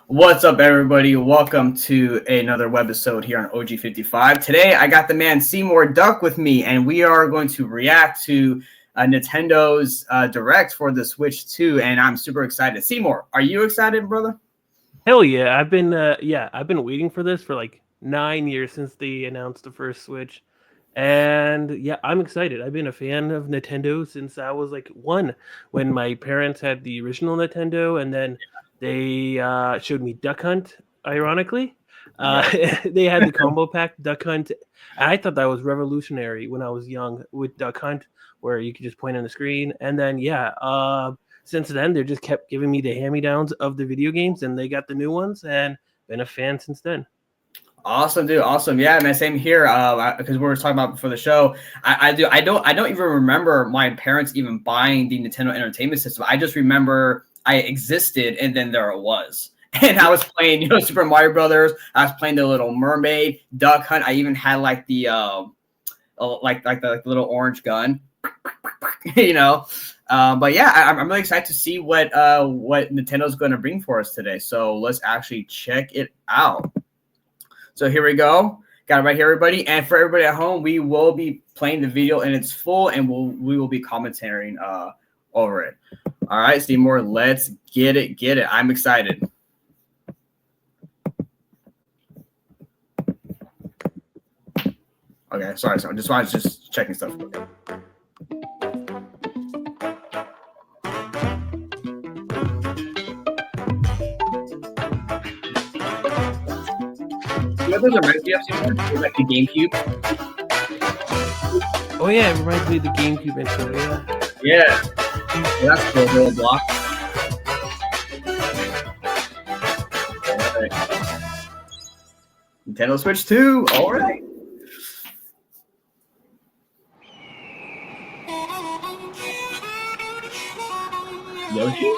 What's up, everybody? Welcome to another webisode here on OG55. Today, I got the man Seymour Duck with me, and we are going to react to Nintendo's Direct for the Switch 2, and I'm super excited. Seymour, are you excited, brother? Hell yeah! I've been waiting for this for like 9 years since they announced the first Switch, and yeah, I'm excited. I've been a fan of Nintendo since I was like one, when my parents had the original Nintendo, and then they showed me Duck Hunt. Ironically, they had the combo pack Duck Hunt, and I thought that was revolutionary when I was young with Duck Hunt, where you could just point on the screen, and then since then, they just kept giving me the hand-me-downs of the video games, and they got the new ones, and been a fan since then. Awesome, dude. Awesome. Yeah, man. Same here. Because we were talking about before the show. I don't even remember my parents even buying the Nintendo Entertainment System. I just remember I existed, and then there it was. And I was playing, Super Mario Brothers. I was playing the Little Mermaid, Duck Hunt. I even had like the like the little orange gun. But yeah, I'm really excited to see what Nintendo's going to bring for us today. So let's actually check it out. So here we go. Got it right here, everybody. And for everybody at home, we will be playing the video in its full, and we will be commentating over it. All right, Seymour, let's get it. I'm excited. Okay, sorry. I was just checking stuff. Those reminds me of Seymour? Like the GameCube. Oh yeah, it reminds me of the GameCube intro. Yeah, that's cool. Little block. All right. Nintendo Switch 2. All right. Yoshi?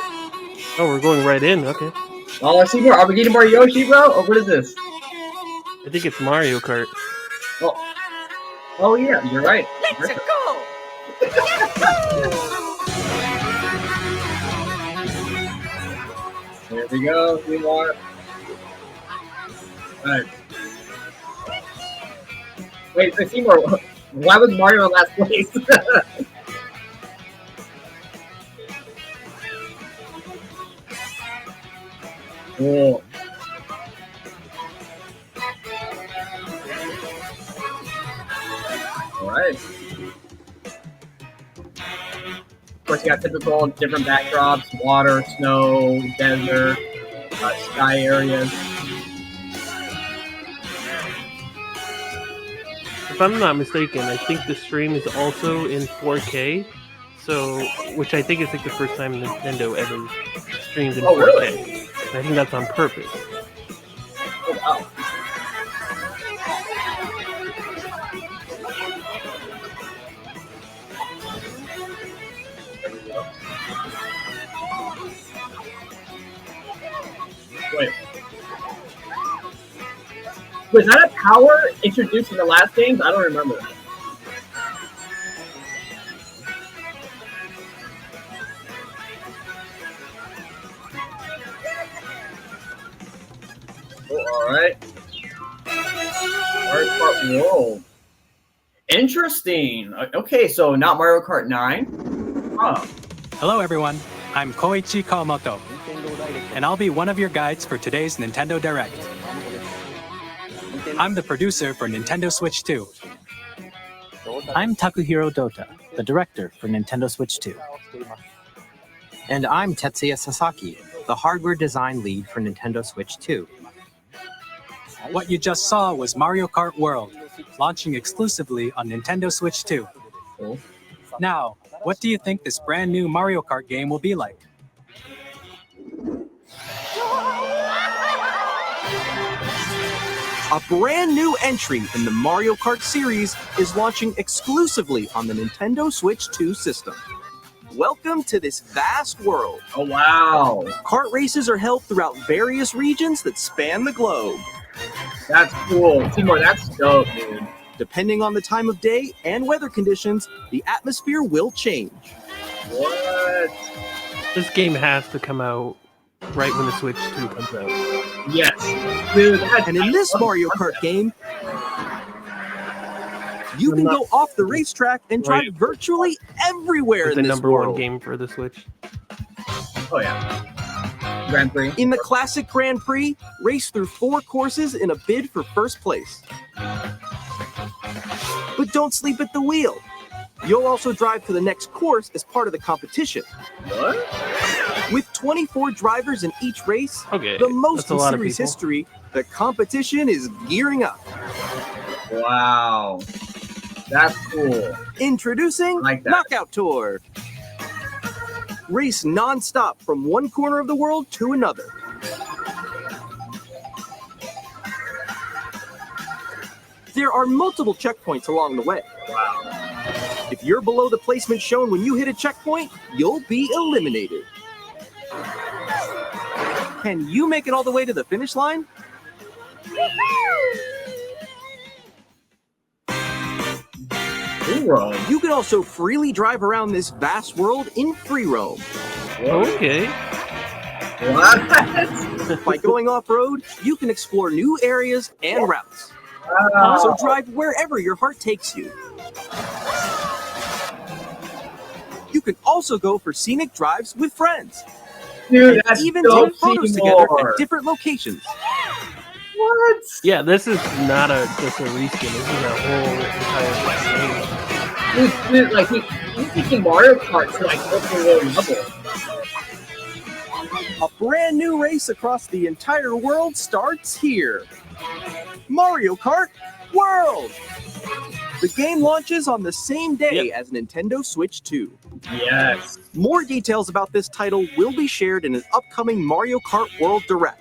Oh, we're going right in. Okay. Oh, Seymour, are we getting more Yoshi, bro? Or what is this? I think it's Mario Kart. Oh yeah, you're right. Let's go. There we go. We are. All right. Wait, Seymour, why was Mario in last place? Cool. All right. Of course, you got typical different backdrops: water, snow, desert, sky areas. If I'm not mistaken, I think the stream is also in 4K. So, which I think is like the first time Nintendo ever streams in 4K. Really? I think that's on purpose. Oh, wow. There we go. Wait. Was that a power introduced in the last games? I don't remember that. All right. Mario Kart World. Interesting. Okay, so not Mario Kart 9. Huh. Hello, everyone. I'm Koichi Kawamoto, and I'll be one of your guides for today's Nintendo Direct. I'm the producer for Nintendo Switch 2. I'm Takuhiro Dota, the director for Nintendo Switch 2. And I'm Tetsuya Sasaki, the hardware design lead for Nintendo Switch 2. What you just saw was Mario Kart World, launching exclusively on Nintendo Switch 2. Cool. Now, what do you think this brand new Mario Kart game will be like? A brand new entry in the Mario Kart series is launching exclusively on the Nintendo Switch 2 system. Welcome to this vast world. Oh, wow. Kart races are held throughout various regions that span the globe. That's cool. Seymour, that's dope, dude. Depending on the time of day and weather conditions, the atmosphere will change. What? This game has to come out right when the Switch 2 comes out. Yes, dude. And in this Mario Kart game, you can go off the racetrack and drive virtually everywhere It's in the this number world. one game for the Switch. Oh yeah. Grand Prix. In the classic Grand Prix, race through 4 courses in a bid for first place. But don't sleep at the wheel. You'll also drive to the next course as part of the competition. What? With 24 drivers in each race, Okay, the most that's a in lot of series people. history, the competition is gearing up. Wow. That's cool. Introducing I like that. Knockout Tour. Race non-stop from one corner of the world to another. There are multiple checkpoints along the way. Wow. If you're below the placement shown when you hit a checkpoint, you'll be eliminated. Can you make it all the way to the finish line? Free roam. You can also freely drive around this vast world in free roam. Okay. What? By going off-road, you can explore new areas and routes. Wow. So drive wherever your heart takes you. You can also go for scenic drives with friends. Dude, And that's even so take photos Seymour. together at different locations. What? Yeah, this is not just a reskin. This is a whole entire game. Dude, like he's taking Mario Kart to like open world level. A brand new race across the entire world starts here. Mario Kart World! The game launches on the same day as Nintendo Switch 2. Yes. More details about this title will be shared in an upcoming Mario Kart World Direct.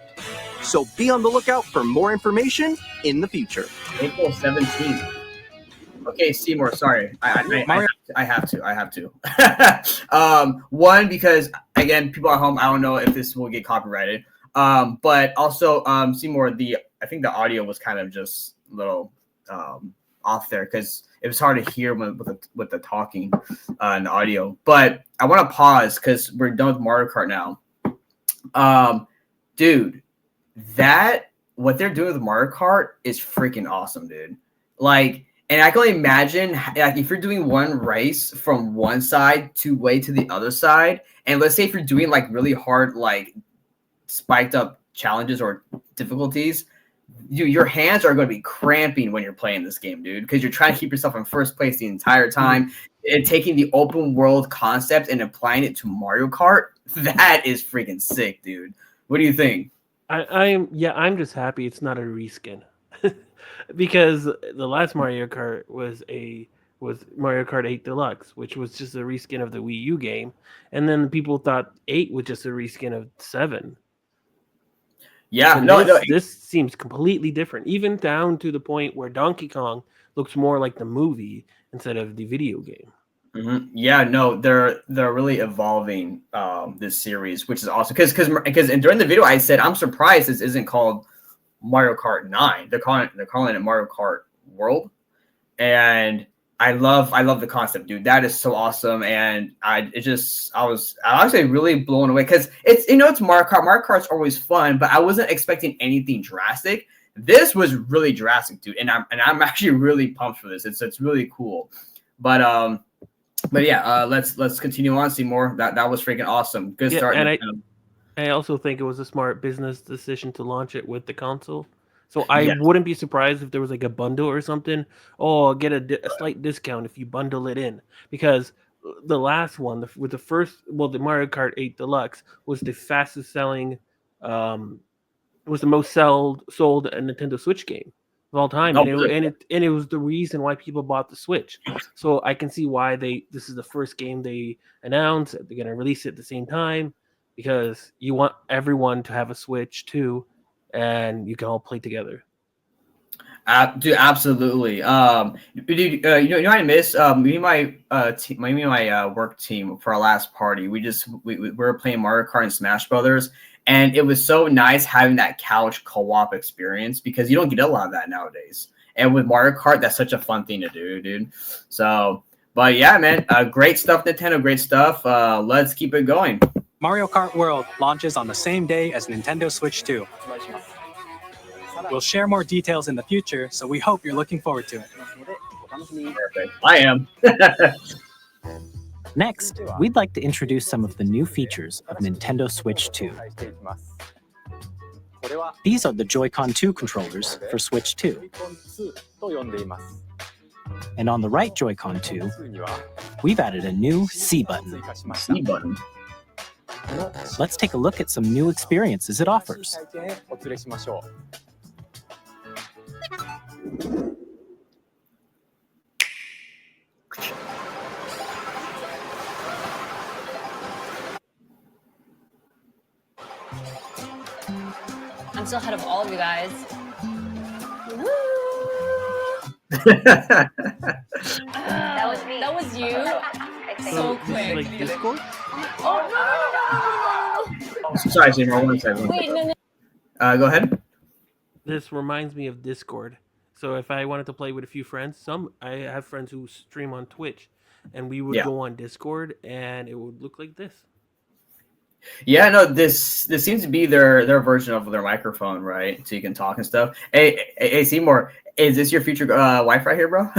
So be on the lookout for more information in the future. April 17th. Okay, Seymour, sorry. I have to. One, because again, people at home, I don't know if this will get copyrighted. But also, Seymour, I think the audio was kind of just a little off there because it was hard to hear with the talking and the audio. But I want to pause because we're done with Mario Kart now. Dude, what they're doing with Mario Kart is freaking awesome, dude. Like, and I can only imagine like if you're doing one race from one side to the other side, and let's say if you're doing like really hard, like spiked up challenges or difficulties, your hands are going to be cramping when you're playing this game, dude, because you're trying to keep yourself in first place the entire time. And taking the open world concept and applying it to Mario Kart, that is freaking sick, dude. What do you think? I'm just happy it's not a reskin. Because the last Mario Kart was Mario Kart 8 Deluxe, which was just a reskin of the Wii U game, and then people thought 8 was just a reskin of 7. Yeah, This seems completely different, even down to the point where Donkey Kong looks more like the movie instead of the video game. Mm-hmm. Yeah, no, they're really evolving this series, which is awesome. Because during the video I said I'm surprised this isn't called Mario Kart 9. They're calling it Mario Kart World, and I love the concept, dude. That is so awesome, and I was actually really blown away because it's Mario Kart. Mario Kart's always fun, but I wasn't expecting anything drastic. This was really drastic, dude, and I'm actually really pumped for this. It's really cool, but yeah, let's continue on, Seymour. That was freaking awesome. Good start. And I also think it was a smart business decision to launch it with the console. So I wouldn't be surprised if there was like a bundle or something. Oh, I'll get a slight discount if you bundle it in. Because the last one, the Mario Kart 8 Deluxe was the fastest selling, was the most sold Nintendo Switch game of all time. And it was the reason why people bought the Switch. So I can see why this is the first game they announced. They're going to release it at the same time because you want everyone to have a Switch too. And you can all play together. Dude, absolutely. Dude, what I miss? Me and my work team for our last party, we were playing Mario Kart and Smash Brothers, and it was so nice having that couch co-op experience because you don't get a lot of that nowadays. And with Mario Kart, that's such a fun thing to do, dude. So, but yeah, man, great stuff, Nintendo, great stuff. Let's keep it going. Mario Kart World launches on the same day as Nintendo Switch 2. We'll share more details in the future, so we hope you're looking forward to it. Perfect. I am. Next, we'd like to introduce some of the new features of Nintendo Switch 2. These are the Joy-Con 2 controllers for Switch 2. And on the right Joy-Con 2, we've added a new C button. C button. Let's take a look at some new experiences it offers. I'm still ahead of all of you guys. Woo! That was me. That was you. So quick. Like Discord? Oh no! Sorry, Seymour. 1 second. Wait, no. Go ahead. This reminds me of Discord. So if I wanted to play with a few friends, I have friends who stream on Twitch, and we would go on Discord, and it would look like this. Yeah, no, this seems to be their version of their microphone, right? So you can talk and stuff. Hey, Seymour, is this your future wife right here, bro?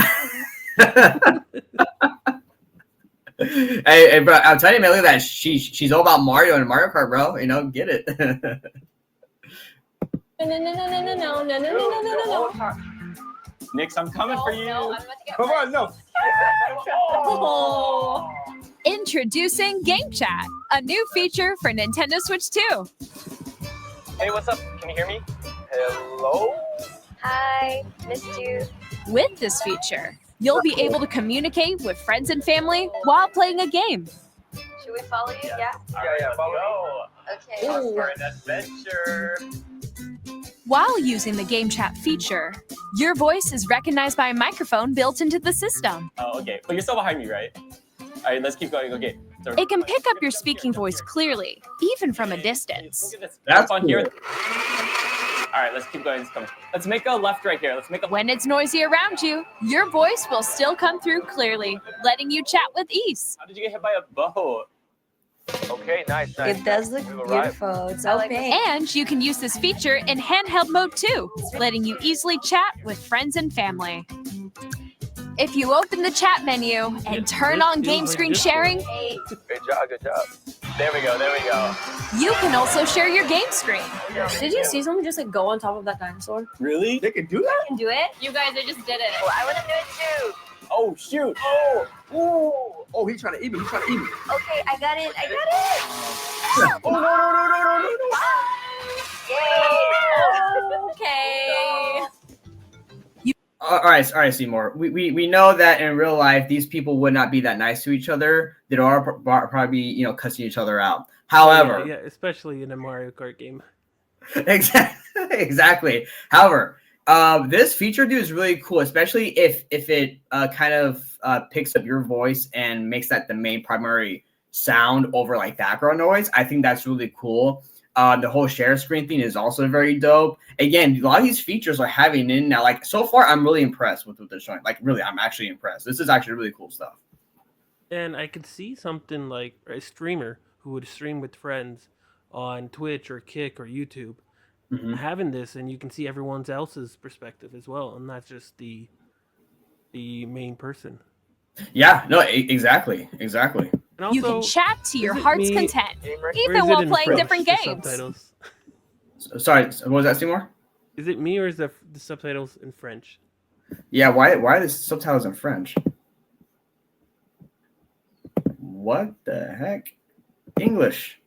hey, bro, I'm telling you, man, look at that. She's all about Mario and Mario Kart, bro. You know, get it. No. Nix, I'm coming for you. No, I'm about to get Come on, no. Oh. Introducing Game Chat, a new feature for Nintendo Switch 2. Hey, what's up? Can you hear me? Hello? Hi, missed you. With this feature, you'll be able to communicate with friends and family while playing a game. Should we follow you? Yeah? Yeah, follow. Okay. Off for an adventure. While using the Game Chat feature, your voice is recognized by a microphone built into the system. Oh, okay. But you're still behind me, right? All right, let's keep going. Okay. So, It can pick up your speaking voice clearly, even from a distance. Look at this. That's on here. cool. All right, let's keep going. Let's make a left right here. Let's make a. When it's noisy around you, your voice will still come through clearly, letting you chat with ease. How did you get hit by a boat? Okay, nice. It does look beautiful. It's so pink. And you can use this feature in handheld mode too, letting you easily chat with friends and family. If you open the chat menu and turn on game screen sharing, Good job. There we go. you can also share your game screen. Did you see someone just like go on top of that dinosaur? Really? They can do that? You can do it? You guys, I just did it. Oh, I want to do it too. Oh, shoot. Oh. Ooh. Oh, he's trying to eat me. Okay, I got it. Oh, no. Yay! Okay. All right, Seymour. We know that in real life, these people would not be that nice to each other. They'd all probably be, cussing each other out. However, Yeah, especially in a Mario Kart game. Exactly. However, this feature, dude, is really cool, especially if it kind of picks up your voice and makes that the main primary sound over like background noise. I think that's really cool. The whole share screen thing is also very dope. Again, a lot of these features are having in now. Like so far, I'm really impressed with what they're showing. Like really, I'm actually impressed. This is actually really cool stuff. And I could see something like a streamer who would stream with friends on Twitch or Kick or YouTube having this, and you can see everyone else's perspective as well, and not just the main person. Yeah, no, exactly. And also, You can chat to your is it heart's me- content, or is even it while in playing French, different the games. subtitles? Sorry, what was that, Seymour? Is it me or is the subtitles in French? Yeah, why are the subtitles in French? What the heck? English.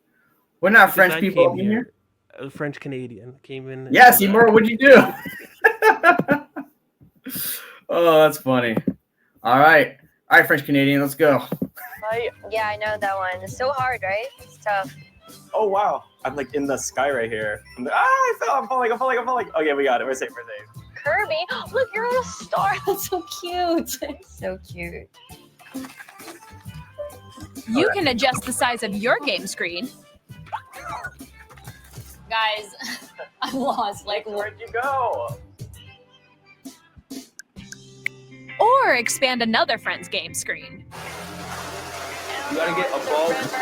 We're not French I people came in here. A French Canadian came in. Yeah, Seymour, what'd you do? Oh, that's funny. All right, French Canadian, let's go. Yeah, I know that one. It's so hard, right? It's tough. Oh, wow. I'm like in the sky right here. I fell. I'm falling. Okay, we got it. We're safe. Kirby, look, you're on a star. That's so cute. So cute. You can adjust the size of your game screen, Guys, I'm lost. Like, Where'd you go? or expand another friend's game screen. You gotta get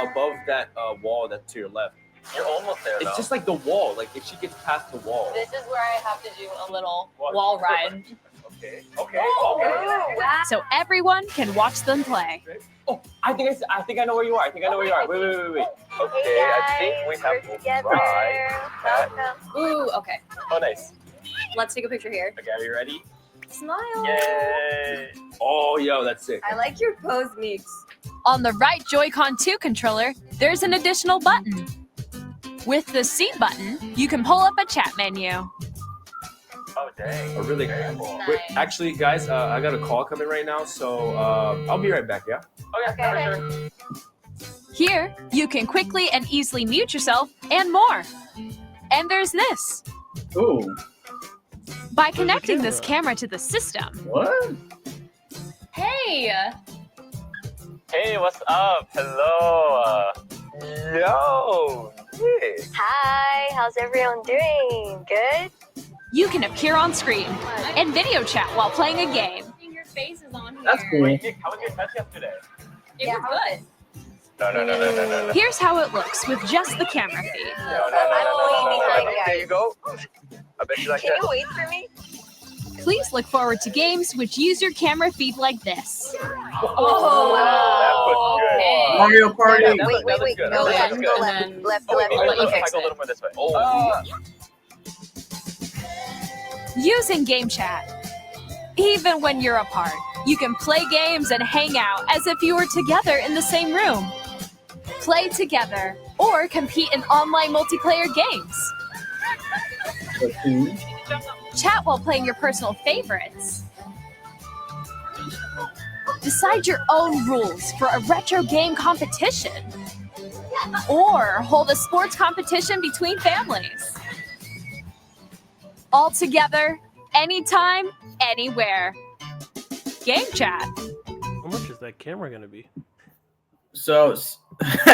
above that wall that's to your left. You're almost there. It's just like the wall. Like if she gets past the wall. This is where I have to do a little wall ride. Okay. Wow. So everyone can watch them play. Oh, I think I know where you are. I think I know where you are. Wait. Okay, Hey guys, I think we have we're to together. try. Welcome. Ooh, okay. Oh, nice. Let's take a picture here. Okay, are you ready? Smile. Yay! Oh, yo, that's sick. I like your pose, Meeks. On the right Joy-Con 2 controller, there's an additional button. With the C button, you can pull up a chat menu. Oh, dang. Oh, really? Nice. Wait, actually, guys, I got a call coming right now, so I'll be right back. Yeah. Okay, for sure. Here, you can quickly and easily mute yourself and more. And there's this. Ooh. By connecting this camera to the system, What? Hey. Hey, what's up? Hello. Yo. Hey. Hi, how's everyone doing? Good? you can appear on screen and video chat while playing a game. Your face is on here. That's cool. Wait, Nick, how was your touch up today? It was good. No. Here's how it looks with just the camera feed. No. There you go. I bet you like Can that. you wait for me? Please look forward to games which use your camera feed like this. Oh, That was good. Mario Party. Yeah, that Wait, looks good. go That left, looks go good. left, And then- left, Oh, left. wait, I'll let you let's fix go a it. little more this way. Oh. Using game chat. Even when you're apart, you can play games and hang out as if you were together in the same room. Play together or compete in online multiplayer games. Chat while playing your personal favorites. Decide your own rules for a retro game competition. Or hold a sports competition between families. All together, anytime, anywhere. Game chat. How much is that camera gonna be? So,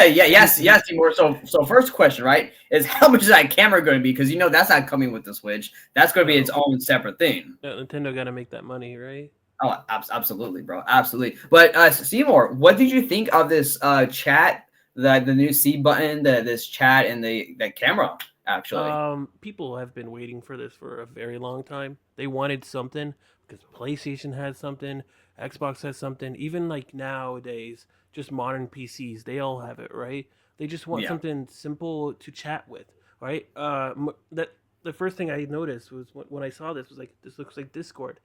yes, Seymour. So first question, right, is how much is that camera going to be? Because that's not coming with the Switch. That's going to be its own separate thing. Nintendo gotta make that money, right? Oh, absolutely, bro, absolutely. But Seymour, what did you think of this chat, the new C button, this chat, and the camera? Actually, People have been waiting for this for a very long time. They wanted something because PlayStation had something, Xbox has something. Even like nowadays, just modern PCs, they all have it, right? They just want something simple to chat with, right? That the first thing I noticed was when I saw this was like, this looks like Discord,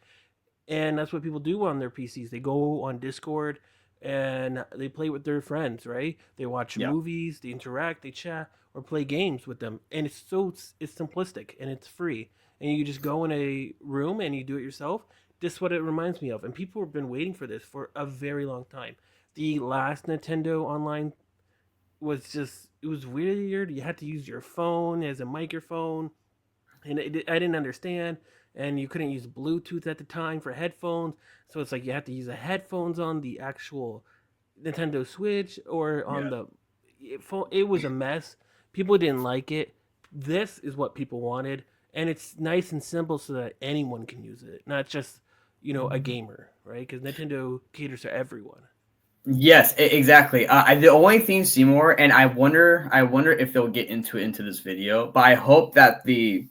and that's what people do on their PCs. They go on Discord and they play with their friends, right? They watch movies, they interact, they chat, or play games with them, and it's simplistic and it's free, and you just go in a room and you do it yourself. This is what it reminds me of, and people have been waiting for this for a very long time. The last Nintendo Online was it was weird. You had to use your phone as a microphone, and I didn't understand, and you couldn't use Bluetooth at the time for headphones, so it's like you have to use the headphones on the actual Nintendo Switch or on the phone. It was a mess. People didn't like it. This is what people wanted, and it's nice and simple so that anyone can use it, not just a gamer, right? Because Nintendo caters to everyone. Yes, exactly. The only thing, Seymour, and I wonder if they'll get into this video, but I hope that the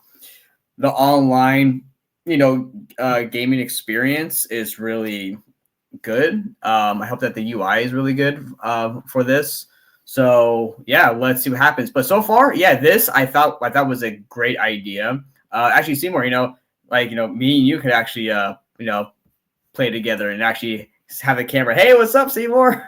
online, gaming experience is really good. I hope that the UI is really good for this. So yeah, let's see what happens. But so far, this I thought was a great idea. Actually, Seymour, me and you could actually play together and actually have a camera. Hey, what's up, Seymour?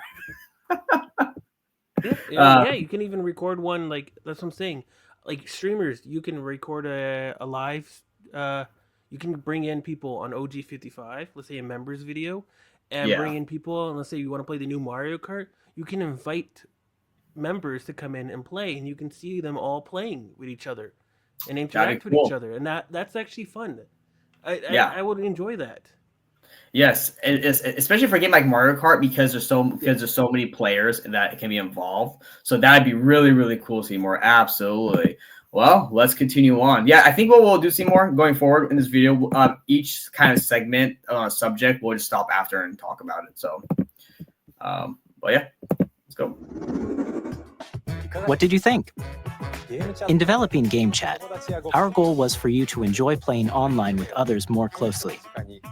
Yeah, you can even record one. Like, that's what I'm saying. Like streamers, you can record a live. You can bring in people on OG55, let's say a members video, and bring in people. And let's say you want to play the new Mario Kart, you can invite members to come in and play, and you can see them all playing with each other and interact with each other, and that's actually fun. I would enjoy that. Yes, especially for a game like Mario Kart, because there's so many players that can be involved. So that'd be really, really cool, Seymour. Absolutely. Well, let's continue on. Yeah, I think what we'll do, Seymour, going forward in this video, each kind of segment subject, we'll just stop after and talk about it. So, but yeah, Let's go. What did you think? In developing Game Chat, our goal was for you to enjoy playing online with others more closely,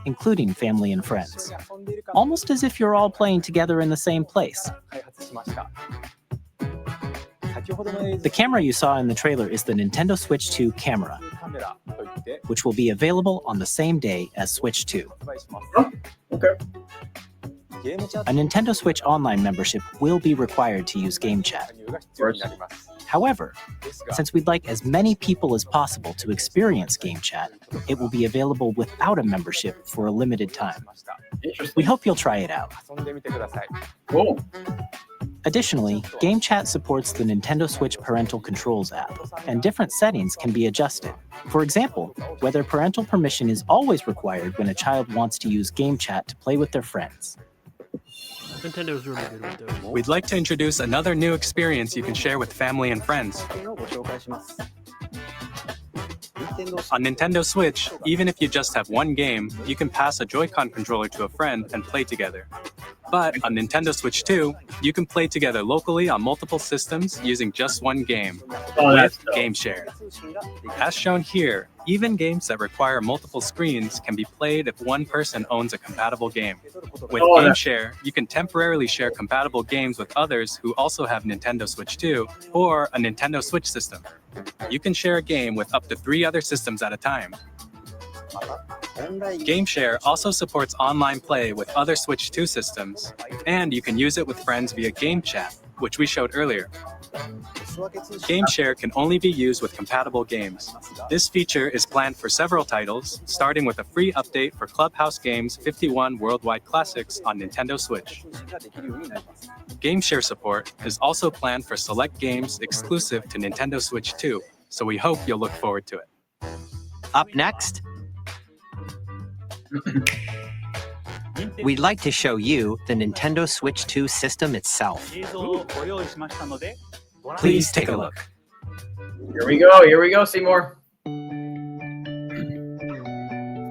including family and friends, almost as if you're all playing together in the same place. The camera you saw in the trailer is the Nintendo Switch 2 camera, which will be available on the same day as Switch 2. Oh, okay. A Nintendo Switch Online membership will be required to use Game Chat. However, since we'd like as many people as possible to experience Game Chat, it will be available without a membership for a limited time. We hope you'll try it out. Cool. Additionally, Game Chat supports the Nintendo Switch Parental Controls app, and different settings can be adjusted. For example, whether parental permission is always required when a child wants to use Game Chat to play with their friends. Nintendo's really good with those. We'd like to introduce another new experience you can share with family and friends. On Nintendo Switch, even if you just have one game, you can pass a Joy-Con controller to a friend and play together. But on Nintendo Switch 2, you can play together locally on multiple systems using just one game, with Game Share. As shown here, even games that require multiple screens can be played if one person owns a compatible game. With Game Share, you can temporarily share compatible games with others who also have Nintendo Switch 2 or a Nintendo Switch system. You can share a game with up to 3 other systems at a time. Game Share also supports online play with other Switch 2 systems, and you can use it with friends via Game Chat, which we showed earlier. Game Share can only be used with compatible games. This feature is planned for several titles, starting with a free update for Clubhouse Games 51 Worldwide Classics on Nintendo Switch. Game Share support is also planned for select games exclusive to Nintendo Switch 2, so we hope you'll look forward to it. Up next, we'd like to show you the Nintendo Switch 2 system itself. Please take a look. Here we go, Seymour.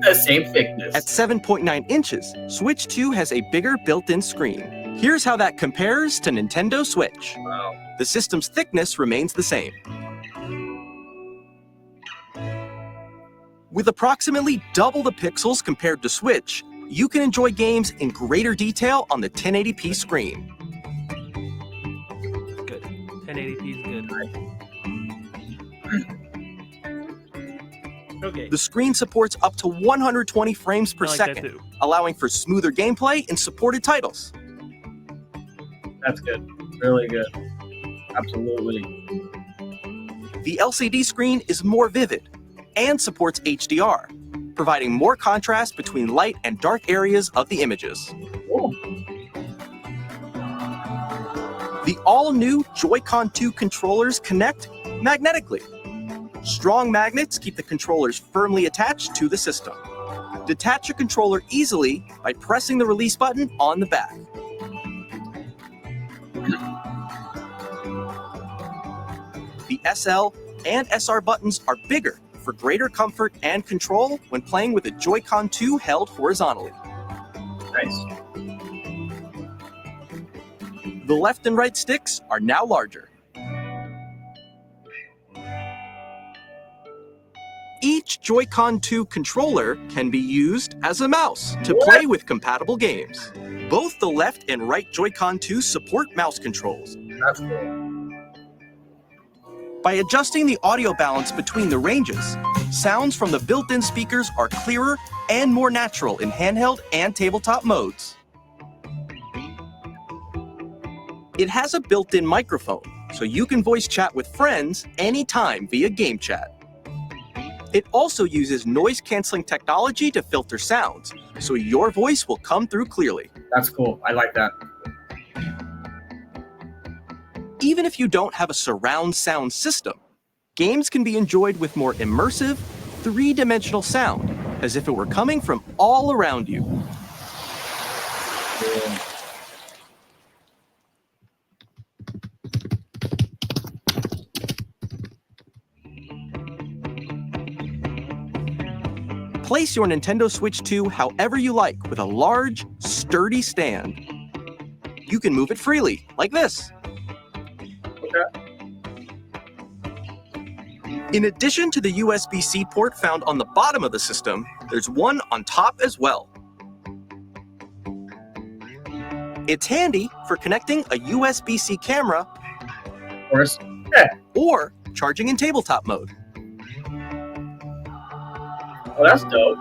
The same thickness. At 7.9 inches, Switch 2 has a bigger built-in screen. Here's how that compares to Nintendo Switch. Wow. The system's thickness remains the same. With approximately double the pixels compared to Switch, you can enjoy games in greater detail on the 1080p screen. Good. 1080p is good. Okay. The screen supports up to 120 frames per I like that second, too. allowing for smoother gameplay in supported titles. That's good. Really good. Absolutely. The LCD screen is more vivid and supports HDR, providing more contrast between light and dark areas of the images. Cool. The all-new Joy-Con 2 controllers connect magnetically. Strong magnets keep the controllers firmly attached to the system. Detach your controller easily by pressing the release button on the back. The SL and SR buttons are bigger for greater comfort and control when playing with a Joy-Con 2 held horizontally. Nice. The left and right sticks are now larger. Each Joy-Con 2 controller can be used as a mouse to play with compatible games. Both the left and right Joy-Con 2 support mouse controls. That's cool. By adjusting the audio balance between the ranges, sounds from the built-in speakers are clearer and more natural in handheld and tabletop modes. It has a built-in microphone, so you can voice chat with friends anytime via Game Chat. It also uses noise-canceling technology to filter sounds, so your voice will come through clearly. That's cool. I like that. Even if you don't have a surround sound system, games can be enjoyed with more immersive, three-dimensional sound, as if it were coming from all around you. Yeah. Place your Nintendo Switch 2 however you like with a large, sturdy stand. you can move it freely, like this. In addition to the USB-C port found on the bottom of the system, there's one on top as well. It's handy for connecting a USB-C camera Of course. Yeah. or charging in tabletop mode. Oh, that's dope.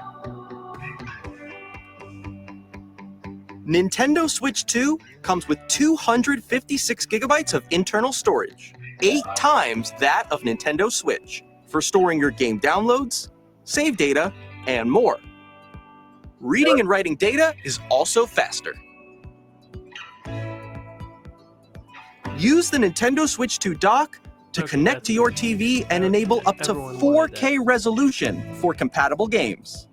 Nintendo Switch 2 comes with 256 gigabytes of internal storage, 8 times that of Nintendo Switch, for storing your game downloads, save data, and more. Reading and writing data is also faster. Use the Nintendo Switch 2 dock to connect to your TV and enable up to 4K resolution for compatible games.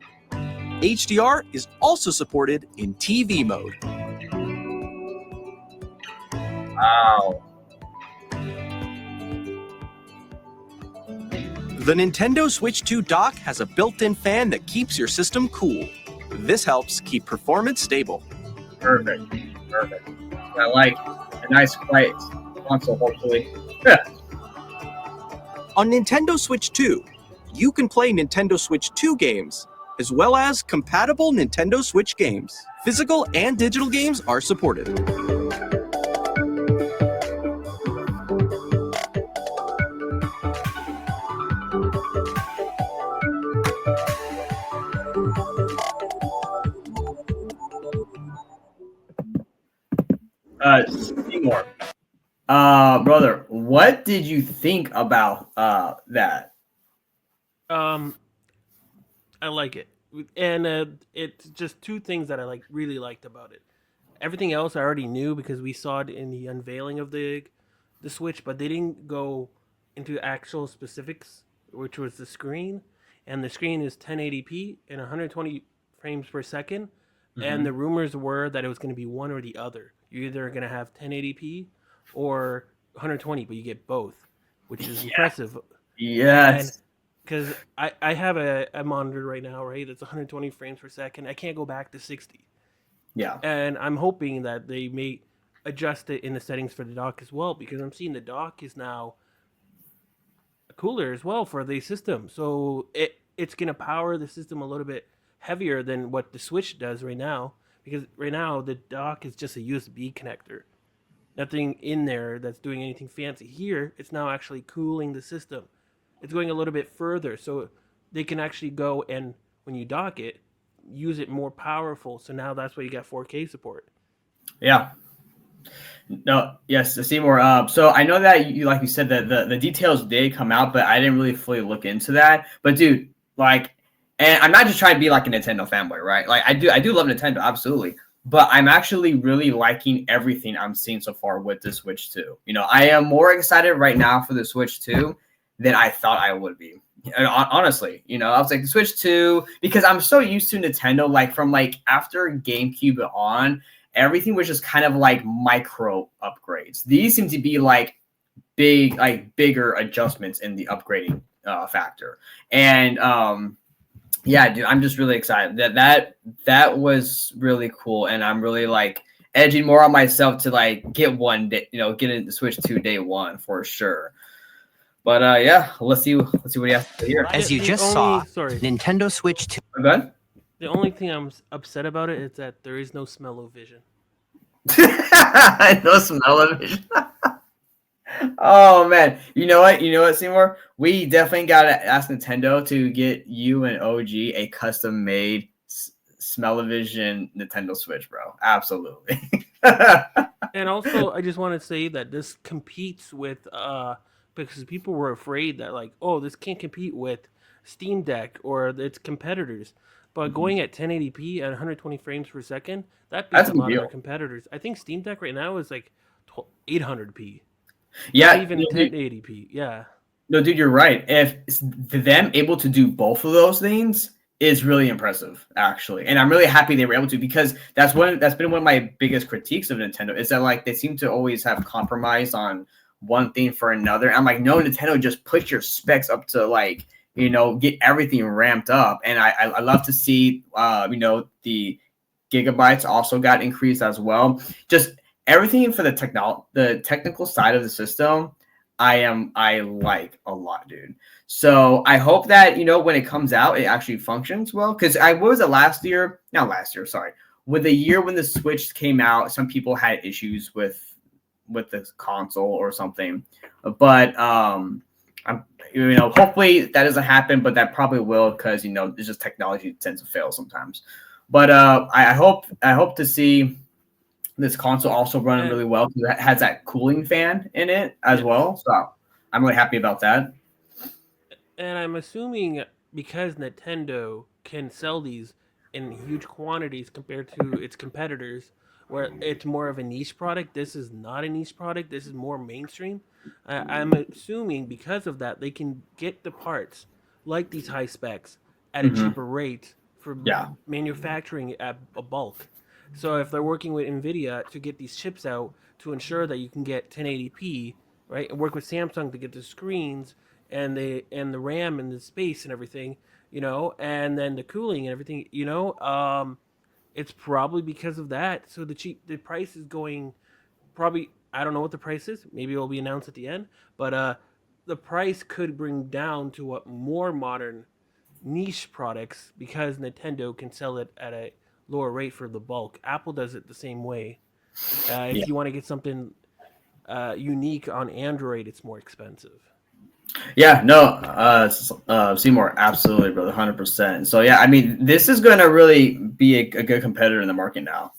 HDR is also supported in TV mode. Wow. The Nintendo Switch 2 dock has a built-in fan that keeps your system cool. This helps keep performance stable. Perfect. Perfect. I like a nice quiet console, hopefully. Yeah. On Nintendo Switch 2, you can play Nintendo Switch 2 games, as well as compatible Nintendo Switch games. Physical and digital games are supported. Seymour. Brother, what did you think about that? I like it, and it's just two things that I really liked about it. Everything else I already knew because we saw it in the unveiling of the Switch, but they didn't go into actual specifics, which was the screen, and the screen is 1080p and 120 frames per second, and the rumors were that it was going to be one or the other. You're either going to have 1080p or 120, but you get both, which is impressive. Yes. Because I have a monitor right now, right? That's 120 frames per second. I can't go back to 60. Yeah. And I'm hoping that they may adjust it in the settings for the dock as well, because I'm seeing the dock is now cooler as well for the system. So it's going to power the system a little bit heavier than what the Switch does right now, because right now the dock is just a USB connector. Nothing in there that's doing anything fancy. Here, it's now actually cooling the system. It's going a little bit further, so they can actually go and, when you dock it, use it more powerful. So now that's why you got 4K support. Yeah. No, yes, Seymour. So I know that you, like you said, that the details did come out, but I didn't really fully look into that. But dude, and I'm not just trying to be like a Nintendo fanboy, right? Like I do love Nintendo, absolutely. But I'm actually really liking everything I'm seeing so far with the Switch 2. I am more excited right now for the Switch 2 than I thought I would be. Honestly, I was like the Switch 2, because I'm so used to Nintendo, from after GameCube on, everything was just kind of like micro upgrades. These seem to be bigger adjustments in the upgrading factor. And yeah, dude, I'm just really excited. That was really cool, and I'm really edging more on myself to get one day, get into Switch 2 day one for sure. But yeah, let's see what he has to say here. As you just saw, Nintendo Switch 2. Go ahead. The only thing I'm upset about it is that there is no smell-o-vision. No smell-o-vision. Oh man, you know what, Seymour? We definitely gotta ask Nintendo to get you and OG a custom-made smell-o-vision Nintendo Switch, bro. Absolutely. And also, I just want to say that this competes with because people were afraid that this can't compete with Steam Deck or its competitors. But going at 1080p at 120 frames per second, that beats a lot of their competitors. I think Steam Deck right now is 800p. Yeah, not even 1080p. Yeah. No, dude, you're right. If them able to do both of those things is really impressive, actually, and I'm really happy they were able to, because that's been one of my biggest critiques of Nintendo, is that they seem to always have compromised on one thing for another. I'm no, Nintendo, just put your specs up to get everything ramped up. And I love to see the gigabytes also got increased as well. Just everything for the technical side of the system, I like a lot, dude. So I hope that, you know, when it comes out, it actually functions well. Because what was it last year? Not last year, sorry. With the year when the Switch came out, some people had issues with the console or something. But I'm, you know, hopefully that doesn't happen, but that probably will, because, you know, it's just technology tends to fail sometimes. But I hope to see this console also running really well, because it has that cooling fan in it as well. So I'm really happy about that. And I'm assuming because Nintendo can sell these in huge quantities compared to its competitors, where it's more of a niche product, this is not a niche product. This is more mainstream. I'm assuming because of that, they can get the parts like these high specs at a cheaper rate for manufacturing at a bulk. So if they're working with NVIDIA to get these chips out to ensure that you can get 1080p, right, and work with Samsung to get the screens and the RAM and the space and everything, you know, and then the cooling and everything, you know, it's probably because of that. So the price is going probably, I don't know what the price is. Maybe it will be announced at the end, but the price could bring down to what more modern niche products, because Nintendo can sell it at a lower rate for the bulk. Apple does it the same way. If you want to get something unique on Android, it's more expensive. Yeah, no, Seymour, absolutely, brother, 100%. So yeah, I mean, this is going to really be a good competitor in the market now,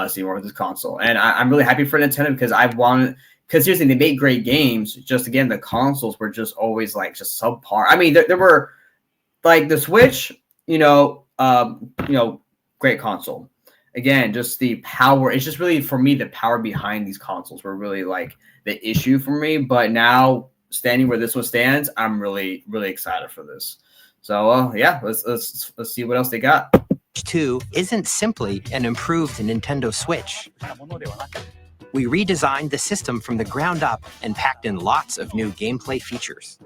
Seymour, with this console, and I'm really happy for Nintendo, because because here's the thing, they made great games. Just again, the consoles were just always like just subpar. I mean, there were like the Switch, great console. Again, just the power. It's just really, for me, the power behind these consoles were really like the issue for me. But now, standing where this one stands, I'm really, really excited for this. So yeah, let's see what else they got. 2 isn't simply an improved Nintendo Switch. We redesigned the system from the ground up and packed in lots of new gameplay features.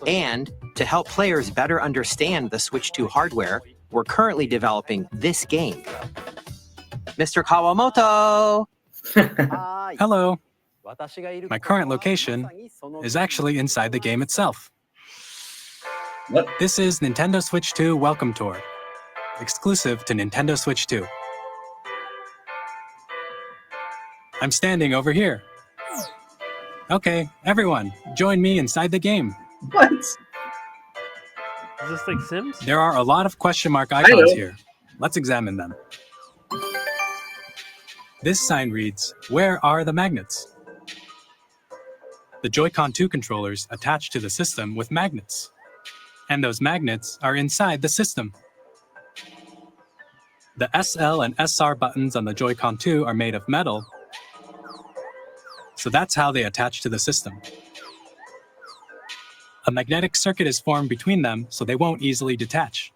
And to help players better understand the Switch 2 hardware, we're currently developing this game. Mr. Kawamoto! Hello. My current location is actually inside the game itself. What? This is Nintendo Switch 2 Welcome Tour, exclusive to Nintendo Switch 2. I'm standing over here. Okay, everyone, join me inside the game. What? Is this like Sims? There are a lot of question mark icons here. Let's examine them. This sign reads, "Where are the magnets?" The Joy-Con 2 controllers attach to the system with magnets. And those magnets are inside the system. The SL and SR buttons on the Joy-Con 2 are made of metal, so that's how they attach to the system. A magnetic circuit is formed between them, so they won't easily detach.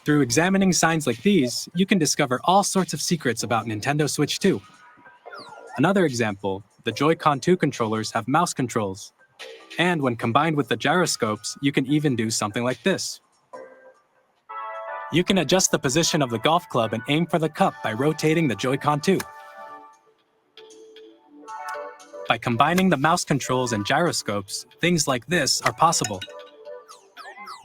Through examining signs like these, you can discover all sorts of secrets about Nintendo Switch 2. Another example, the Joy-Con 2 controllers have mouse controls. And when combined with the gyroscopes, you can even do something like this. You can adjust the position of the golf club and aim for the cup by rotating the Joy-Con 2. By combining the mouse controls and gyroscopes, things like this are possible.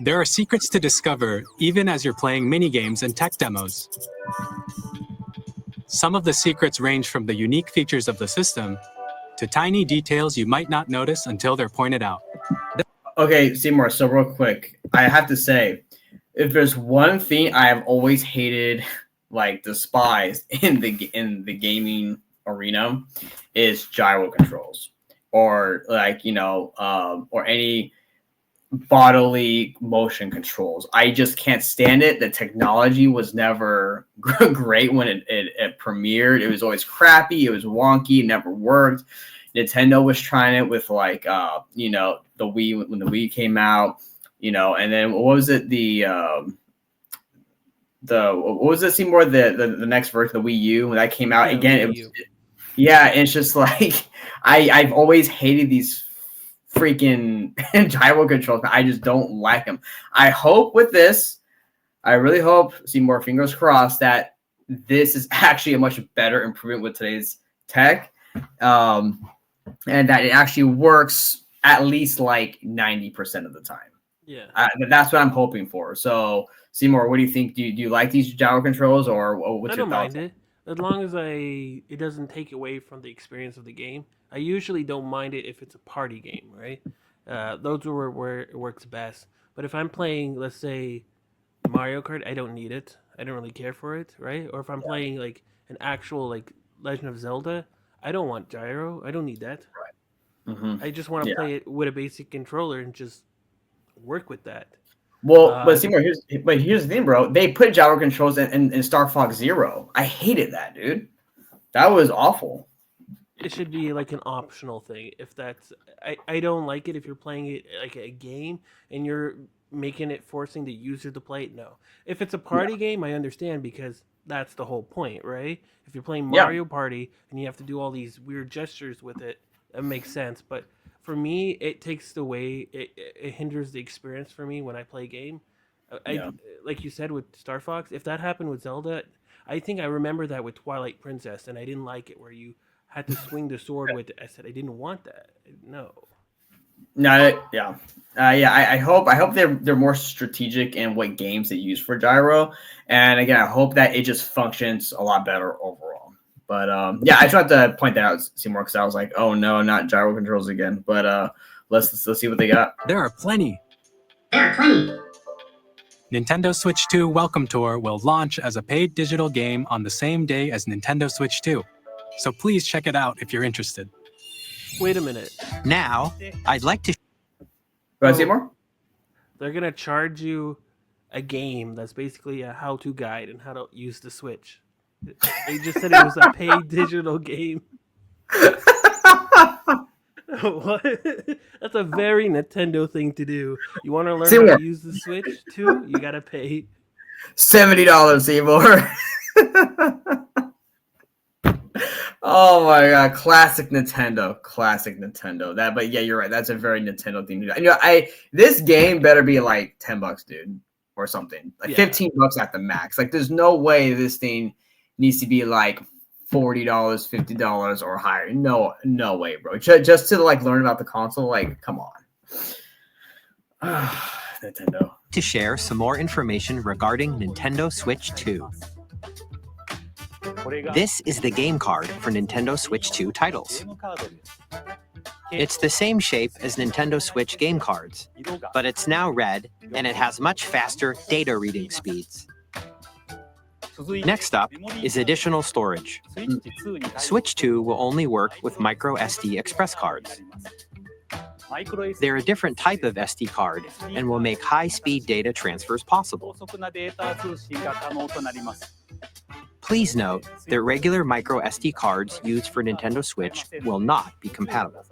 There are secrets to discover even as you're playing minigames and tech demos. Some of the secrets range from the unique features of the system to tiny details you might not notice until they're pointed out. Okay, Seymour, so real quick, I have to say, if there's one thing I have always hated, like despised in the gaming arena, is gyro controls, or like, or any bodily motion controls. I just can't stand it. The technology was never great when it premiered. It was always crappy. It was wonky. It never worked. Nintendo was trying it with like the Wii, when the Wii came out, and then what was it, what was it, Seymour, the next version, the Wii U, when that came out again, it was, it's just like I've always hated these freaking gyro controls. I just don't like them. I hope with this, I really hope, Seymour, fingers crossed, that this is actually a much better improvement with today's tech, and that it actually works at least like 90% of the time. Yeah. That's what I'm hoping for. So, Seymour, what do you think? Do you like these gyro controls, or what's I your don't thoughts? mind it as long as it doesn't take away from the experience of the game. I usually don't mind it if it's a party game, right? Those are where it works best. But if I'm playing, let's say, Mario Kart, I don't need it. I don't really care for it, right? Or if I'm playing like an actual like Legend of Zelda, I don't want gyro. I don't need that. I just want to play it with a basic controller and just work with that. Well, but Seymour, here's the thing, bro. They put gyro controls in Star Fox Zero. I hated that, dude. That was awful. It should be like an optional thing. If that's, I don't like it if you're playing it like a game and you're making it forcing the user to play it. No, if it's a party game, I understand because that's the whole point, right? If you're playing Mario Party and you have to do all these weird gestures with it, it makes sense. But for me, it takes away, it hinders the experience for me when I play a game. Like you said with Star Fox, if that happened with Zelda, I think I remember that with Twilight Princess, and I didn't like it where you had to swing the sword with it. I said I didn't want that. No. I hope they're more strategic in what games they use for gyro, and again, I hope that it just functions a lot better overall. But I just wanted to point that out, Seymour, because I was like, oh no, not gyro controls again. But let's see what they got. There are plenty. Nintendo Switch 2 Welcome Tour will launch as a paid digital game on the same day as Nintendo Switch 2. So please check it out if you're interested. Wait a minute. Now, I'd like to... Go ahead, Seymour. They're going to charge you a game that's basically a how-to guide on how to use the Switch. They just said it was a paid digital game. What? That's a very Nintendo thing to do. You want to learn how to use the Switch too? You got to pay $70, Seymour. Oh my god, classic Nintendo. But yeah, you're right. That's a very Nintendo thing to do. This game better be like $10, dude, or something. Like $15 at the max. Like, there's no way this thing needs to be like $40, $50 or higher. No way, bro. Just to like learn about the console, like, come on. Nintendo. To share some more information regarding Nintendo Switch 2. This is the game card for Nintendo Switch 2 titles. It's the same shape as Nintendo Switch game cards, but it's now red and it has much faster data reading speeds. Next up is additional storage. Switch 2 will only work with micro SD express cards. They're a different type of SD card and will make high-speed data transfers possible. Please note that regular micro SD cards used for Nintendo Switch will not be compatible.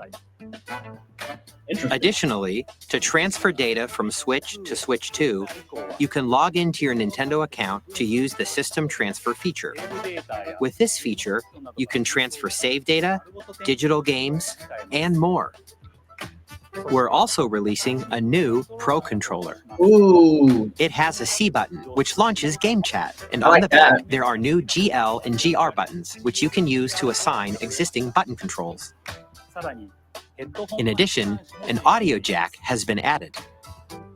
Additionally, to transfer data from Switch to Switch 2, you can log into your Nintendo account to use the System Transfer feature. With this feature, you can transfer save data, digital games, and more. We're also releasing a new Pro Controller. Ooh. It has a C button, which launches Game Chat. And on the back, there are new GL and GR buttons, which you can use to assign existing button controls. In addition, an audio jack has been added.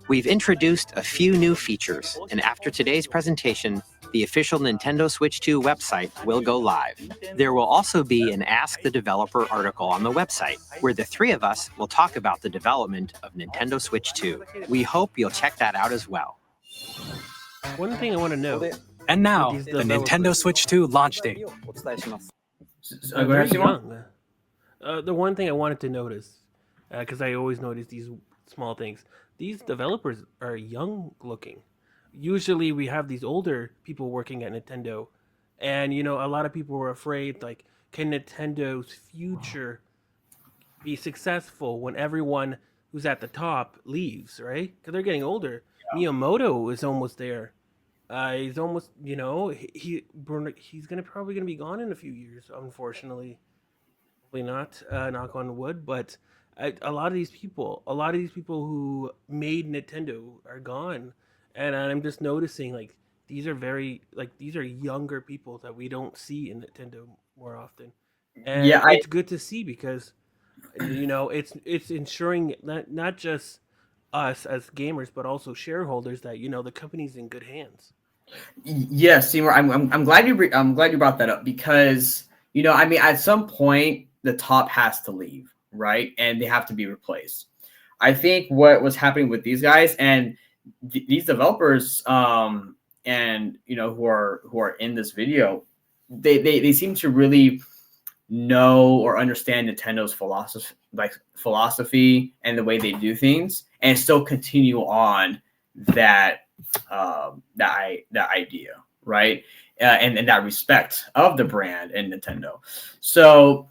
We've introduced a few new features, and after today's presentation, the official Nintendo Switch 2 website will go live. There will also be an Ask the Developer article on the website, where the three of us will talk about the development of Nintendo Switch 2. We hope you'll check that out as well. One thing I want to know. And now, the Nintendo Switch 2 launch date. They're young. The one thing I wanted to notice, because I always notice these small things, these developers are young looking. Usually we have these older people working at Nintendo, and a lot of people were afraid, like, can Nintendo's future be successful when everyone who's at the top leaves, right? Because they're getting older. Miyamoto is almost there. He's almost, he's probably gonna be gone in a few years, unfortunately. Hopefully not, knock on wood, but a lot of these people who made Nintendo are gone. and I'm just noticing like these are younger people that we don't see in Nintendo more often, Yeah, and it's good to see because it's ensuring not just us as gamers but also shareholders that the company's in good hands. Yes, Seymour. I'm glad I'm glad you brought that up because I mean at some point the top has to leave, right? And they have to be replaced. I think what was happening with these guys and these developers, and who are in this video, they seem to really know or understand Nintendo's philosophy and the way they do things, and still continue on that that idea, right? And that respect of the brand and Nintendo. So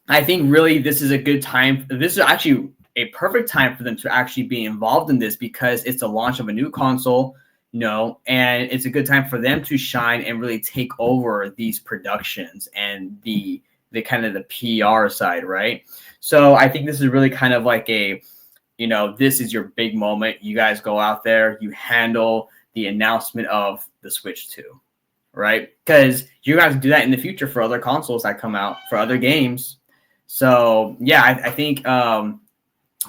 I think really this is a good time. This is actually a perfect time for them to actually be involved in this because it's the launch of a new console, and it's a good time for them to shine and really take over these productions and the kind of the PR side, right? So I think this is really kind of like a, this is your big moment. You guys go out there, you handle the announcement of the Switch 2, right? Because you guys do that in the future for other consoles that come out for other games. So yeah, I think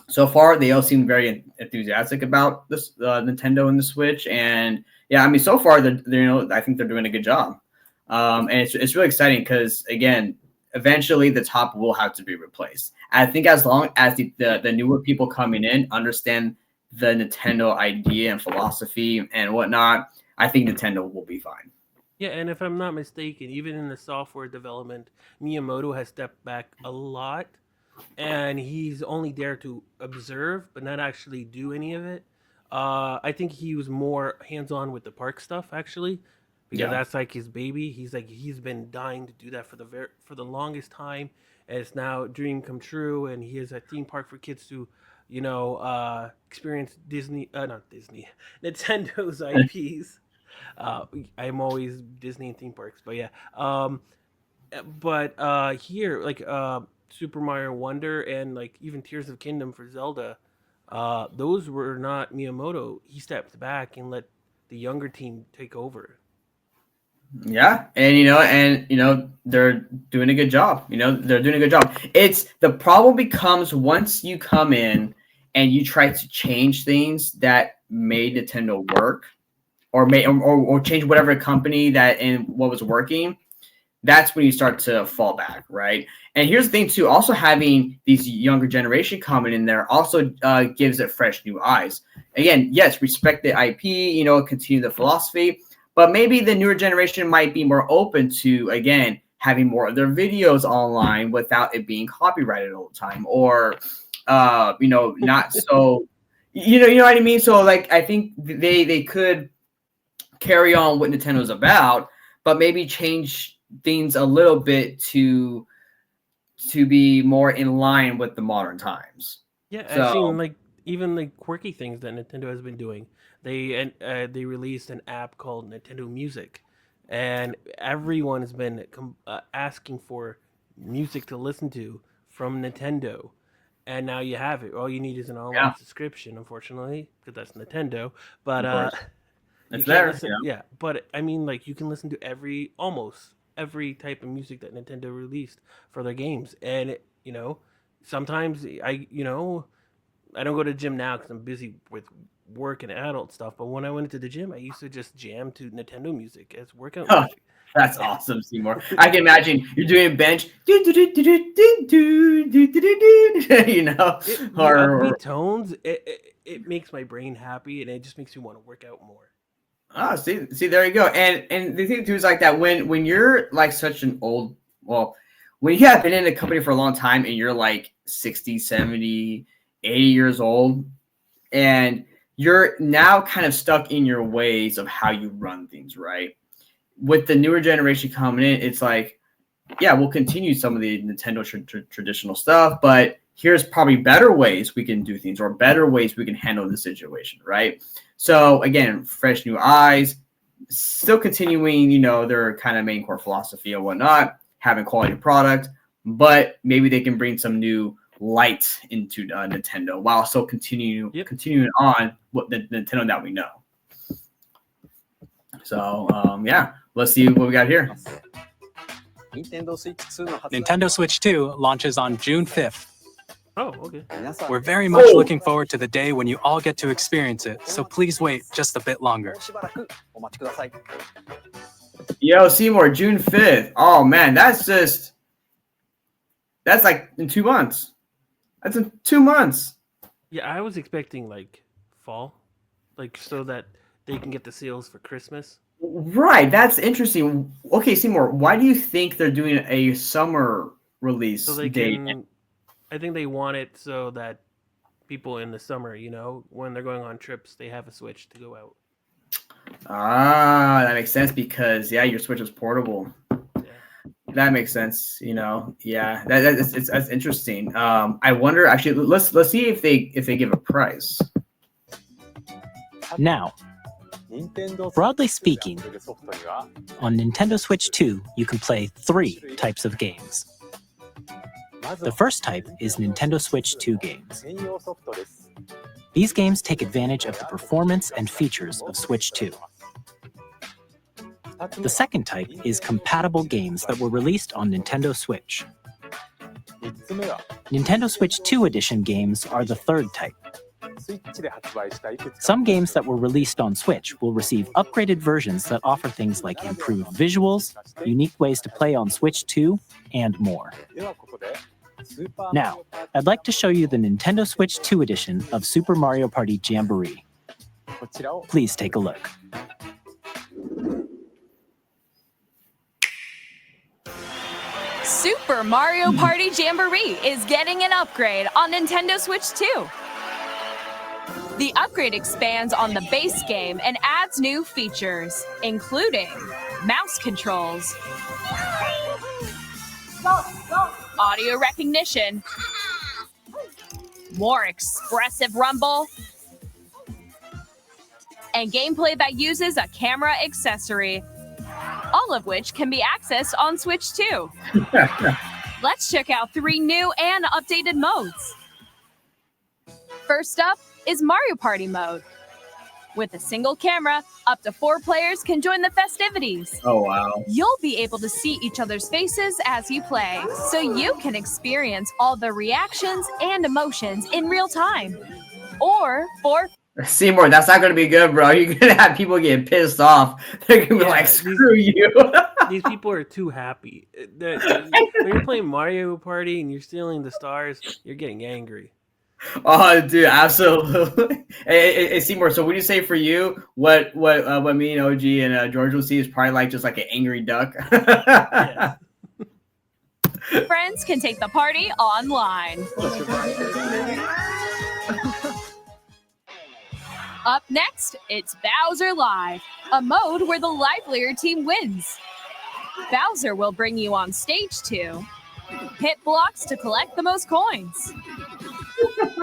so far they all seem very enthusiastic about this Nintendo and the Switch, and yeah, I mean so far they're I think they're doing a good job, and it's really exciting because again, eventually the top will have to be replaced. I think as long as the newer people coming in understand the Nintendo idea and philosophy and whatnot, I think Nintendo will be fine. Yeah, and if I'm not mistaken, even in the software development, Miyamoto has stepped back a lot, and he's only there to observe, but not actually do any of it. I think he was more hands-on with the park stuff, actually, because that's like his baby. He's been dying to do that for the longest time, and it's now a dream come true. And he has a theme park for kids to, experience not Disney, Nintendo's IPs. I'm always Disney and theme parks, but yeah. But here, like Super Mario Wonder and like even Tears of Kingdom for Zelda, those were not Miyamoto. He stepped back and let the younger team take over. Yeah, and they're doing a good job. They're doing a good job. It's the problem becomes once you come in and you try to change things that made Nintendo work, or change whatever company that in what was working. That's when you start to fall back, right? And here's the thing too. Also having these younger generation coming in there also gives it fresh new eyes. Again, yes, respect the IP, continue the philosophy. But maybe the newer generation might be more open to, again, having more of their videos online without it being copyrighted all the time, or, not so, you know what I mean? So, like, I think they could carry on what Nintendo's about, but maybe change things a little bit to be more in line with the modern times. Yeah, I've seen like even like quirky things that Nintendo has been doing. They released an app called Nintendo Music, and everyone has been asking for music to listen to from Nintendo, and now you have it. All you need is an online subscription, unfortunately, because that's Nintendo. But it's there. Listen, yeah, but I mean, like you can listen to almost every type of music that Nintendo released for their games, and sometimes I don't go to the gym now because I'm busy with work and adult stuff. But when I went into the gym, I used to just jam to Nintendo music as workout music. That's awesome, Seymour. I can imagine you're doing a bench, upbeat tones. It makes my brain happy, and it just makes me want to work out more. Oh, see, there you go. And the thing too is like that when you're like such an old, when you have been in a company for a long time and you're like 60, 70, 80 years old, and you're now kind of stuck in your ways of how you run things, right? With the newer generation coming in, it's like, yeah, we'll continue some of the Nintendo traditional stuff, but here's probably better ways we can do things, or better ways we can handle the situation, right? So again, fresh new eyes, still continuing, their kind of main core philosophy and whatnot, having quality product, but maybe they can bring some new light into Nintendo while still continuing on what the Nintendo that we know. So yeah, let's see what we got here. Nintendo Switch 2 launches on June 5th. Oh, okay. We're very much looking forward to the day when you all get to experience it, so please wait just a bit longer. Yo, Seymour, June 5th. Oh man, that's like in 2 months. That's in 2 months. Yeah, I was expecting like fall, like so that they can get the sales for Christmas. Right, that's interesting. Okay, Seymour, why do you think they're doing a summer release So they date? can. I think they want it so that people in the summer, you know, when they're going on trips, they have a Switch to go out. Ah, that makes sense because yeah, your Switch is portable. Yeah. That makes sense. You know, yeah, that's interesting. I wonder actually. Let's see if they give a price. Now, broadly speaking, on Nintendo Switch 2, you can play 3 types of games. The first type is Nintendo Switch 2 games. These games take advantage of the performance and features of Switch 2. The second type is compatible games that were released on Nintendo Switch. Nintendo Switch 2 Edition games are the third type. Some games that were released on Switch will receive upgraded versions that offer things like improved visuals, unique ways to play on Switch 2, and more. Now, I'd like to show you the Nintendo Switch 2 edition of Super Mario Party Jamboree. Please take a look. Super Mario Party Jamboree is getting an upgrade on Nintendo Switch 2. The upgrade expands on the base game and adds new features, including mouse controls, audio recognition, more expressive rumble, and gameplay that uses a camera accessory, all of which can be accessed on Switch 2. Let's check out 3 new and updated modes. First up is Mario Party mode. With a single camera, up to 4 players can join the festivities. Oh, wow. You'll be able to see each other's faces as you play, so you can experience all the reactions and emotions in real time. Or for Seymour, that's not going to be good, bro. You're going to have people getting pissed off. They're going to be like, screw you. These people are too happy. When you're playing Mario Party and you're stealing the stars, you're getting angry. Oh, dude, absolutely. Hey, Seymour, so what do you say for you? What me and OG and George will see is probably like just like an angry duck. Yeah. friends can take the party online. Up next, it's Bowser Live, a mode where the livelier team wins. Bowser will bring you on stage 2. Hit blocks to collect the most coins.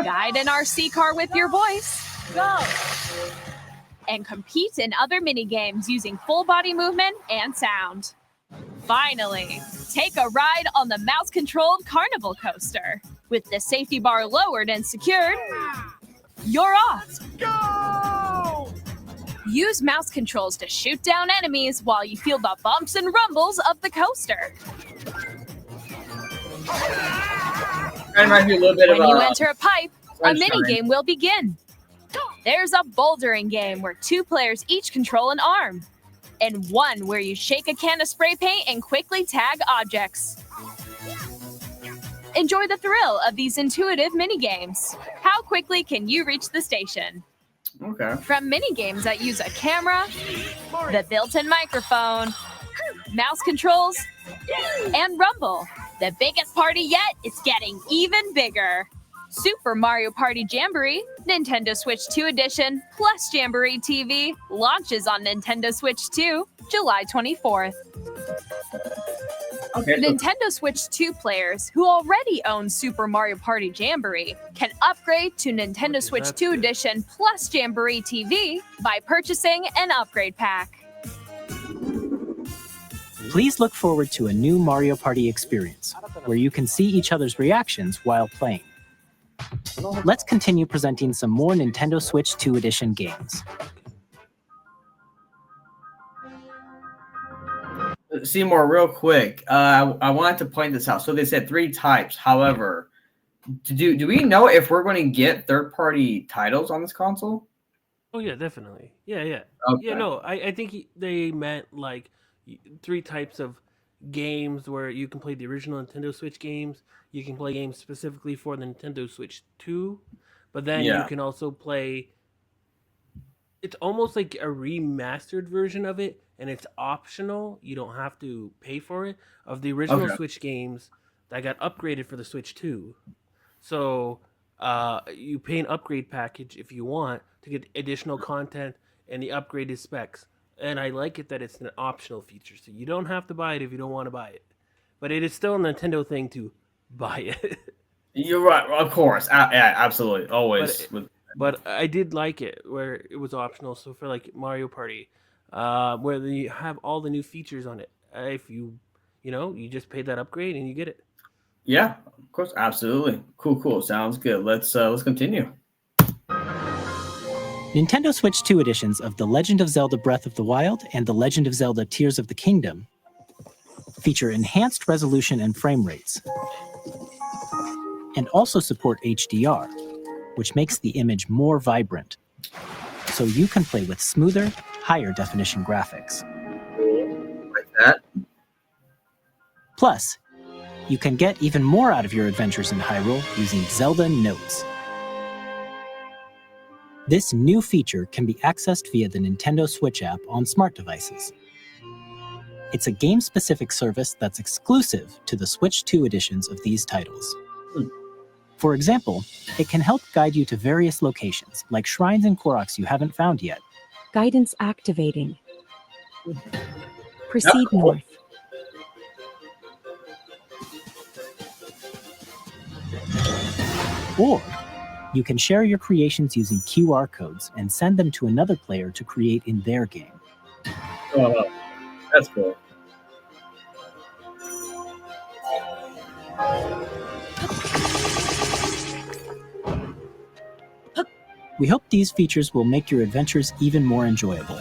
Guide an RC car with your voice. Go! And compete in other mini-games using full body movement and sound. Finally, take a ride on the mouse-controlled carnival coaster. With the safety bar lowered and secured, you're off! Go! Use mouse controls to shoot down enemies while you feel the bumps and rumbles of the coaster. Reminds me a little bit when of you enter a pipe, a Sunshine. mini-game will begin. There's a bouldering game where 2 players each control an arm, and one where you shake a can of spray paint and quickly tag objects. Enjoy the thrill of these intuitive mini-games. How quickly can you reach the station? Okay. From mini-games that use a camera, the built-in microphone, mouse controls, and rumble, the biggest party yet is getting even bigger. Super Mario Party Jamboree, Nintendo Switch 2 Edition, plus Jamboree TV, launches on Nintendo Switch 2, July 24th. Okay. Nintendo Switch 2 players who already own Super Mario Party Jamboree can upgrade to Nintendo Switch 2 Edition plus Jamboree TV by purchasing an upgrade pack. Please look forward to a new Mario Party experience, where you can see each other's reactions while playing. Let's continue presenting some more Nintendo Switch 2 Edition games. Seymour, real quick. I wanted to point this out. So they said 3 types. However, do we know if we're going to get third-party titles on this console? Oh yeah, definitely. Yeah. Okay. Yeah, no, I think they meant like 3 types of games where you can play the original Nintendo Switch games. You can play games specifically for the Nintendo Switch 2, but then you can also play. It's almost like a remastered version of it, and it's optional. You don't have to pay for it. Of the original Switch games that got upgraded for the Switch 2. So you pay an upgrade package if you want to get additional content and the upgraded specs. And I like it that it's an optional feature, so you don't have to buy it if you don't want to buy it. But it is still a Nintendo thing to buy it. You're right, of course. Yeah, absolutely, always. But I did like it where it was optional. So for like Mario Party, where you have all the new features on it, if you you just pay that upgrade and you get it. Yeah, of course, absolutely. Cool. Sounds good. Let's continue. Nintendo Switch 2 editions of The Legend of Zelda Breath of the Wild and The Legend of Zelda Tears of the Kingdom feature enhanced resolution and frame rates, and also support HDR, which makes the image more vibrant, so you can play with smoother, higher definition graphics. Like that. Plus, you can get even more out of your adventures in Hyrule using Zelda Notes. This new feature can be accessed via the Nintendo Switch app on smart devices. It's a game-specific service that's exclusive to the Switch 2 editions of these titles. For example, it can help guide you to various locations, like shrines and Koroks you haven't found yet. Guidance activating. Proceed north. Or you can share your creations using QR codes and send them to another player to create in their game. Oh, that's cool. We hope these features will make your adventures even more enjoyable.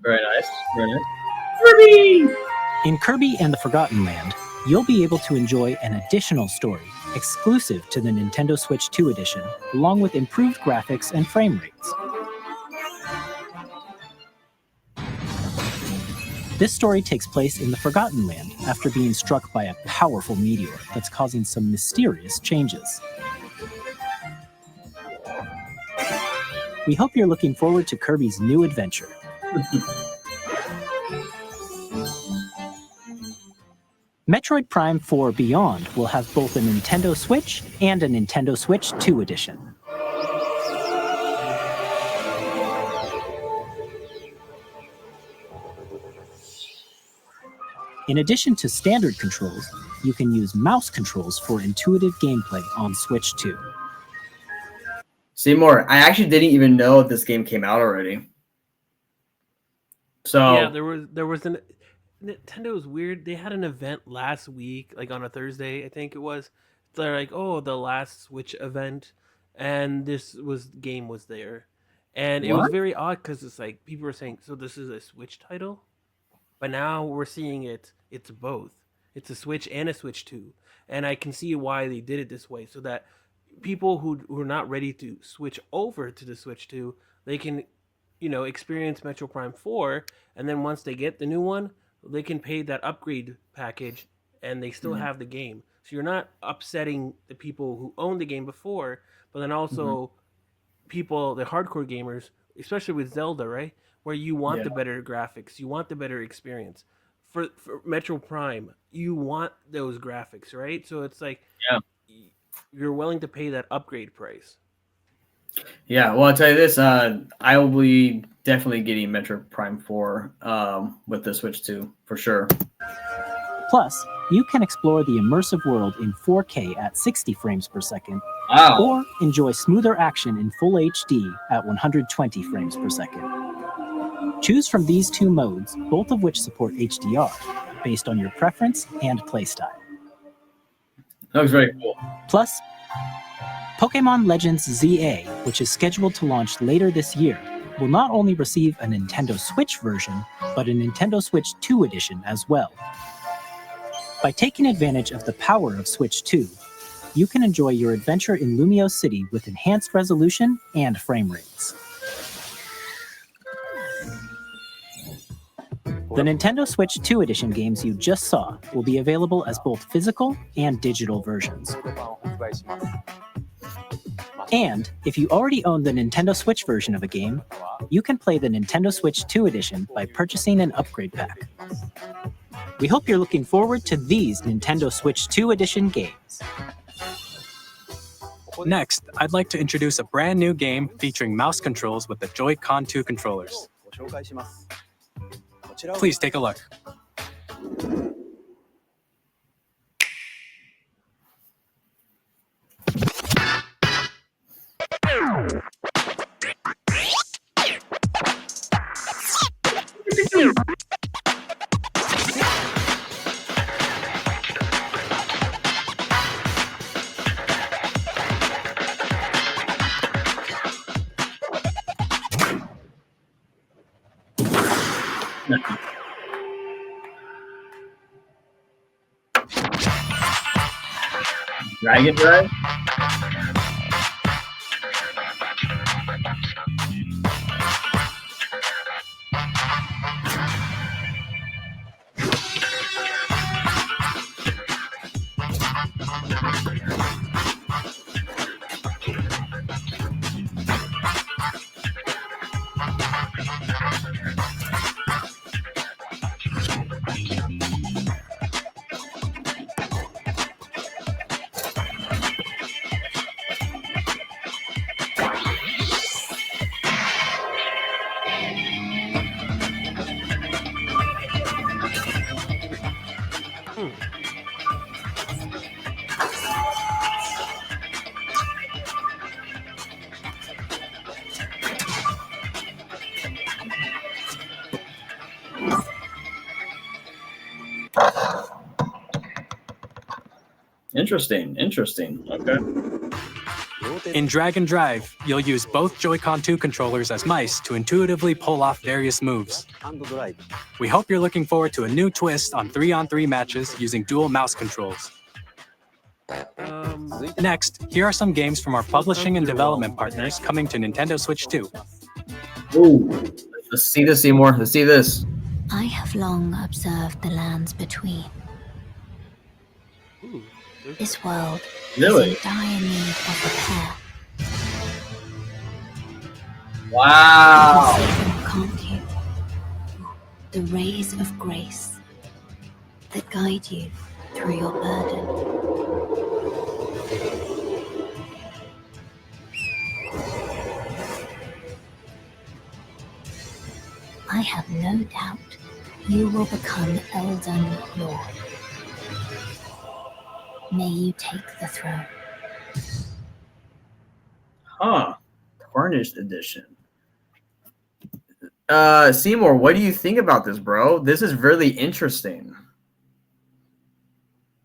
Very nice. Kirby! In Kirby and the Forgotten Land, you'll be able to enjoy an additional story exclusive to the Nintendo Switch 2 edition, along with improved graphics and frame rates. This story takes place in the Forgotten Land after being struck by a powerful meteor that's causing some mysterious changes. We hope you're looking forward to Kirby's new adventure. Metroid Prime 4 Beyond will have both a Nintendo Switch and a Nintendo Switch 2 edition. In addition to standard controls, you can use mouse controls for intuitive gameplay on Switch 2. Seymour, I actually didn't even know this game came out already. So yeah, there was an Nintendo was weird. They had an event last week, like on a Thursday, I think it was. They're like, oh, the last Switch event, and game was there, and it was very odd because it's like people were saying, so this is a Switch title, but now we're seeing it's both. It's a Switch and a Switch 2, and I can see why they did it this way, so that people who are not ready to switch over to the Switch 2, they can, experience Metro Prime 4, and then once they get the new one, they can pay that upgrade package and they still have the game. So you're not upsetting the people who owned the game before, but then also people, the hardcore gamers, especially with Zelda, right? Where you want the better graphics, you want the better experience. For Metro Prime, you want those graphics, right? So it's like you're willing to pay that upgrade price. Yeah, well, I'll tell you this, I will be definitely getting Metro Prime 4 with the Switch 2, for sure. Plus, you can explore the immersive world in 4K at 60 frames per second, or enjoy smoother action in full HD at 120 frames per second. Choose from these 2 modes, both of which support HDR, based on your preference and playstyle. That was very cool. Plus, Pokémon Legends ZA, which is scheduled to launch later this year, will not only receive a Nintendo Switch version, but a Nintendo Switch 2 edition as well. By taking advantage of the power of Switch 2, you can enjoy your adventure in Lumio City with enhanced resolution and frame rates. The Nintendo Switch 2 edition games you just saw will be available as both physical and digital versions. And if you already own the Nintendo Switch version of a game, you can play the Nintendo Switch 2 edition by purchasing an upgrade pack. We hope you're looking forward to these Nintendo Switch 2 edition games. Next, I'd like to introduce a brand new game featuring mouse controls with the Joy-Con 2 controllers. Please take a look. Dragon Drive? Interesting. Okay. In Drag and Drive, you'll use both Joy-Con 2 controllers as mice to intuitively pull off various moves. We hope you're looking forward to a new twist on 3-on-3 matches using dual mouse controls. Next, here are some games from our publishing and development partners coming to Nintendo Switch 2. Ooh, let's see this, Seymour. Let's see this. I have long observed the lands between. This world Really? is in dire need of repair. Wow. You can see them, can't you? The rays of grace that guide you through your burden. I have no doubt you will become Elden Lord. May you take the throne. Huh. Tarnished edition. Seymour, what do you think about this, bro? This is really interesting.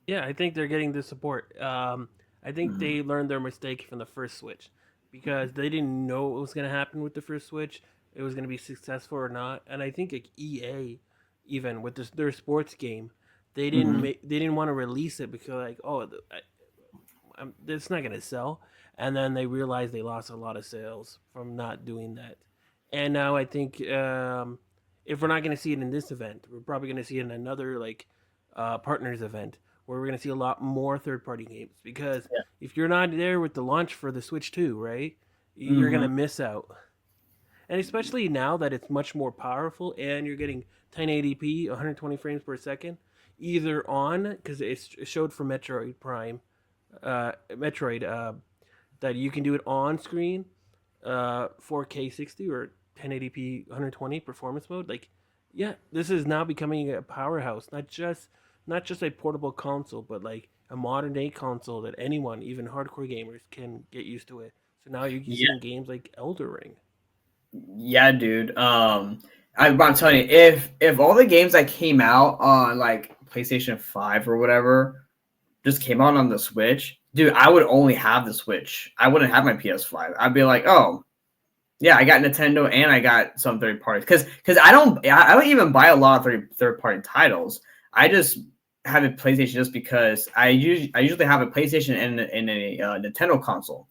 Yeah, I think they're getting the support. I think they learned their mistake from the first Switch because they didn't know what was going to happen with the first Switch. It was going to be successful or not. And I think like EA, even with their sports game, they didn't want to release it because like, oh, it's not going to sell. And then they realized they lost a lot of sales from not doing that. And now I think if we're not going to see it in this event, we're probably going to see it in another like partners event where we're going to see a lot more third-party games. Because if you're not there with the launch for the Switch 2, right, you're going to miss out. And especially now that it's much more powerful and you're getting 1080p, 120 frames per second, either on, because it showed for Metroid Prime, that you can do it on screen, 4K 60 or 1080p 120 performance mode. Like, yeah, this is now becoming a powerhouse, not just a portable console, but like a modern day console that anyone, even hardcore gamers, can get used to it. So now you're seeing games like Elder Ring. Yeah, dude. I'm telling you, if all the games that came out on like PlayStation 5 or whatever just came out on the Switch, dude, I would only have the Switch. I wouldn't have my PS5. I'd be like, oh, Yeah, I got Nintendo and I got some third parties because I don't even buy a lot of third party titles. I just have a PlayStation just because I usually have a PlayStation and a Nintendo console.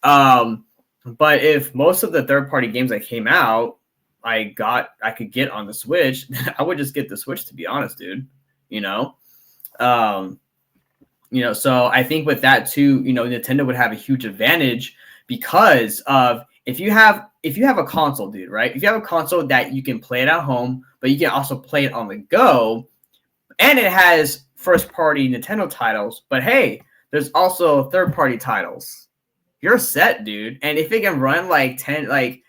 But if most of the third party games that came out I could get on the Switch, I would just get the Switch, to be honest, dude. So I think with that too, Nintendo would have a huge advantage because of if you have a console, dude, right? If you have a console that you can play it at home, but you can also play it on the go, and it has first party Nintendo titles, but hey, there's also third party titles. You're set, dude. And if it can run like 1080p,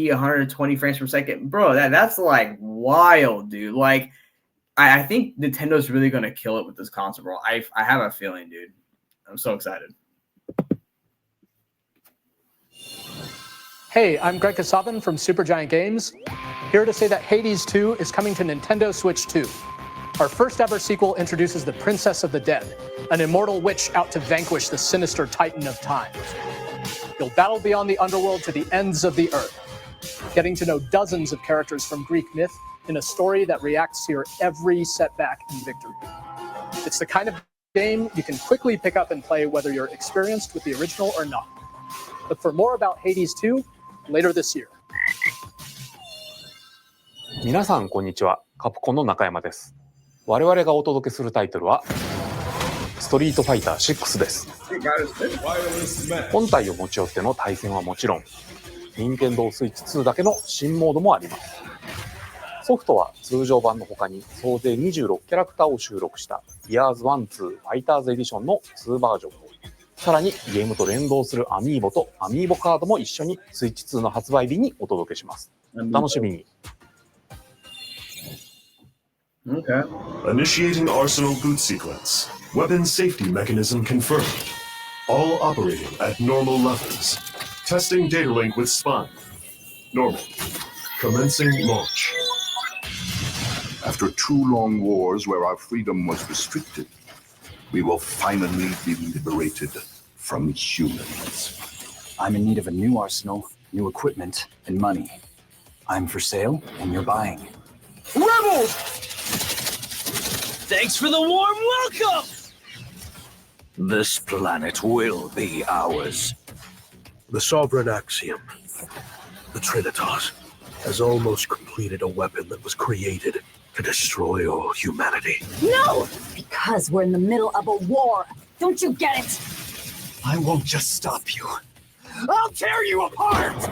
120 frames per second, bro, that's like wild, dude. Like, I think Nintendo's really gonna kill it with this console, bro. I have a feeling, dude. I'm so excited. Hey, I'm Greg Kasavin from Supergiant Games, here to say that Hades 2 is coming to Nintendo Switch 2. Our first ever sequel introduces the Princess of the Dead, an immortal witch out to vanquish the sinister Titan of Time. You'll battle beyond the underworld to the ends of the earth, getting to know dozens of characters from Greek myth in a story that reacts to your every setback and victory. It's the kind of game you can quickly pick up and play whether you're experienced with the original or not. Look for more about Hades 2 later this year. 皆さんこんにちは、カプコンの中山です。我々がお届けするタイトルはストリートファイター6です。本体を持ち寄っての対戦はもちろん、任天堂スイッチ2だけの新モードもあります。ソフトは通常版の他に総勢26キャラクターを収録した Years 1-2 ファイターズエディションの2バージョン。さらにゲームと連動するアミーボとアミーボカードも一緒にスイッチ2の発売日にお届けします。楽しみに。Okay. Initiating Arsenal boot sequence. Weapon safety mechanism confirmed. All operating at normal levels. Testing data link with spine. Normal. Commencing launch. After 2 long wars where our freedom was restricted, we will finally be liberated from humans. I'm in need of a new arsenal, new equipment, and money. I'm for sale, and you're buying. Rebels! Thanks for the warm welcome! This planet will be ours. The Sovereign Axiom, the Trinitas, has almost completed a weapon that was created to destroy all humanity. No! Because we're in the middle of a war. Don't you get it? I won't just stop you. I'll tear you apart!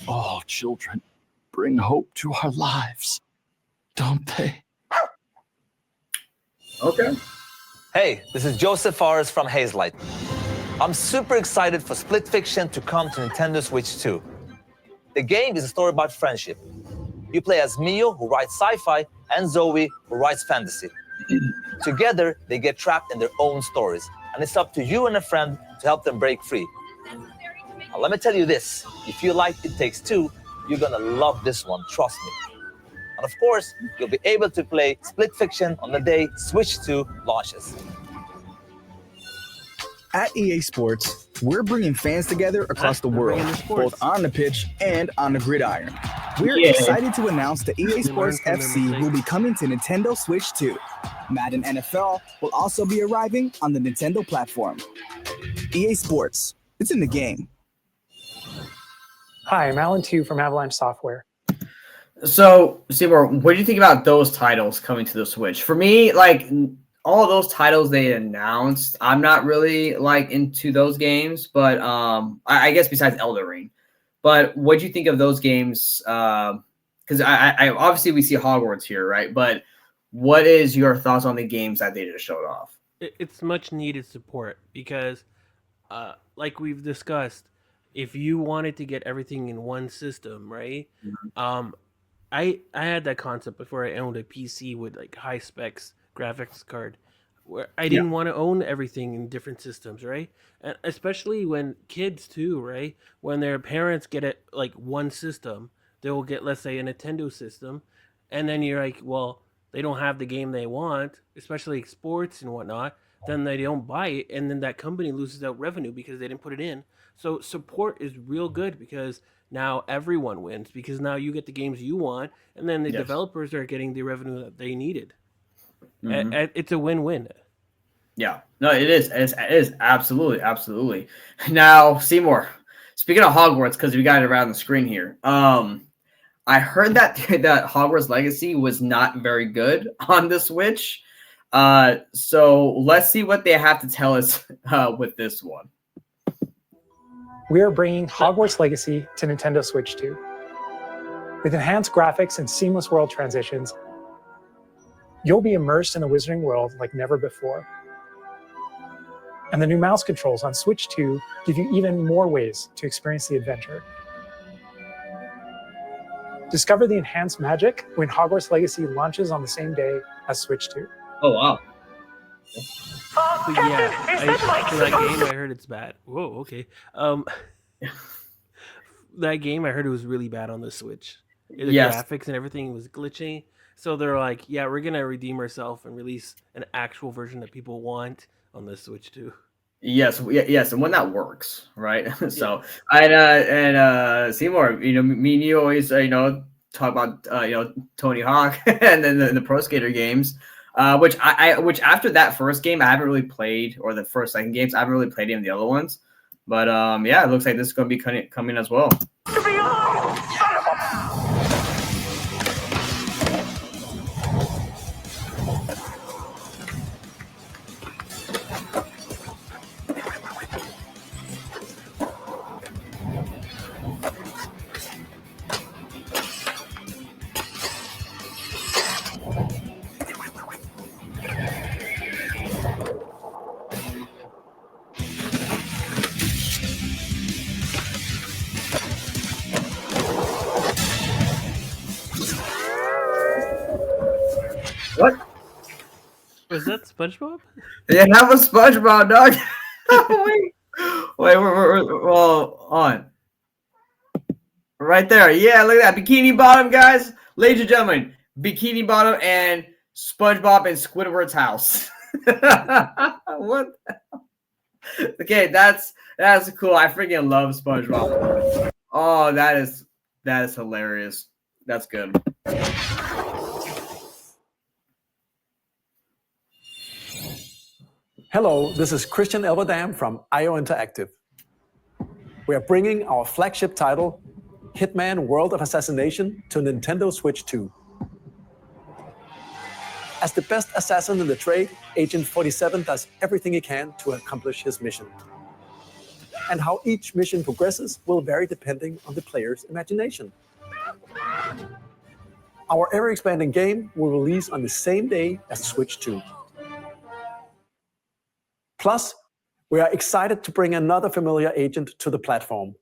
All children bring hope to our lives, don't they? Okay. Hey, this is Joseph Forrest from Hazelight. I'm super excited for Split Fiction to come to Nintendo Switch 2. The game is a story about friendship. You play as Mio, who writes sci-fi, and Zoe, who writes fantasy. Together, they get trapped in their own stories, and it's up to you and a friend to help them break free. Now, let me tell you this, if you like It Takes Two, you're gonna love this one, trust me. And of course, you'll be able to play Split Fiction on the day Switch 2 launches. At EA Sports, we're bringing fans together across the world, both on the pitch and on the gridiron. We're excited to announce that EA Sports FC will be coming to Nintendo Switch 2. Madden NFL will also be arriving on the Nintendo platform. EA Sports, it's in the game. Hi, I'm Alan Tu from Avalanche Software. So, Seymour, what do you think about those titles coming to the Switch? For me, like all of those titles they announced, I'm not really like into those games, but I guess besides Elden Ring. But what do you think of those games? Because I obviously we see Hogwarts here, right? But what is your thoughts on the games that they just showed off? It's much needed support because, like we've discussed, if you wanted to get everything in one system, right? Mm-hmm. I had that concept before I owned a PC with like high specs graphics card, where I didn't want to own everything in different systems, right? And especially when kids too, right? When their parents get it like one system, they will get, let's say, a Nintendo system, and then you're like, well, they don't have the game they want, especially like sports and whatnot. then they don't buy it, and then that company loses out revenue because they didn't put it in. So support is real good because now everyone wins because now you get the games you want, and then the developers are getting the revenue that they needed. It's a win-win. Yeah, no, it is. It is absolutely. Now, Seymour, speaking of Hogwarts, because we got it around the screen here. I heard that Hogwarts Legacy was not very good on the Switch. So let's see what they have to tell us with this one. We are bringing Hogwarts Legacy to Nintendo Switch 2. With enhanced graphics and seamless world transitions, you'll be immersed in the Wizarding world like never before. And the new mouse controls on Switch 2 give you even more ways to experience the adventure. Discover the enhanced magic when Hogwarts Legacy launches on the same day as Switch 2. Oh, wow. But yeah, for that game, I heard it's bad. Whoa, okay. That game, I heard it was really bad on the Switch. The graphics and everything was glitchy. So they're like, yeah, we're going to redeem ourselves and release an actual version that people want on the Switch too. Yes, and when that works, right? So, and Seymour, me and you always, talk about, Tony Hawk and then the Pro Skater games, which after that first game, I haven't really played, or the first, second games, I haven't really played any of the other ones. But, yeah, it looks like this is going to be coming as well. What? Was that SpongeBob? Yeah, that was SpongeBob, dog. wait, we're on. Right there. Yeah, look at that. Bikini Bottom, guys. Ladies and gentlemen, Bikini Bottom and SpongeBob and Squidward's house. What the hell? Okay, that's cool. I freaking love SpongeBob. Oh, that is hilarious. That's good. Hello, this is Christian Elverdam from IO Interactive. We are bringing our flagship title, Hitman World of Assassination, to Nintendo Switch 2. As the best assassin in the trade, Agent 47 does everything he can to accomplish his mission. And how each mission progresses will vary depending on the player's imagination. Our ever-expanding game will release on the same day as Switch 2. Plus, we are excited to bring another familiar agent to the platform.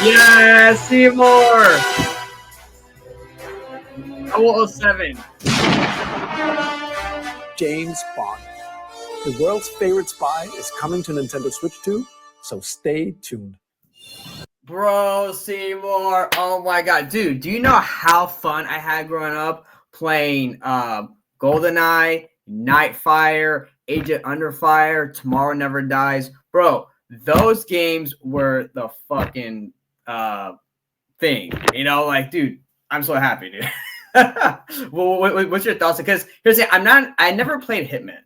Yeah, Seymour! 007. James Bond. The world's favorite spy is coming to Nintendo Switch 2, so stay tuned. Bro, Seymour. Oh my god. Dude, do you know how fun I had growing up playing GoldenEye, Nightfire, Agent Under Fire, Tomorrow Never Dies? Bro, those games were the fucking thing. Dude, I'm so happy, dude. Well, what's your thoughts? Because here's the thing, I never played Hitman.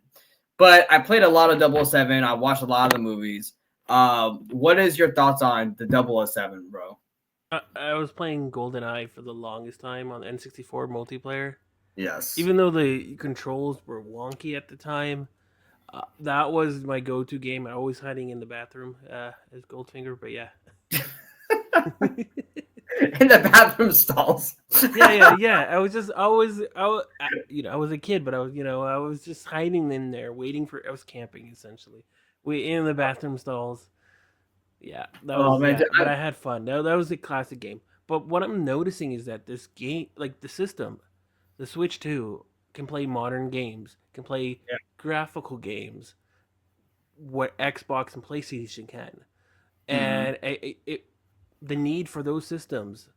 But I played a lot of 007. I watched a lot of the movies. What is your thoughts on the 007, bro? I was playing GoldenEye for the longest time on N64 multiplayer. Yes. Even though the controls were wonky at the time, that was my go-to game. I was hiding in the bathroom as Goldfinger, but yeah. In the bathroom stalls. Yeah. I was a kid, but I was just hiding in there, I was camping essentially. In the bathroom stalls. Yeah, but I had fun. That was a classic game. But what I'm noticing is that this game, like the system, the Switch 2 can play modern games, can play graphical games what Xbox and PlayStation can, and the need for those systems,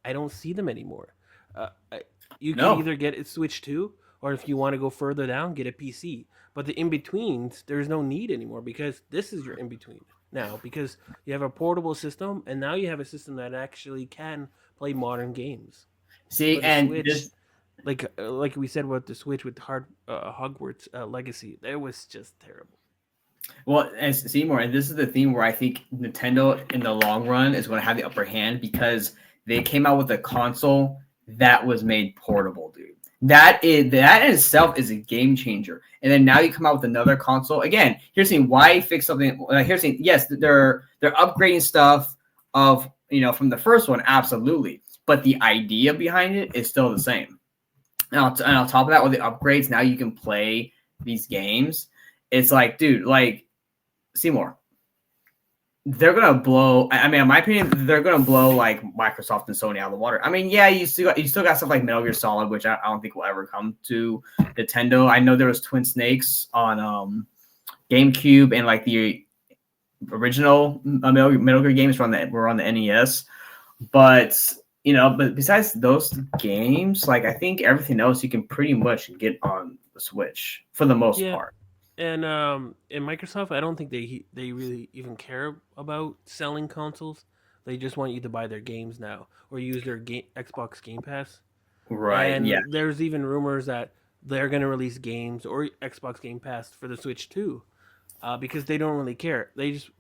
I don't see them anymore. You can either get a Switch 2, or if you want to go further down, get a PC. But the in-betweens, there's no need anymore, because this is your in-between now, because you have a portable system, and now you have a system that actually can play modern games. See, and Switch, like we said with the Switch with Hogwarts Legacy, that was just terrible. Well, as Seymour, and this is the theme where I think Nintendo in the long run is going to have the upper hand, because they came out with a console that was made portable, dude. That in itself is a game changer. And then now you come out with another console. Again, here's saying why fix something. Here's saying yes, they're upgrading stuff of from the first one, absolutely. But the idea behind it is still the same. And on top of that, with the upgrades, now you can play these games. It's like, dude, like Seymour, they're gonna blow. I mean, in my opinion, they're gonna blow like Microsoft and Sony out of the water. I mean, yeah, you still got stuff like Metal Gear Solid, which I don't think will ever come to Nintendo. I know there was Twin Snakes on GameCube, and like the original Metal Gear games were on the NES. But but besides those games, like I think everything else you can pretty much get on the Switch for the most part. And in Microsoft, I don't think they really even care about selling consoles. They just want you to buy their games now or use their Xbox Game Pass. Right. And yeah. There's even rumors that they're going to release games or Xbox Game Pass for the Switch too, because they don't really care.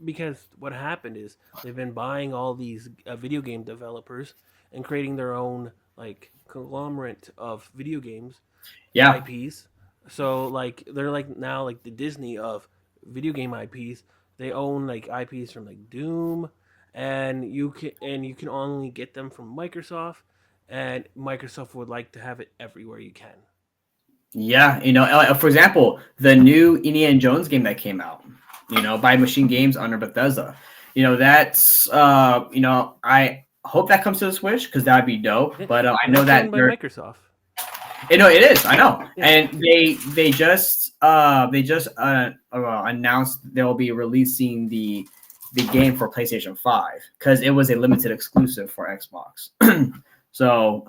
Because what happened is they've been buying all these video game developers and creating their own like conglomerate of video games, IPs. So like they're like now like the Disney of video game IPs. They own like IPs from like Doom, and you can only get them from Microsoft, and Microsoft would like to have it everywhere you can. Yeah, for example, the new Indiana Jones game that came out, by Machine Games under Bethesda. That's I hope that comes to the Switch because that'd be dope. But I know that by Microsoft. It is. I know, and they just announced they'll be releasing the game for PlayStation 5 because it was a limited exclusive for Xbox. So,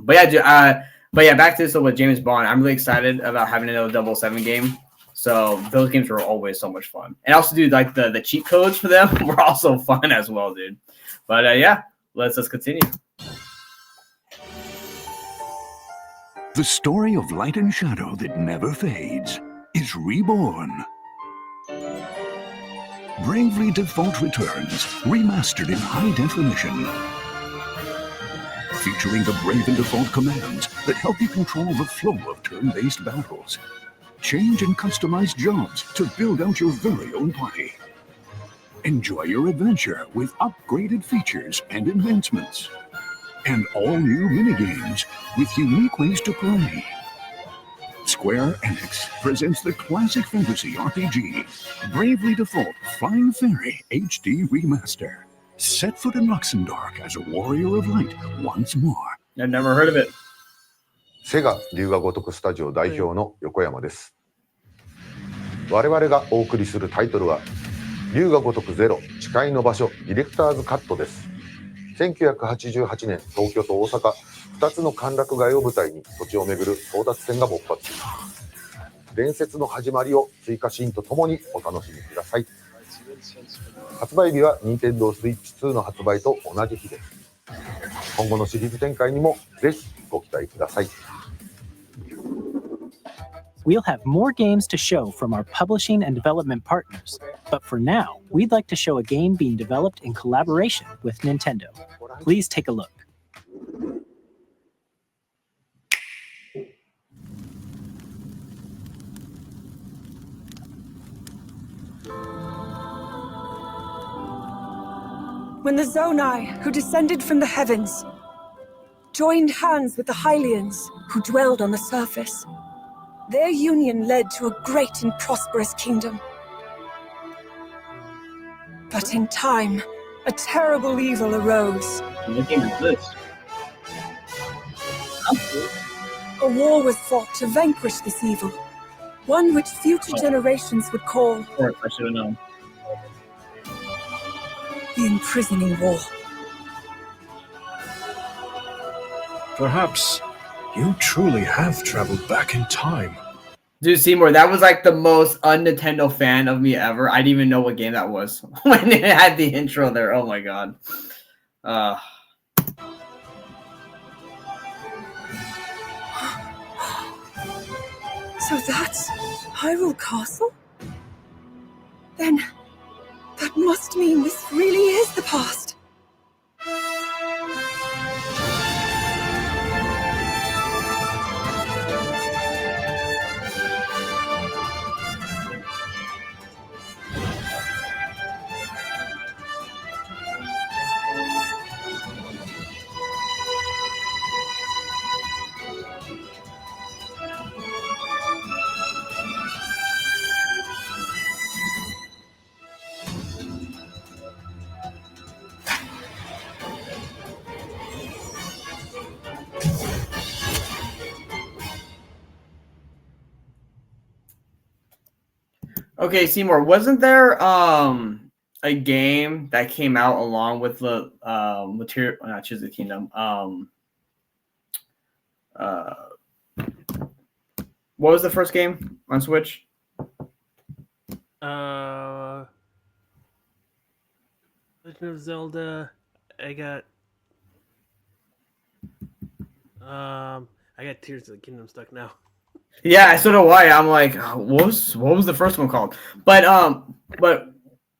back to this with James Bond. I'm really excited about having another 007 game. So those games were always so much fun, and also, dude, like the cheat codes for them were also fun as well, dude. But let's continue. The story of light and shadow that never fades is reborn. Bravely Default returns, remastered in high definition. Featuring the Brave and Default commands that help you control the flow of turn-based battles. Change and customize jobs to build out your very own party. Enjoy your adventure with upgraded features and advancements. And all new minigames with unique ways to play. Square Enix presents the classic fantasy RPG, Bravely Default Flying Fairy HD Remaster. Set foot in Luxembourg as a warrior of light once more. I've never heard of it. セガ龍が如くスタジオ代表の横山です。我々がお送りするタイトルは龍が如くゼロ誓いの場所ディレクターズカットです。1988年東京と大阪2つの歓楽街を舞台に土地を巡る争奪戦が勃発。伝説の始まりを追加シーンとともにお楽しみください。発売日は Nintendo Switch 2の発売と同じ日です。今後のシリーズ展開にもぜひご期待ください。We'll have more games to show from our publishing and development partners, but for now, we'd like to show a game being developed in collaboration with Nintendo. Please take a look. When the Zonai, who descended from the heavens, joined hands with the Hylians, who dwelled on the surface, their union led to a great and prosperous kingdom. But in time, a terrible evil arose. What game is this? A war was fought to vanquish this evil. One which future generations would call Of course, I should have known. the imprisoning war. Perhaps you truly have traveled back in time. Dude, Seymour, that was like the most un-Nintendo fan of me ever. I didn't even know what game that was when it had the intro there. Oh my god. So that's Hyrule Castle? Then that must mean this really is the past. Okay, Seymour, wasn't there a game that came out along with the material, not Tears of the Kingdom? What was the first game on Switch? Legend of Zelda. I got Tears of the Kingdom stuck now. Yeah, so do I. I'm like, what was the first one called? But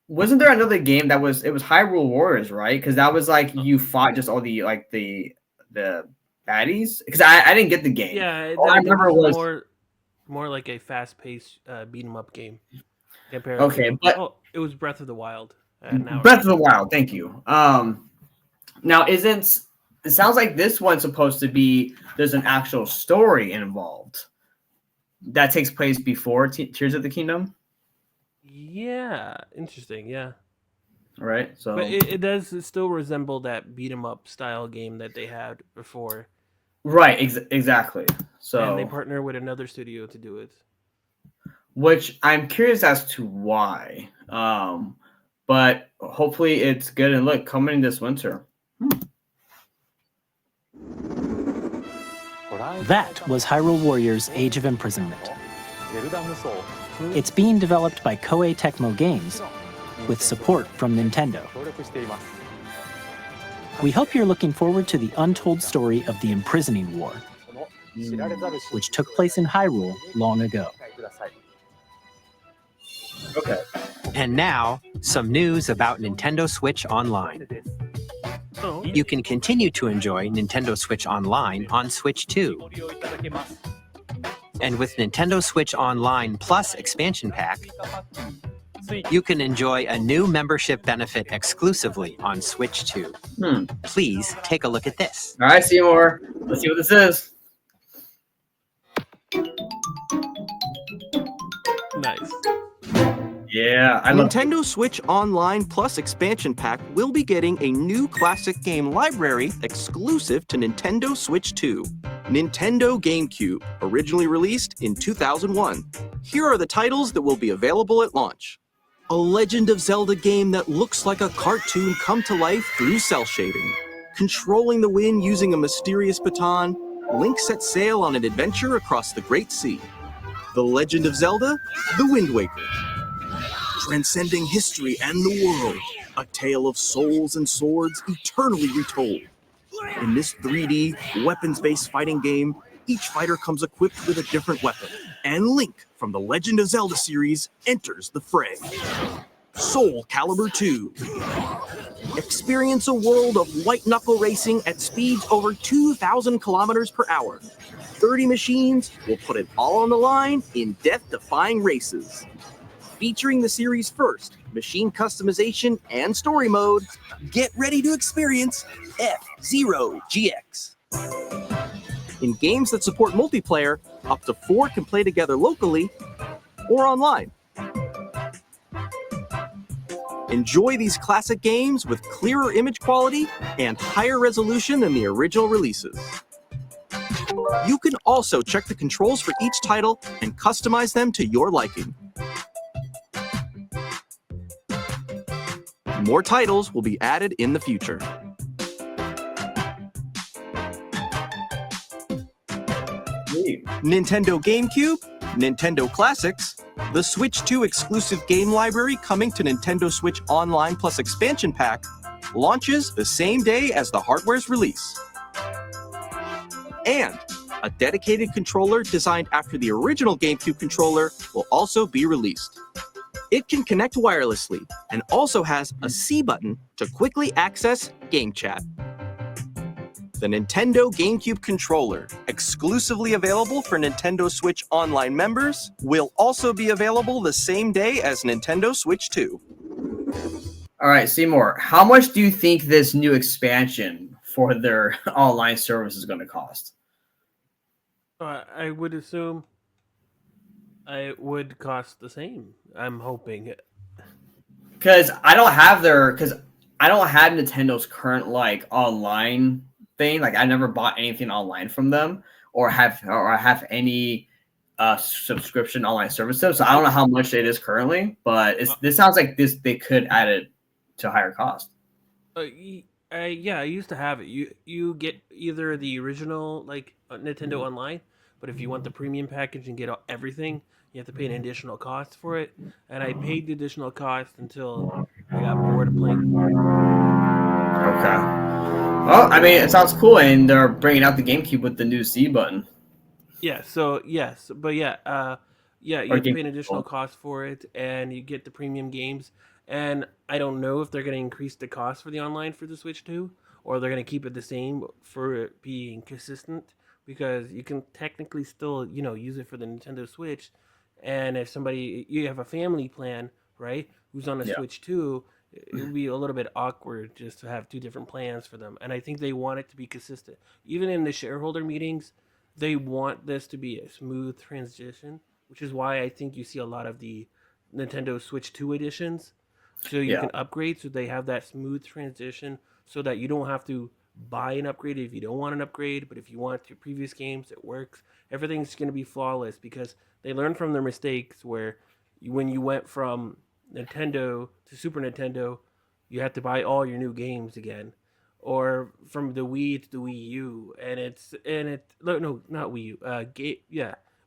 wasn't there another game that was Hyrule Warriors, right? Because that was like you fought just all the baddies. Because I didn't get the game. Yeah, all I remember was more like a fast-paced beat 'em up game. Okay, but it was Breath of the Wild. Breath of the Wild. Thank you. Now it sounds like this one's supposed to be there's an actual story involved that takes place before Tears of the Kingdom. Yeah, interesting. Yeah. Right. So, but it does still resemble that beat 'em up style game that they had before. Right. Exactly. So, and they partner with another studio to do it. Which I'm curious as to why. But hopefully it's good. And look, coming this winter. That was Hyrule Warriors Age of Imprisonment. It's being developed by Koei Tecmo Games with support from Nintendo. We hope you're looking forward to the untold story of the Imprisoning War, which took place in Hyrule long ago. Okay. And now, some news about Nintendo Switch Online. You can continue to enjoy Nintendo Switch Online on Switch 2. And with Nintendo Switch Online Plus Expansion Pack, you can enjoy a new membership benefit exclusively on Switch 2. Please take a look at this. All right, Seymour. Let's see what this is. Nice. Yeah, Nintendo Switch Online Plus Expansion Pack will be getting a new classic game library exclusive to Nintendo Switch 2. Nintendo GameCube, originally released in 2001. Here are the titles that will be available at launch. A Legend of Zelda game that looks like a cartoon come to life through cel shading. Controlling the wind using a mysterious baton, Link sets sail on an adventure across the Great Sea. The Legend of Zelda, The Wind Waker. Transcending history and the world, a tale of souls and swords eternally retold. In this 3D, weapons-based fighting game, each fighter comes equipped with a different weapon, and Link from the Legend of Zelda series enters the fray. Soul Calibur 2. Experience a world of white-knuckle racing at speeds over 2,000 kilometers per hour. 30 machines will put it all on the line in death-defying races. Featuring the series' first machine customization and story mode, get ready to experience F-Zero GX. In games that support multiplayer, up to 4 can play together locally or online. Enjoy these classic games with clearer image quality and higher resolution than the original releases. You can also check the controls for each title and customize them to your liking. More titles will be added in the future. Nintendo GameCube, Nintendo Classics, the Switch 2 exclusive game library coming to Nintendo Switch Online plus expansion pack launches the same day as the hardware's release. And a dedicated controller designed after the original GameCube controller will also be released. It can connect wirelessly and also has a C button to quickly access Game Chat. The Nintendo GameCube controller, exclusively available for Nintendo Switch Online members, will also be available the same day as Nintendo Switch 2. All right, Seymour, how much do you think this new expansion for their online service is going to cost? I would assume it would cost the same. I'm hoping. Because I don't have Nintendo's current like online thing. Like I never bought anything online from them or have any subscription online services. So I don't know how much it is currently, but this sounds like they could add it to a higher cost. Yeah, I used to have it. You get either the original like Nintendo Online, but if you want the premium package and get everything, you have to pay an additional cost for it. And I paid the additional cost until I got bored of playing. Okay. Well, I mean, it sounds cool, and they're bringing out the GameCube with the new C button. Yeah. So yes, but you have to pay an additional cost for it, and you get the premium games. And I don't know if they're going to increase the cost for the online for the Switch 2, or they're going to keep it the same for it being consistent, because you can technically still, use it for the Nintendo Switch. And if you have a family plan, right, who's on the Switch 2, it would be a little bit awkward just to have two different plans for them. And I think they want it to be consistent. Even in the shareholder meetings, they want this to be a smooth transition, which is why I think you see a lot of the Nintendo Switch 2 editions. So you can upgrade, so they have that smooth transition so that you don't have to buy an upgrade if you don't want an upgrade, but if you want your previous games, it works. Everything's going to be flawless because they learned from their mistakes where when you went from Nintendo to Super Nintendo, you had to buy all your new games again, or from the Wii to the Wii U, no, not Wii U,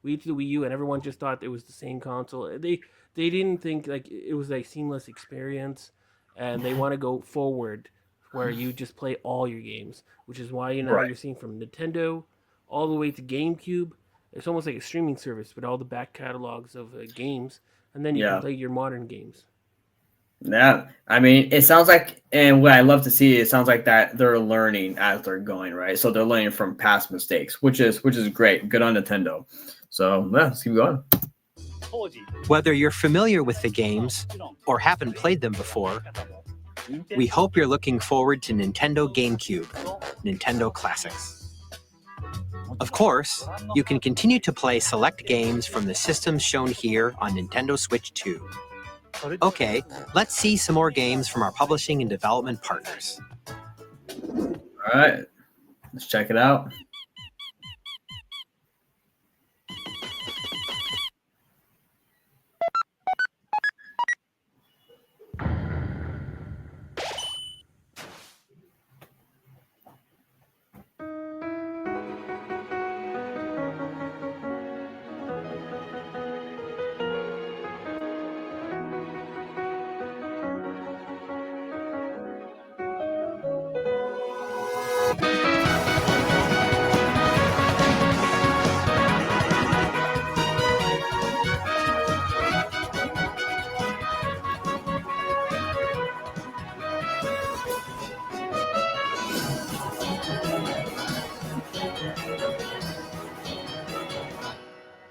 Wii to the Wii U, and everyone just thought it was the same console. They didn't think like it was a seamless experience, and they want to go forward where you just play all your games, which is why you're seeing from Nintendo all the way to GameCube. It's almost like a streaming service with all the back catalogs of games, and then you can play your modern games. Yeah, I mean, it sounds like, and what I love to see, it sounds like that they're learning as they're going, right? So they're learning from past mistakes, which is great. Good on Nintendo. So let's keep going. Whether you're familiar with the games or haven't played them before, we hope you're looking forward to Nintendo GameCube, Nintendo Classics. Of course, you can continue to play select games from the systems shown here on Nintendo Switch 2. Okay, let's see some more games from our publishing and development partners. All right, let's check it out.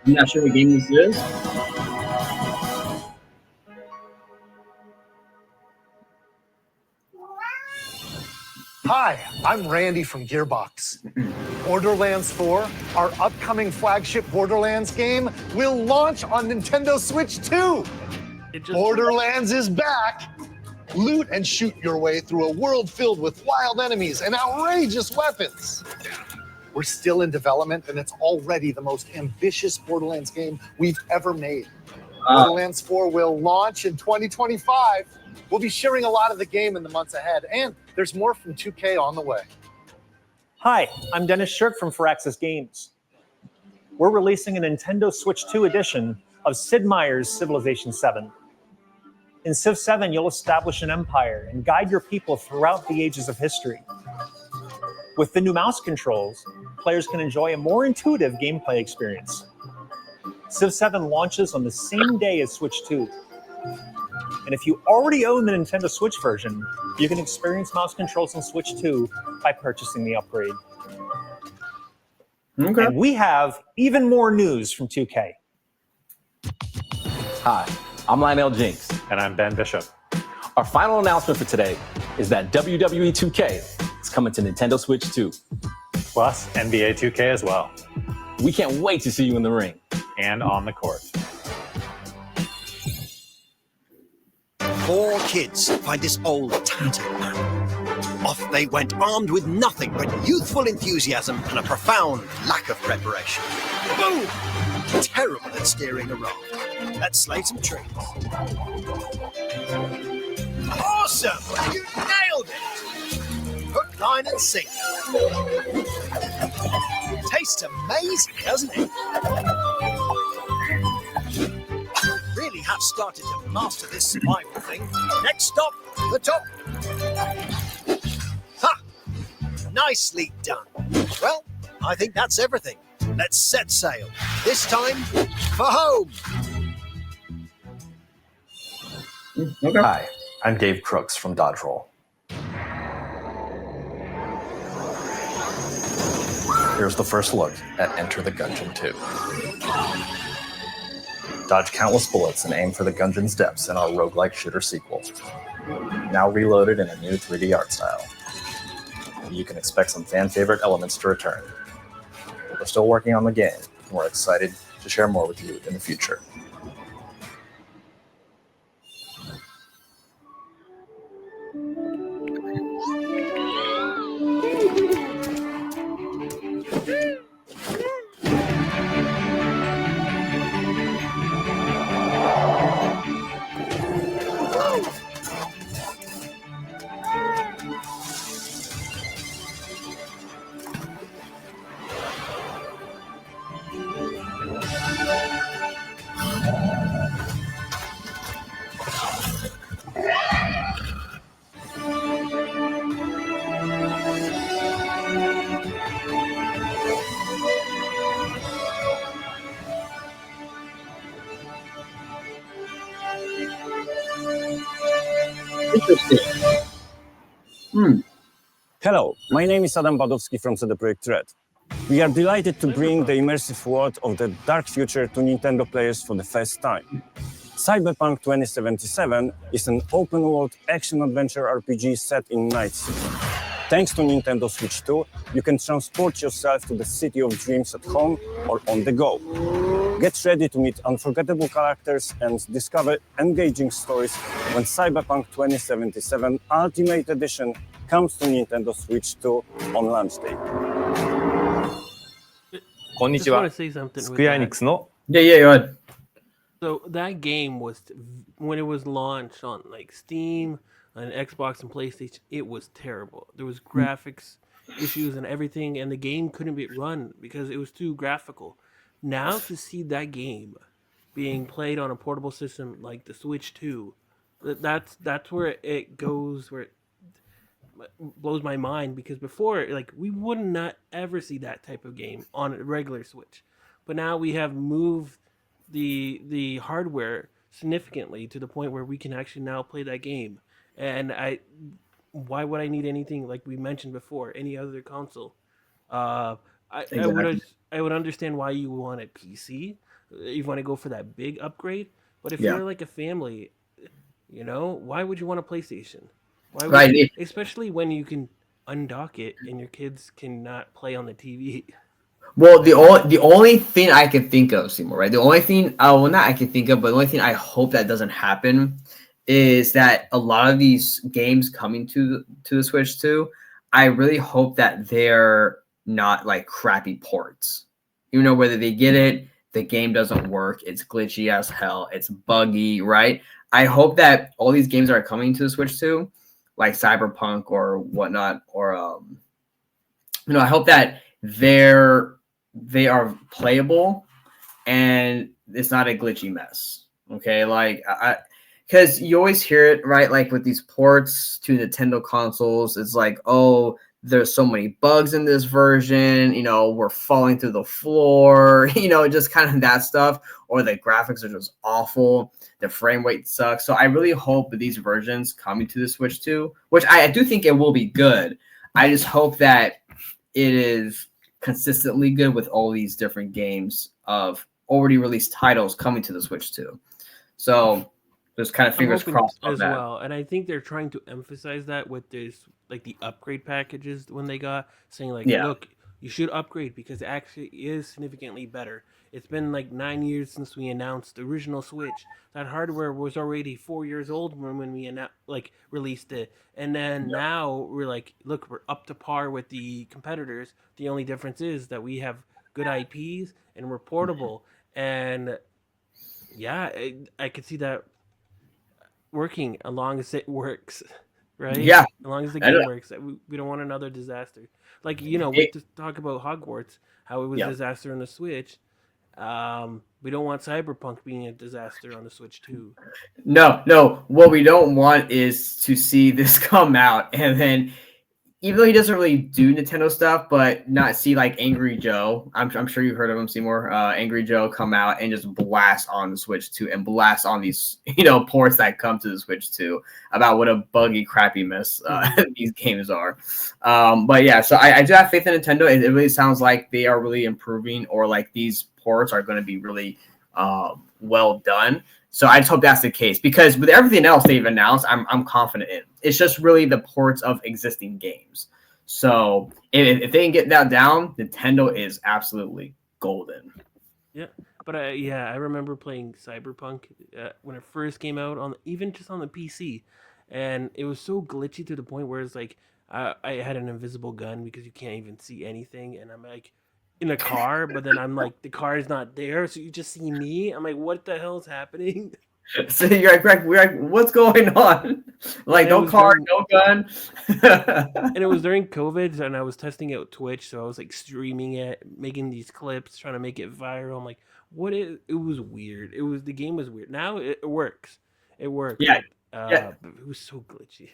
I'm not sure what game this is. Hi, I'm Randy from Gearbox. Borderlands 4, our upcoming flagship Borderlands game, will launch on Nintendo Switch 2. Borderlands is back. Loot and shoot your way through a world filled with wild enemies and outrageous weapons. We're still in development, and it's already the most ambitious Borderlands game we've ever made. Borderlands 4 will launch in 2025. We'll be sharing a lot of the game in the months ahead, and there's more from 2K on the way. Hi, I'm Dennis Shirk from Firaxis Games. We're releasing a Nintendo Switch 2 edition of Sid Meier's Civilization 7. In Civ 7, you'll establish an empire and guide your people throughout the ages of history. With the new mouse controls, players can enjoy a more intuitive gameplay experience. Civ 7 launches on the same day as Switch 2. And if you already own the Nintendo Switch version, you can experience mouse controls in Switch 2 by purchasing the upgrade. Okay. And we have even more news from 2K. Hi, I'm Lionel Jinks. And I'm Ben Bishop. Our final announcement for today is that WWE 2K is coming to Nintendo Switch 2. Plus NBA 2K as well. We can't wait to see you in the ring. And on the court. 4 kids find this old tattered man. Off they went armed with nothing but youthful enthusiasm and a profound lack of preparation. Boom! Terrible at steering a raft. Let's slay some trees. Awesome! You nailed it! Hook, line and sinker. Tastes amazing, doesn't it? Really have started to master this survival thing. Next stop, the top. Ha! Nicely done. Well, I think that's everything. Let's set sail. This time, for home. Okay. Hi, I'm Dave Crooks from Dodge Roll. Here's the first look at Enter the Gungeon 2. Dodge countless bullets and aim for the Gungeon's depths in our roguelike shooter sequel. Now reloaded in a new 3D art style. You can expect some fan-favorite elements to return. We're still working on the game, and we're excited to share more with you in the future. Interesting. Hello, my name is Adam Badowski from CD Projekt Red. We are delighted to bring the immersive world of the dark future to Nintendo players for the first time. Cyberpunk 2077 is an open-world action-adventure RPG set in Night City. Thanks to Nintendo Switch 2, you can transport yourself to the city of dreams at home or on the go. Get ready to meet unforgettable characters and discover engaging stories when Cyberpunk 2077 Ultimate Edition comes to Nintendo Switch 2 on launch day. こんにちは。スクエアエニックスの Yeah, go ahead. So that game was, when it was launched on like Steam, on Xbox and PlayStation, it was terrible. There was graphics issues and everything, and the game couldn't be run because it was too graphical. Now to see that game being played on a portable system like the Switch 2, that's where it goes, where it blows my mind, because before, like, we would not ever see that type of game on a regular Switch. But now we have moved the hardware significantly to the point where we can actually now play that game. And why would I need anything, like we mentioned before, any other console? I would understand why you want a PC. You want to go for that big upgrade. But if you're like a family, you know, why would you want a PlayStation? Why would especially when you can undock it and your kids cannot play on the TV. Well, the only thing I can think of, Seymour, right? The only thing, not I can think of, but the only thing I hope that doesn't happen is that a lot of these games coming to the Switch 2, I really hope that they're not like crappy ports. You know, whether they get it, the game doesn't work, it's glitchy as hell, it's buggy, right? I hope that all these games that are coming to the Switch 2, like Cyberpunk or whatnot, or I hope that they are playable and it's not a glitchy mess. Okay, like because you always hear it, right? Like with these ports to Nintendo consoles, it's like, oh, there's so many bugs in this version, we're falling through the floor, just kind of that stuff, or the graphics are just awful, the frame rate sucks. So I really hope that these versions coming to the Switch 2, which I do think it will be good. I just hope that it is consistently good with all these different games of already released titles coming to the Switch 2. So just kind of fingers crossed as well. And I think they're trying to emphasize that with this, like the upgrade packages when they got saying like, look, you should upgrade because it actually is significantly better. It's been like 9 years since we announced the original Switch. That hardware was already 4 years old when we released it. And then now we're like, look, we're up to par with the competitors. The only difference is that we have good IPs and we're portable. And yeah, I could see that working as long as it works, right? Yeah. As long as the game works. We don't want another disaster. Like, we just talk about Hogwarts, how it was a disaster on the Switch. We don't want Cyberpunk being a disaster on the Switch too. No. What we don't want is to see this come out and then, even though he doesn't really do Nintendo stuff, but not see like Angry Joe. I'm sure you've heard of him, Seymour. Angry Joe come out and just blast on the Switch 2 and blast on these ports that come to the Switch 2 about what a buggy, crappy mess these games are. But yeah, so I do have faith in Nintendo. It really sounds like they are really improving, or like these ports are going to be really well done. So I just hope that's the case, because with everything else they've announced, I'm confident in. It's just really the ports of existing games. So if they can get that down, Nintendo is absolutely golden. Yeah, but I remember playing Cyberpunk when it first came out even just on the PC, and it was so glitchy to the point where it's like I had an invisible gun because you can't even see anything, and I'm like in a car, but then I'm like, the car is not there, so you just see me. I'm like, what the hell is happening? So you're like, Greg, we're like, what's going on? Like, no car, no gun. And it was during COVID, and I was testing out Twitch, so I was like streaming it, making these clips, trying to make it viral. I'm like, it was weird. The game was weird. Now it works. It works. Yeah. But it was so glitchy.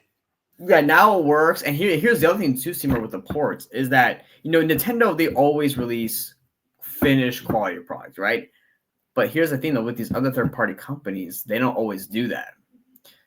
Yeah, now it works. And here's the other thing too, Seymour, with the ports is that, Nintendo, they always release finished quality products, right? But here's the thing though, with these other third-party companies, they don't always do that.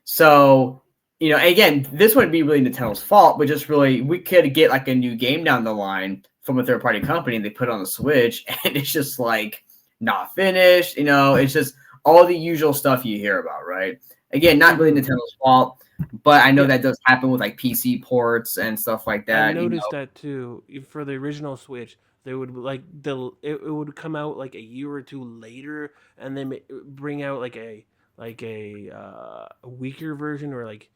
So, again, this wouldn't be really Nintendo's fault, but just really, we could get like a new game down the line from a third-party company, and they put it on the Switch, and it's just like not finished, it's just all the usual stuff you hear about, right? Again, not really Nintendo's fault. But I know that does happen with like PC ports and stuff like that. I noticed that too. For the original Switch, they would it would come out like a year or two later, and then bring out like a weaker version, or like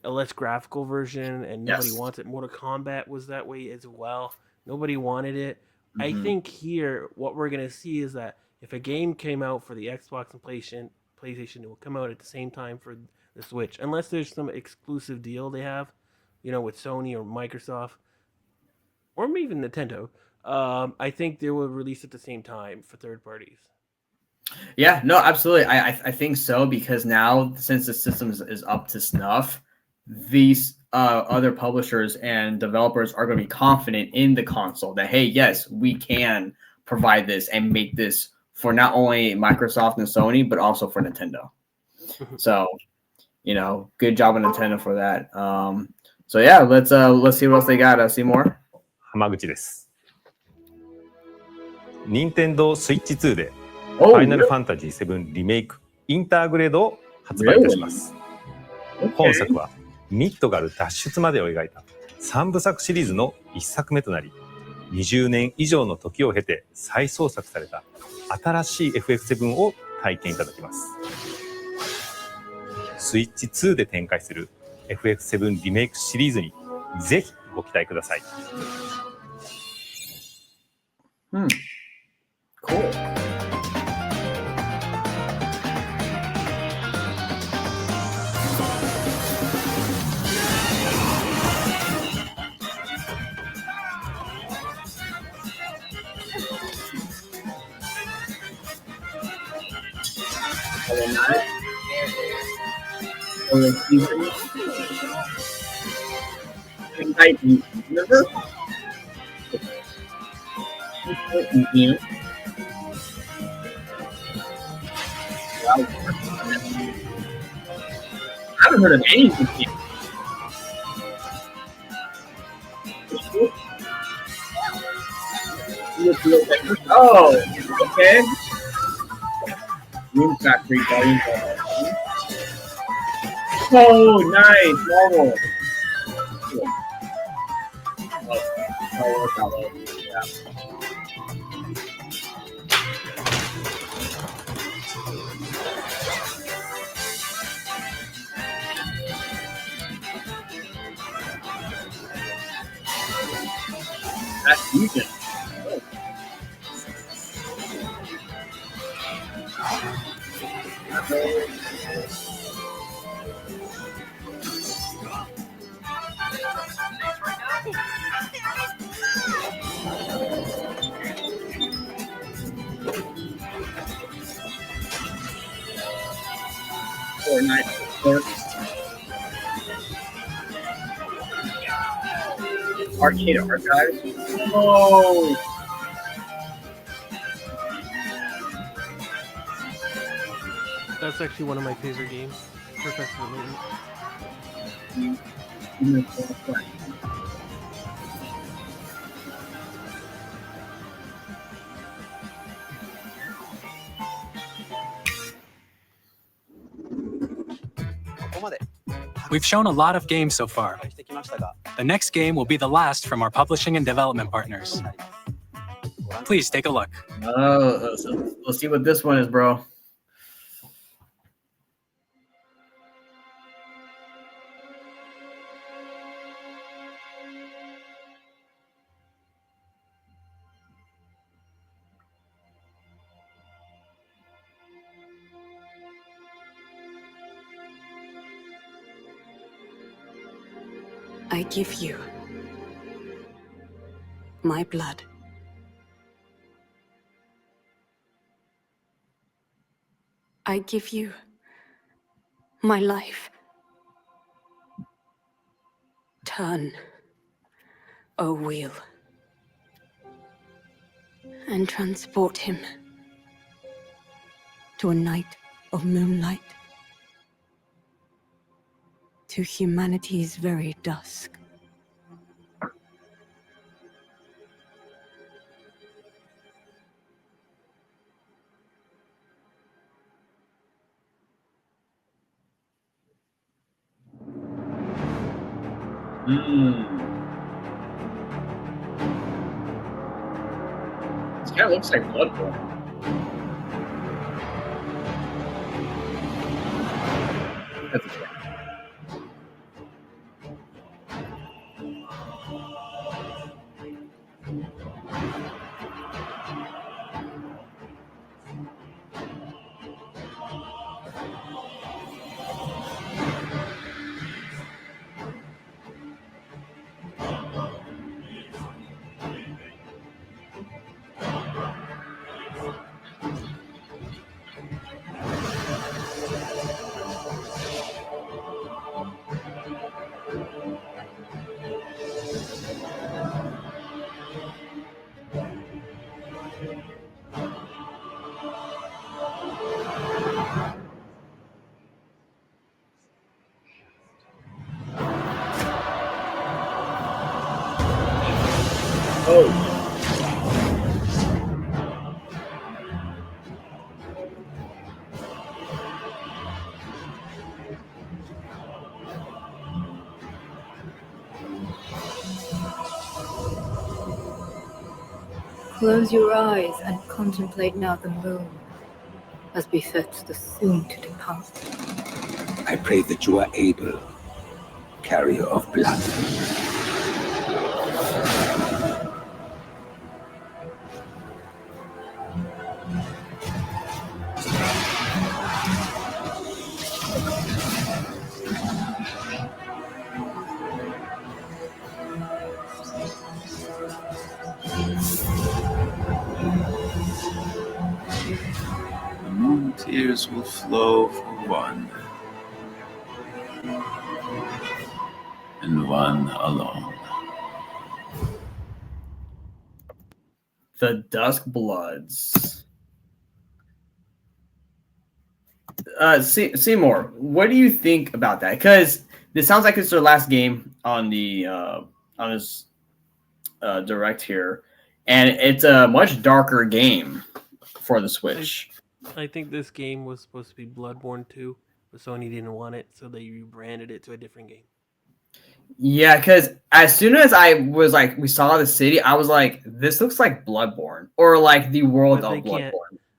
a less graphical version, and nobody wants it. Mortal Kombat was that way as well. Nobody wanted it. Mm-hmm. I think here what we're gonna see is that if a game came out for the Xbox and PlayStation, it will come out at the same time for the Switch, unless there's some exclusive deal they have, with Sony or Microsoft, or maybe even Nintendo. I think they will release at the same time for third parties. Yeah, no, absolutely. I think so, because now, since the system is up to snuff, these other publishers and developers are going to be confident in the console that, hey, yes, we can provide this and make this for not only Microsoft and Sony, but also for Nintendo. So, good job on Nintendo for that. So yeah, let's see what else they got. Seymour. 浜口です。任天堂スイッチ2でファイナルファンタジー7リメイクインターグレードを発売いたします。本作はミッドガル脱出までを描いた3部作シリーズの1作目となり、20年以上の時を経て再創作された新しい FF7 を体験いただきます。スイッチ2で展開する FF7 リメイクシリーズにぜひご期待ください。Cool. Remember? I haven't heard of anything. Oh, okay. Moon Factory Volume 1. Oh, nice. Marvel. Cool. Oh, yeah. That's Fusion. Arcade Archives. Oh. That's actually one of my favorite games. Professor Layton. We've shown a lot of games so far. The next game will be the last from our publishing and development partners. Please take a look. Oh, let's see what this one is, bro. I give you my blood. I give you my life. Turn, O wheel, and transport him to a night of moonlight, to humanity's very dusk. This guy looks like Bloodborne. That's okay. Close your eyes and contemplate now the moon, as befits the soon to depart. I pray that you are able, carrier of blood. Among tears will flow for one, and one alone. The Dusk Bloods. Seymour, what do you think about that? Because this sounds like it's their last game on the on this direct here, and it's a much darker game for the Switch. I think this game was supposed to be Bloodborne 2, but Sony didn't want it, so they rebranded it to a different game. Yeah, because as soon as I was like, we saw the city, I was like, this looks like Bloodborne, or like the world of Bloodborne.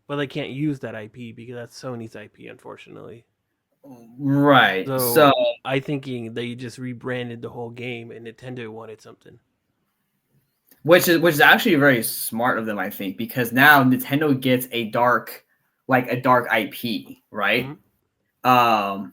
But they can't use that IP because that's Sony's IP, unfortunately. Right. So I thinking they just rebranded the whole game, and Nintendo wanted something. Which is actually very smart of them, I think, because now Nintendo gets a dark IP, right? Mm-hmm.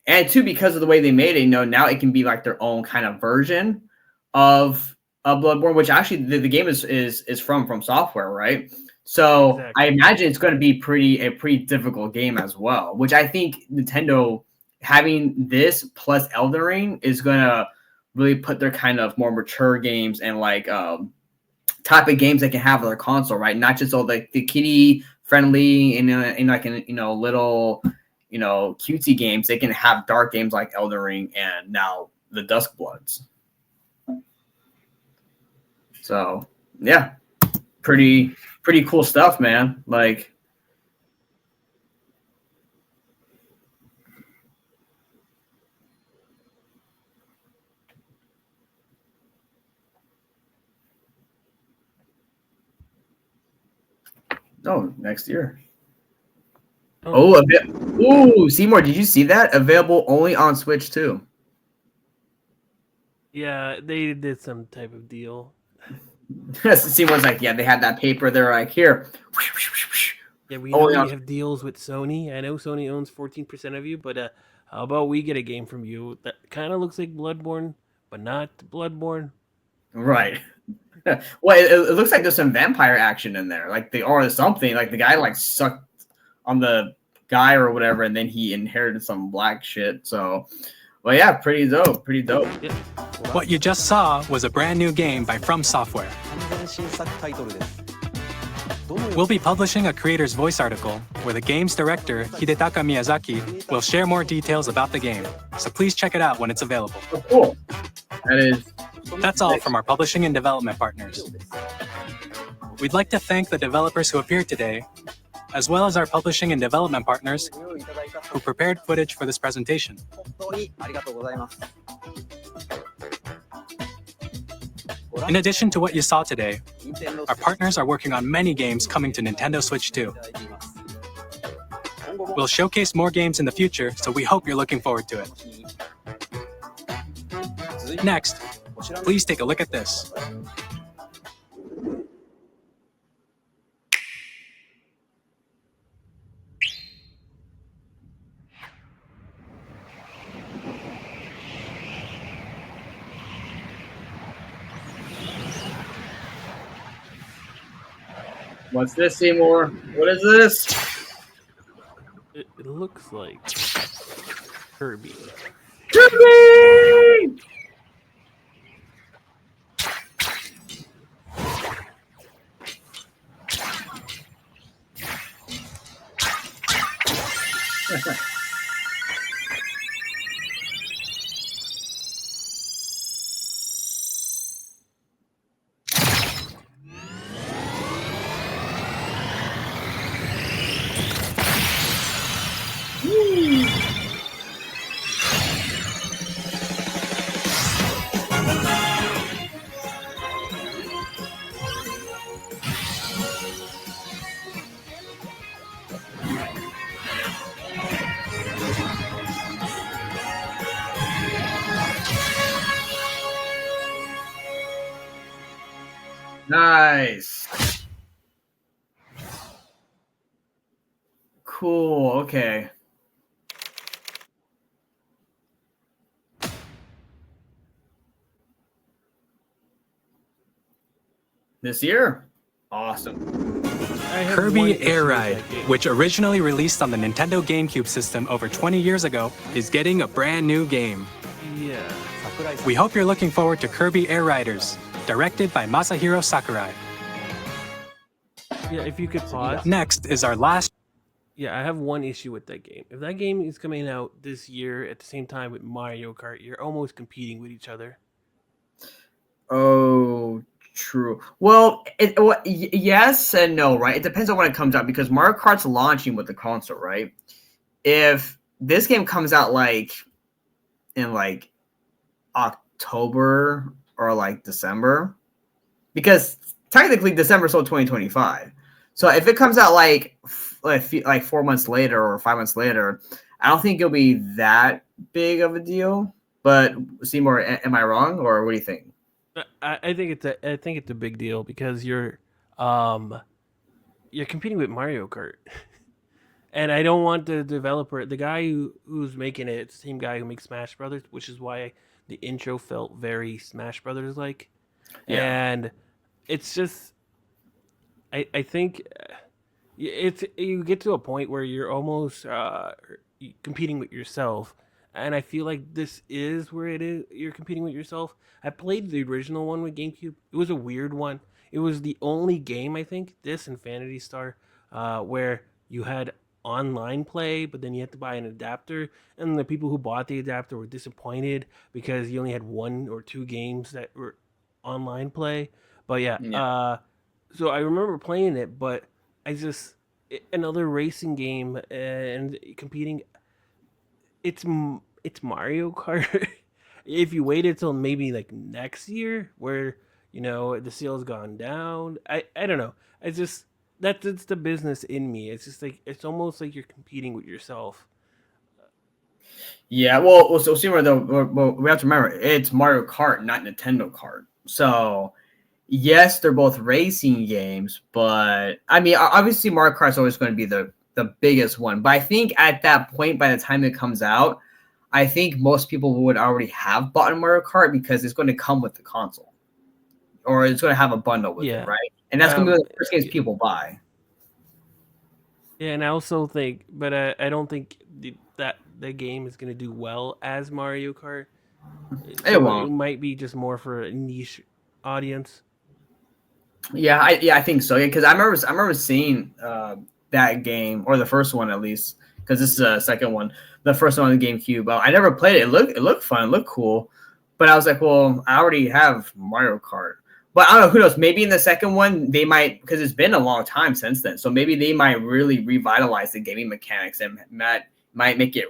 And two, because of the way they made it, now it can be like their own kind of version of Bloodborne, which actually the game is from software, right? So exactly. I imagine it's going to be a pretty difficult game as well, which I think Nintendo having this plus Elden Ring is going to really put their kind of more mature games and like type of games they can have on their console, right? Not just all the kiddie friendly and little cutesy games. They can have dark games like Elden Ring and now the Dusk Bloods. So yeah, pretty cool stuff, man. Like, next year. Ooh, Seymour, did you see that? Available only on Switch too. Yeah, they did some type of deal. Seymour's like, yeah, they had that paper. They're like, here. Yeah, we know you have deals with Sony. I know Sony owns 14% of you, but how about we get a game from you that kind of looks like Bloodborne, but not Bloodborne? Right. Well, it looks like there's some vampire action in there, like or something. Like the guy like sucked on the guy or whatever, and then he inherited some black shit. So, well, yeah, pretty dope. Yeah. What you just saw was a brand new game by From Software. We'll be publishing a creator's voice article where the game's director, Hidetaka Miyazaki, will share more details about the game. So please check it out when it's available. Oh, cool. That's all from our publishing and development partners. We'd like to thank the developers who appeared today, as well as our publishing and development partners who prepared footage for this presentation. In addition to what you saw today, our partners are working on many games coming to Nintendo Switch 2. We'll showcase more games in the future, so we hope you're looking forward to it. Next, please take a look at this. What's this, Seymour? What is this? It looks like Kirby. Kirby! Nice. Cool. Okay. This year. Awesome. Kirby Air Ride, which originally released on the Nintendo GameCube system over 20 years ago, is getting a brand new game. Yeah. We hope you're looking forward to Kirby Air Riders, directed by Masahiro Sakurai. Yeah, if you could pause. Next is our last. Yeah, I have one issue with that game. If that game is coming out this year at the same time with Mario Kart, you're almost competing with each other. Oh, true. Well, yes and no, right? It depends on when it comes out because Mario Kart's launching with the console, right? If this game comes out like in like October or like December, because technically December sold 2025. So if it comes out like 4 months later or 5 months later, I don't think it'll be that big of a deal. But Seymour, am I wrong, or what do you think? I think it's a big deal because you're competing with Mario Kart, and I don't want the developer, the guy who's making it, it's the same guy who makes Smash Brothers, which is why the intro felt very Smash Brothers like, and it's just I think you get to a point where you're almost competing with yourself. And I feel like this is where it is. You're competing with yourself. I played the original one with GameCube. It was a weird one. It was the only game, I think, this and Phantasy Star, where you had online play, but then you had to buy an adapter. And the people who bought the adapter were disappointed because you only had 1 or 2 games that were online play. But so I remember playing it, but another racing game and competing. It's Mario Kart. If you waited till maybe like next year, where the sales gone down, I don't know. It's the business in me. It's just like it's almost like you're competing with yourself. Yeah, well, so Seymour, though, we have to remember it's Mario Kart, not Nintendo Kart. So yes, they're both racing games, but I mean, obviously Mario Kart's always going to be the biggest one. But I think at that point, by the time it comes out, I think most people would already have bought Mario Kart because it's going to come with the console. Or it's going to have a bundle with it, right? And that's going to be the first games people buy. Yeah, and I also think, but I don't think that the game is going to do well as Mario Kart. It won't. It might be just more for a niche audience. Yeah, I think so. Yeah, because I remember seeing that game, or the first one at least, because this is a second one. The first one on the GameCube. I never played it. It looked fun. It looked cool. But I was like, well, I already have Mario Kart. But I don't know. Who knows? Maybe in the second one, they might, because it's been a long time since then. So maybe they might really revitalize the gaming mechanics and might make it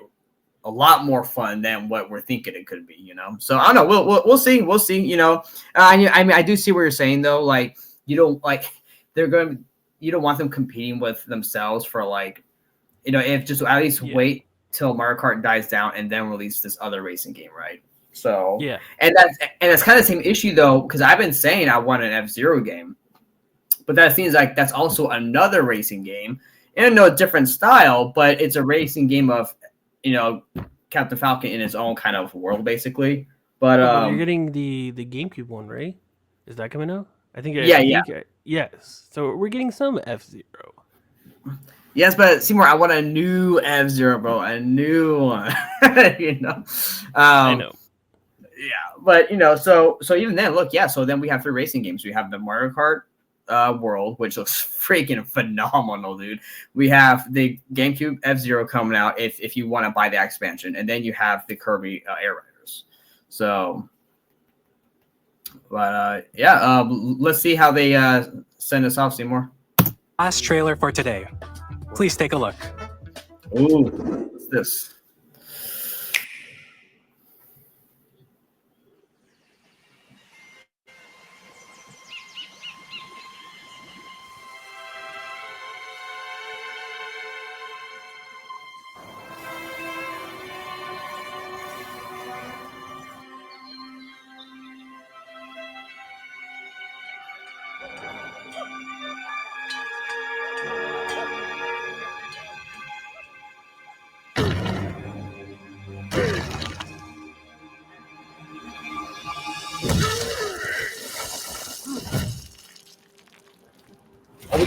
a lot more fun than what we're thinking it could be, So I don't know. We'll see. We'll see, I mean, I do see what you're saying, though. Like, you don't want them competing with themselves for if just at least wait till Mario Kart dies down and then release this other racing game, right? So and that's kind of the same issue though, because I've been saying I want an F-Zero game, but that seems like that's also another racing game in a different style, but it's a racing game of Captain Falcon in its own kind of world basically. But you're getting the GameCube one, right? Is that coming out? I think yes. So we're getting some F-Zero. Yes, but Seymour, I want a new F-Zero, bro. A new one. I know. Yeah, but so even then, look, so then we have 3 racing games. We have the Mario Kart World, which looks freaking phenomenal, dude. We have the GameCube F-Zero coming out if you want to buy the expansion, and then you have the Kirby Air Riders. So, but let's see how they send us off, Seymour. Last trailer for today. Please take a look. Ooh, what's this?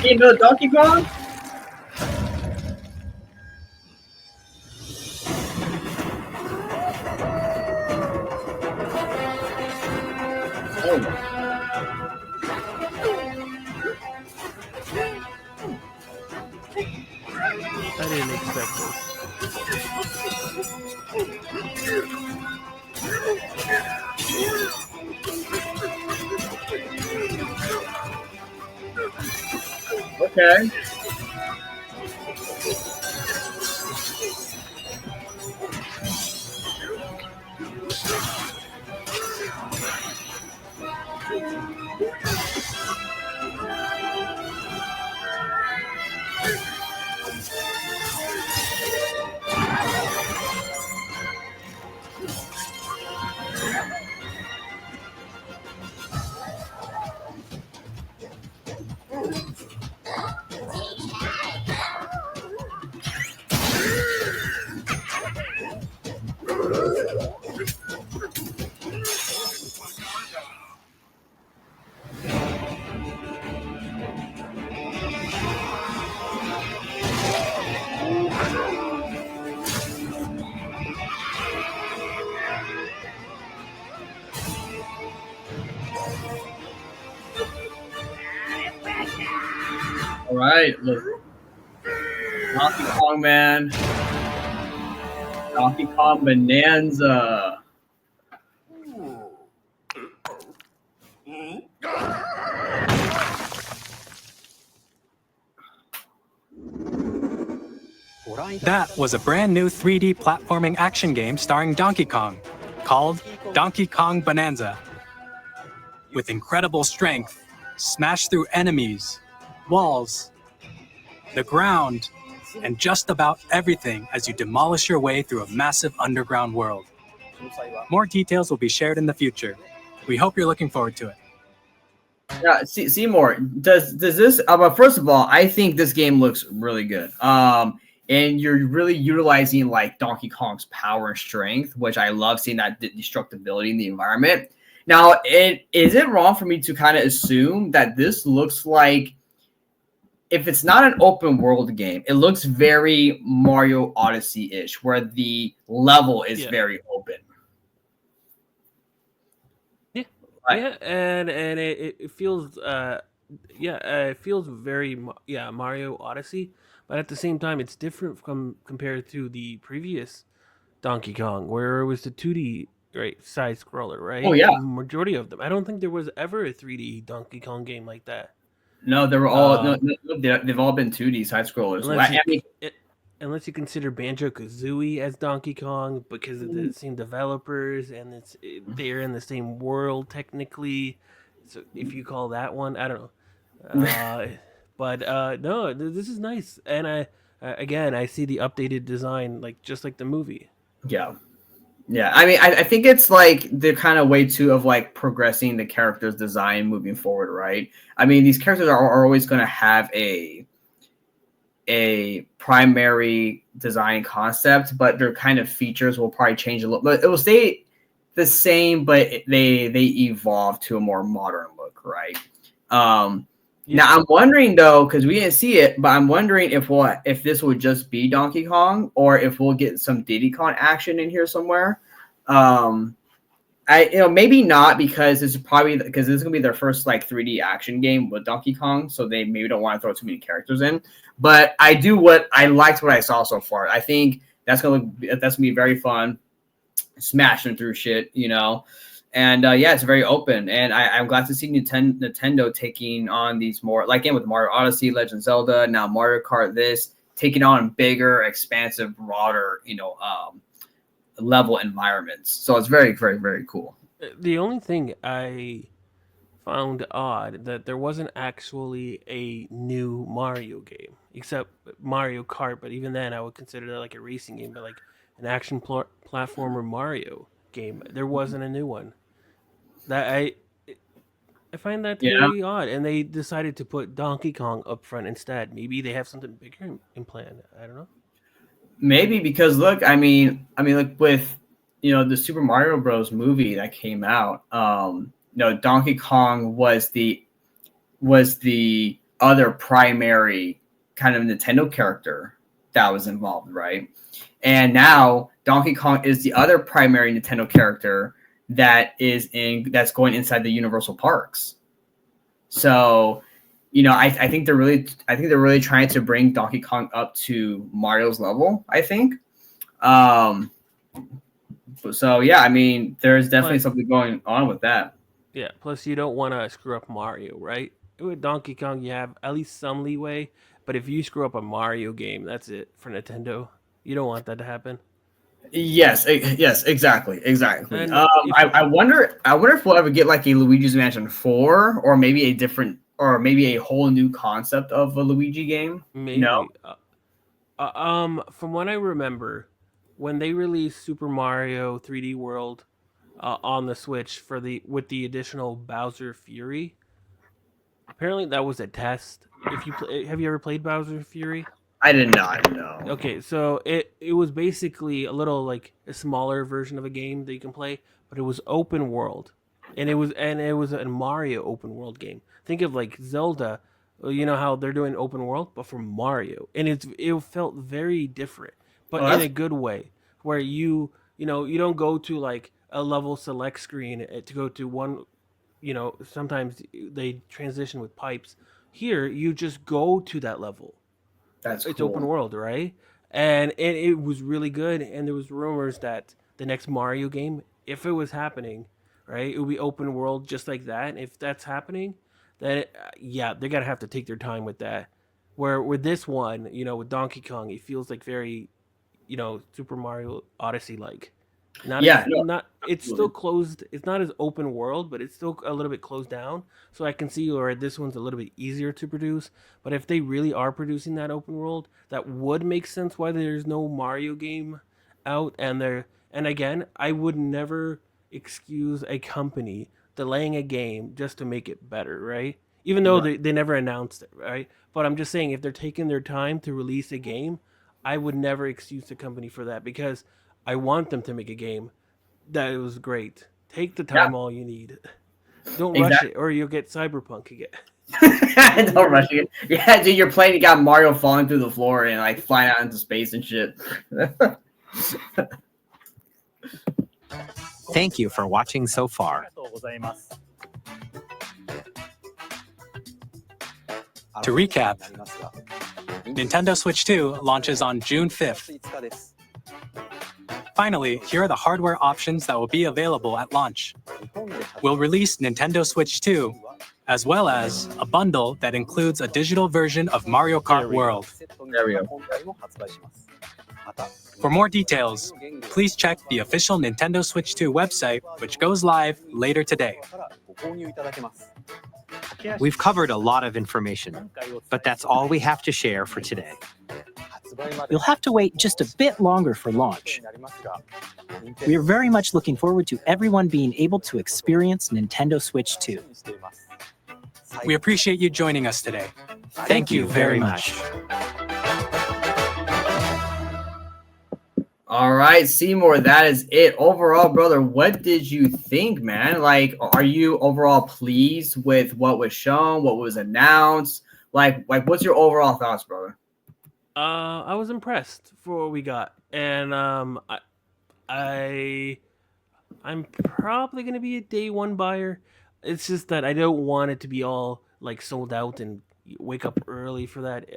You know Donkey Kong? Oh. I didn't expect this. Okay. All right, look. Donkey Kong, man. Donkey Kong Bonanza. That was a brand new 3D platforming action game starring Donkey Kong, called Donkey Kong Bonanza. With incredible strength, smash through enemies, walls, the ground, and just about everything as you demolish your way through a massive underground world. More details will be shared in the future. We hope you're looking forward to it. Yeah, Seymour, does this? But first of all, I think this game looks really good. And you're really utilizing like Donkey Kong's power and strength, which I love seeing that destructibility in the environment. Now, is it wrong for me to kind of assume that this looks like, if it's not an open world game, it looks very Mario Odyssey-ish, where the level is very open. Yeah, and it feels it feels very Mario Odyssey, but at the same time it's different from compared to the previous Donkey Kong, where it was the 2D side scroller, right? Oh yeah, the majority of them. I don't think there was ever a 3D Donkey Kong game like that. No, they were all they've all been 2D side scrollers. Unless you consider Banjo-Kazooie as Donkey Kong, because of the same developers and they're in the same world technically. So if you call that one, I don't know. But no, this is nice, and I see the updated design, just like the movie. Yeah. I mean, I think it's like the kind of way too of like progressing the character's design moving forward, right? I mean, these characters are always going to have a primary design concept, but their kind of features will probably change a little. But it will stay the same, but they evolve to a more modern look, right? Now I'm wondering though, because we didn't see it, but I'm wondering if this would just be Donkey Kong, or if we'll get some Diddy Kong action in here somewhere. Maybe not, because this is gonna be their first like 3D action game with Donkey Kong, so they maybe don't want to throw too many characters in. But I liked what I saw so far. I think that's gonna be very fun, smashing through shit, And it's very open, and I'm glad to see Nintendo taking on these more, like with Mario Odyssey, Legend of Zelda, now Mario Kart, taking on bigger, expansive, broader, level environments. So it's very, very, very cool. The only thing I found odd that there wasn't actually a new Mario game, except Mario Kart. But even then, I would consider that like a racing game, but like an action platformer Mario game. There wasn't a new one. That I find that very odd, and they decided to put Donkey Kong up front instead. Maybe they have something bigger in plan. I don't know. Maybe because look, I mean, like with the Super Mario Bros. Movie that came out, Donkey Kong was the other primary kind of Nintendo character that was involved, right? And now Donkey Kong is the other primary Nintendo character that's going inside the Universal parks. So, I think they're really trying to bring Donkey Kong up to Mario's level, I think. So yeah, I mean, there's definitely something going on with that. Yeah. Plus, you don't want to screw up Mario, right? With Donkey Kong, you have at least some leeway. But if you screw up a Mario game, that's it for Nintendo. You don't want that to happen. Yes, exactly. And I wonder if we'll ever get like a Luigi's Mansion 4, or maybe a whole new concept of a Luigi game. Maybe. From what I remember, when they released Super Mario 3D World on the Switch with the additional Bowser Fury, apparently that was a test. Have you ever played Bowser Fury? I did not know. Okay, so it was basically a little like a smaller version of a game that you can play, but it was open world, and it was a Mario open world game. Think of like Zelda, you know how they're doing open world, but for Mario, and it felt very different, but in a good way, where you don't go to like a level select screen to go to one. Sometimes they transition with pipes. Here, you just go to that level. It's cool. Open world, right? And it was really good. And there was rumors that the next Mario game, if it was happening, right, it would be open world just like that. If that's happening, then they're gonna have to take their time with that. Where with this one, with Donkey Kong, it feels like very, Super Mario Odyssey like. It's still closed. It's not as open world, but it's still a little bit closed down. So I can see where this one's a little bit easier to produce. But if they really are producing that open world, that would make sense why there's no Mario game out. And again, I would never excuse a company delaying a game just to make it better, right? Even though they never announced it, right? But I'm just saying, if they're taking their time to release a game, I would never excuse the company for that, because I want them to make a game that was great. Take the time all you need. Don't rush it, or you'll get Cyberpunk again. Don't rush it. Yeah, dude, you're playing. You got Mario falling through the floor and like flying out into space and shit. Thank you for watching so far. To recap, Nintendo Switch 2 launches on June 5th. Finally, here are the hardware options that will be available at launch. We'll release Nintendo Switch 2, as well as a bundle that includes a digital version of Mario Kart World. There we go. For more details, please check the official Nintendo Switch 2 website, which goes live later today. We've covered a lot of information, but that's all we have to share for today. You'll have to wait just a bit longer for launch. We are very much looking forward to everyone being able to experience Nintendo Switch 2. We appreciate you joining us today. Thank you very much. All right, Seymour, that is it. Overall, brother, what did you think, man? Like, are you overall pleased with what was shown, what was announced? Like what's your overall thoughts, brother? I was impressed for what we got, and I'm probably gonna be a day one buyer. It's just that I don't want it to be all like sold out and wake up early for that.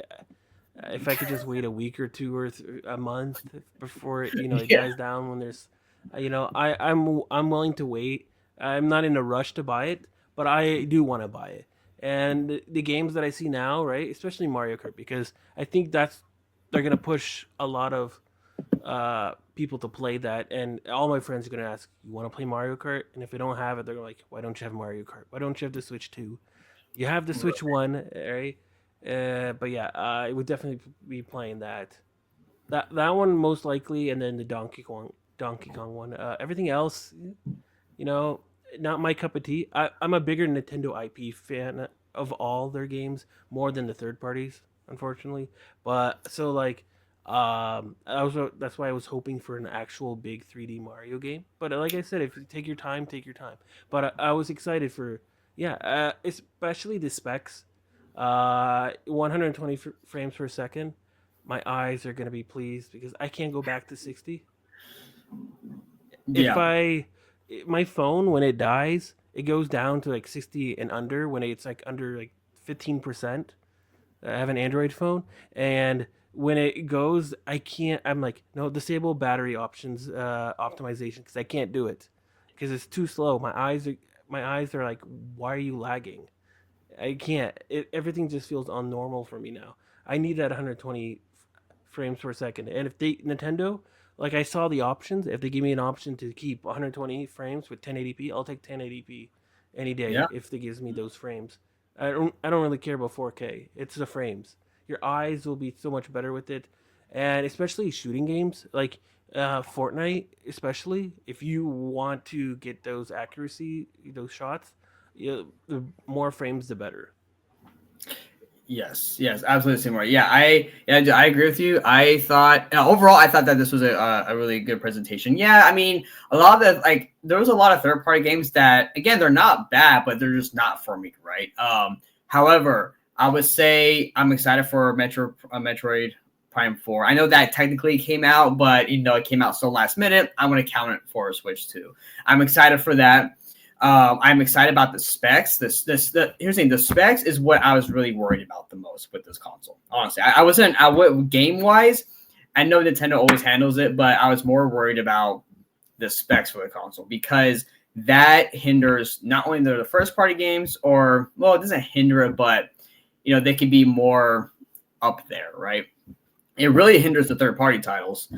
If I could just wait a week or two or a month before it dies down, when there's, I'm willing to wait. I'm not in a rush to buy it, but I do want to buy it. And the games that I see now, right, especially Mario Kart, because I think they're gonna push a lot of people to play that, and all my friends are gonna ask, "You want to play Mario Kart?" And if they don't have it, they're like, "Why don't you have Mario Kart? Why don't you have the Switch 2? You have the Switch 1, right?" But yeah, I would definitely be playing that one most likely, and then the Donkey Kong one. Everything else, not my cup of tea. I'm a bigger Nintendo IP fan of all their games, more than the third parties, unfortunately. But so like, that's why I was hoping for an actual big 3D Mario game. But like I said, if you take your time, take your time. But I was excited for especially the specs. 120 frames per second. My eyes are going to be pleased because I can't go back to 60. Yeah. My phone, when it dies, it goes down to like 60 and under when it's like under like 15%. I have an Android phone, and when it goes, I'm like, no, disable battery options optimization, because I can't do it because it's too slow. My eyes are like, why are you lagging? I can't. Everything just feels unnormal for me now. I need that 120 frames per second. And if Nintendo, like, I saw the options, if they give me an option to keep 120 frames with 1080p, I'll take 1080p any day. Yeah. If they gives me those frames. I don't really care about 4K. It's the frames. Your eyes will be so much better with it, and especially shooting games like Fortnite, especially if you want to get those accuracy, those shots, the more frames the better. Yes, absolutely, Seymour. Yeah, I agree with you. I thought overall, I thought that this was a really good presentation. Yeah, I mean, a lot of there was a lot of third party games that, again, they're not bad, but they're just not for me, right? However, I would say I'm excited for Metroid Prime 4. I know that technically came out, but it came out so last minute. I'm gonna count it for a Switch 2. I'm excited for that. I'm excited about the specs. Here's the thing: the specs is what I was really worried about the most with this console. Honestly, I wasn't. Game wise, I know Nintendo always handles it, but I was more worried about the specs for the console, because that hinders not only the first party games, it doesn't hinder it, but they can be more up there, right? It really hinders the third party titles.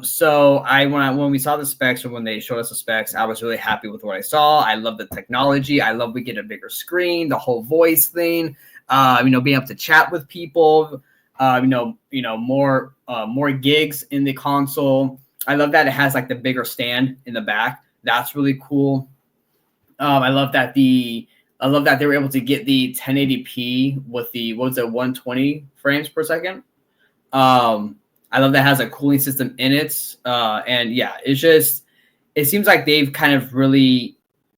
So when we saw the specs, or when they showed us the specs, I was really happy with what I saw. I love the technology. I love we get a bigger screen, the whole voice thing. Being able to chat with people. More gigs in the console. I love that it has like the bigger stand in the back. That's really cool. I love that they were able to get the 1080p with the 120 frames per second. I love that it has a cooling system in it. And yeah, it seems like they've kind of really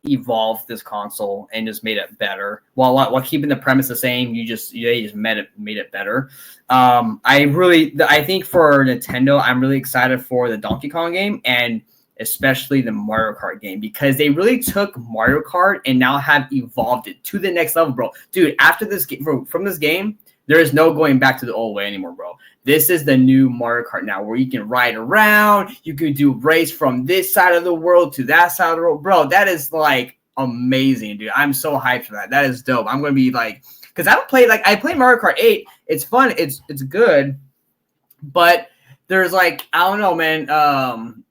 evolved this console and just made it better while keeping the premise the same. They just made it better. I think for Nintendo, I'm really excited for the Donkey Kong game, and especially the Mario Kart game, because they really took Mario Kart and now have evolved it to the next level, bro. Dude, after this game, from this game, there is no going back to the old way anymore, bro. This is the new Mario Kart now, where you can ride around. You can do race from this side of the world to that side of the world. Bro, that is like amazing, dude. I'm so hyped for that. That is dope. I'm going to be like, because I play Mario Kart 8. It's fun. It's good. But there's I don't know, man.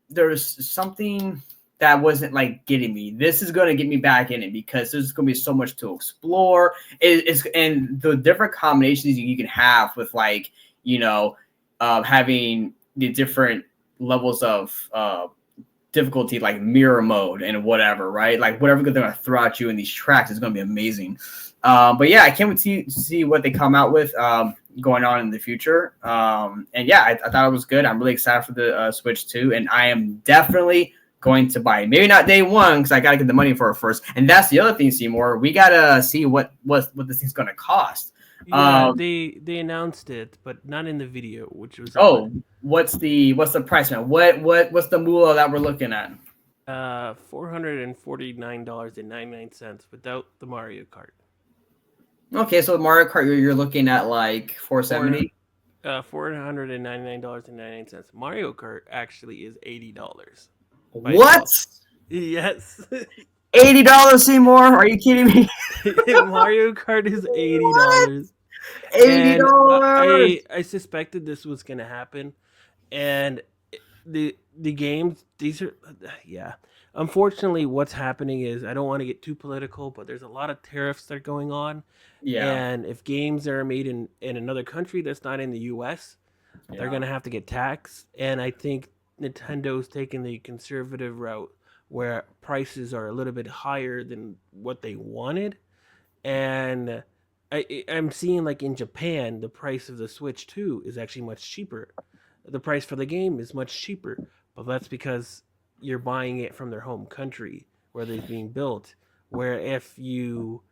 There's something that wasn't getting me. This is going to get me back in it, because there's going to be so much to explore. And the different combinations you can have with having the different levels of difficulty, like mirror mode and whatever, right? Whatever they're going to throw at you in these tracks is going to be amazing. But yeah, I can't wait to see what they come out with going on in the future. And yeah, I thought it was good. I'm really excited for the Switch 2, and I am definitely going to buy it. Maybe not day one, because I got to get the money for it first. And that's the other thing, Seymour. We got to see what this thing's going to cost. Yeah, they announced it, but not in the video, which was what's the price now? What's the moolah that we're looking at? $449.99 without the Mario Kart. Okay, so Mario Kart you're looking at $470. $499.99. Mario Kart actually is $80. What? Yes. $80, Seymour? Are you kidding me? Mario Kart is $80. $80. I suspected this was gonna happen, and the games, these are Unfortunately, what's happening is, I don't want to get too political, but there's a lot of tariffs that are going on. Yeah. And if games are made in another country that's not in the US, they're gonna have to get taxed. And I think Nintendo's taking the conservative route, where prices are a little bit higher than what they wanted. And I'm seeing in Japan, the price of the Switch 2 is actually much cheaper. The price for the game is much cheaper, but that's because you're buying it from their home country where they're being built. Where if you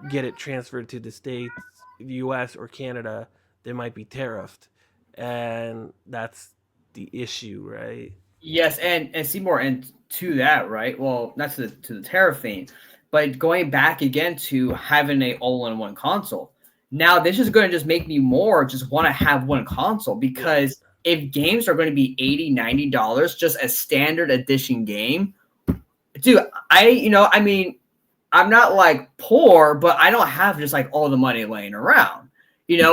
get it transferred to the States, the US, or Canada, they might be tariffed. And that's the issue, right? Yes, and Seymour, and to that, right? Well, not to the tariff thing, but going back again to having a all-in-one console. Now, this is going to just make me more just want to have one console, because if games are going to be $80, $90 just a standard edition game, dude, I mean, I'm not like poor, but I don't have just like all the money laying around.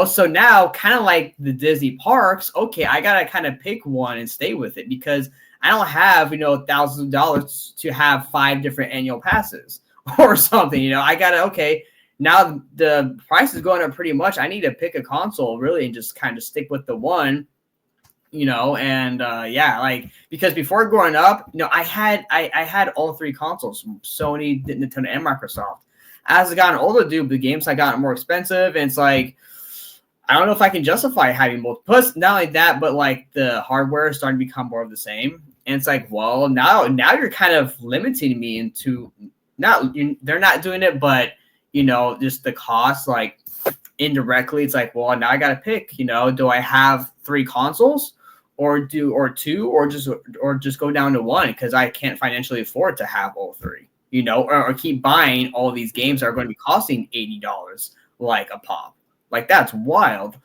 So now kind of like the Disney parks, okay, I got to kind of pick one and stay with it, because I don't have, thousands of dollars to have 5 different annual passes or something. I got to, okay, now the price is going up pretty much. I need to pick a console really and just kind of stick with the one, and because before growing up, I had all 3 consoles from Sony, Nintendo, and Microsoft. As I gotten older, dude, the games I got more expensive, and it's like, I don't know if I can justify having both. Plus, not only that, but like the hardware is starting to become more of the same. And it's like, well, now you're kind of limiting me into they're not doing it, but just the cost, like indirectly, it's like, well, now I got to pick. Do I have 3 consoles, or 2, or just go down to 1 because I can't financially afford to have all 3. Or keep buying all these games that are going to be costing $80 like a pop. Like, that's wild,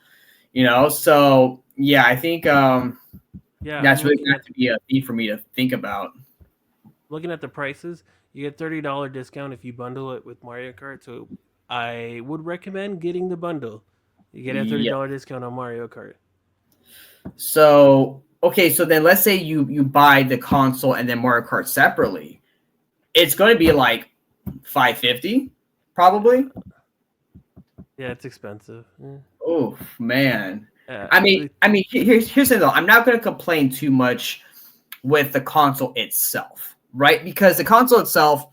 So yeah, I think that's really going to have to be a thing for me to think about. Looking at the prices, you get $30 discount if you bundle it with Mario Kart. So I would recommend getting the bundle. You get a $30 discount on Mario Kart. So okay, so then let's say you buy the console and then Mario Kart separately. It's going to be like $550, probably. Yeah, it's expensive. Yeah. Oh man, I mean, here's the thing though. I'm not going to complain too much with the console itself, right? Because the console itself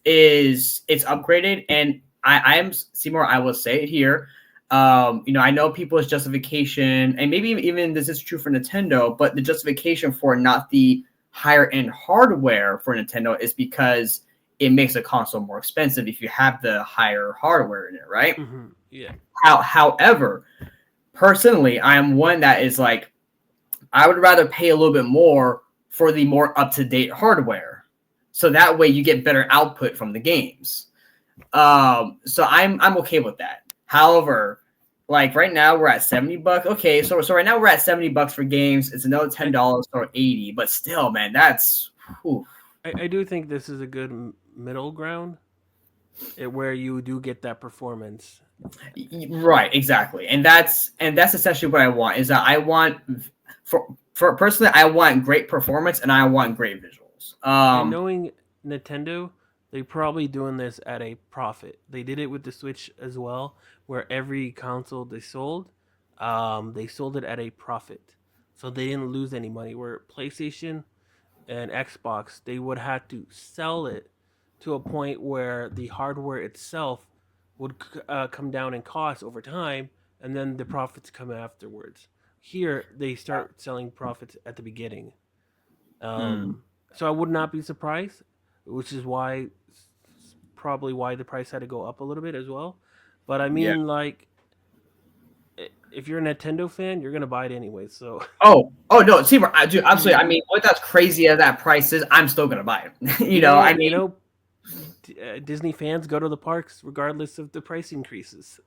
it's upgraded, and I'm Seymour. I will say it here. I know people's justification, and maybe even this is true for Nintendo, but the justification for not the higher end hardware for Nintendo is because it makes a console more expensive if you have the higher hardware in it, right? Mm-hmm. Yeah. However, personally, I am one that is like, I would rather pay a little bit more for the more up-to-date hardware, so that way you get better output from the games. So I'm okay with that. However, like right now we're at $70. Okay, so right now we're at $70 for games. It's another $10 or $80, but still, man, that's. Whew. I do think this is a good middle ground, where you do get that performance. Right, exactly, and that's essentially what I want. Is that I want for personally, I want great performance and I want great visuals. And knowing Nintendo, they're probably doing this at a profit. They did it with the Switch as well, where every console they sold it at a profit, so they didn't lose any money. Where PlayStation and Xbox, they would have to sell it to a point where the hardware itself would come down in cost over time, and then the profits come afterwards. Here, they start selling profits at the beginning. So I would not be surprised, which is probably why the price had to go up a little bit as well. But I mean, like, if you're a Nintendo fan, you're gonna buy it anyway. So. Oh no, Seymour, I do absolutely. I mean, what that's crazy as that price is, I'm still gonna buy it. Disney fans go to the parks regardless of the price increases.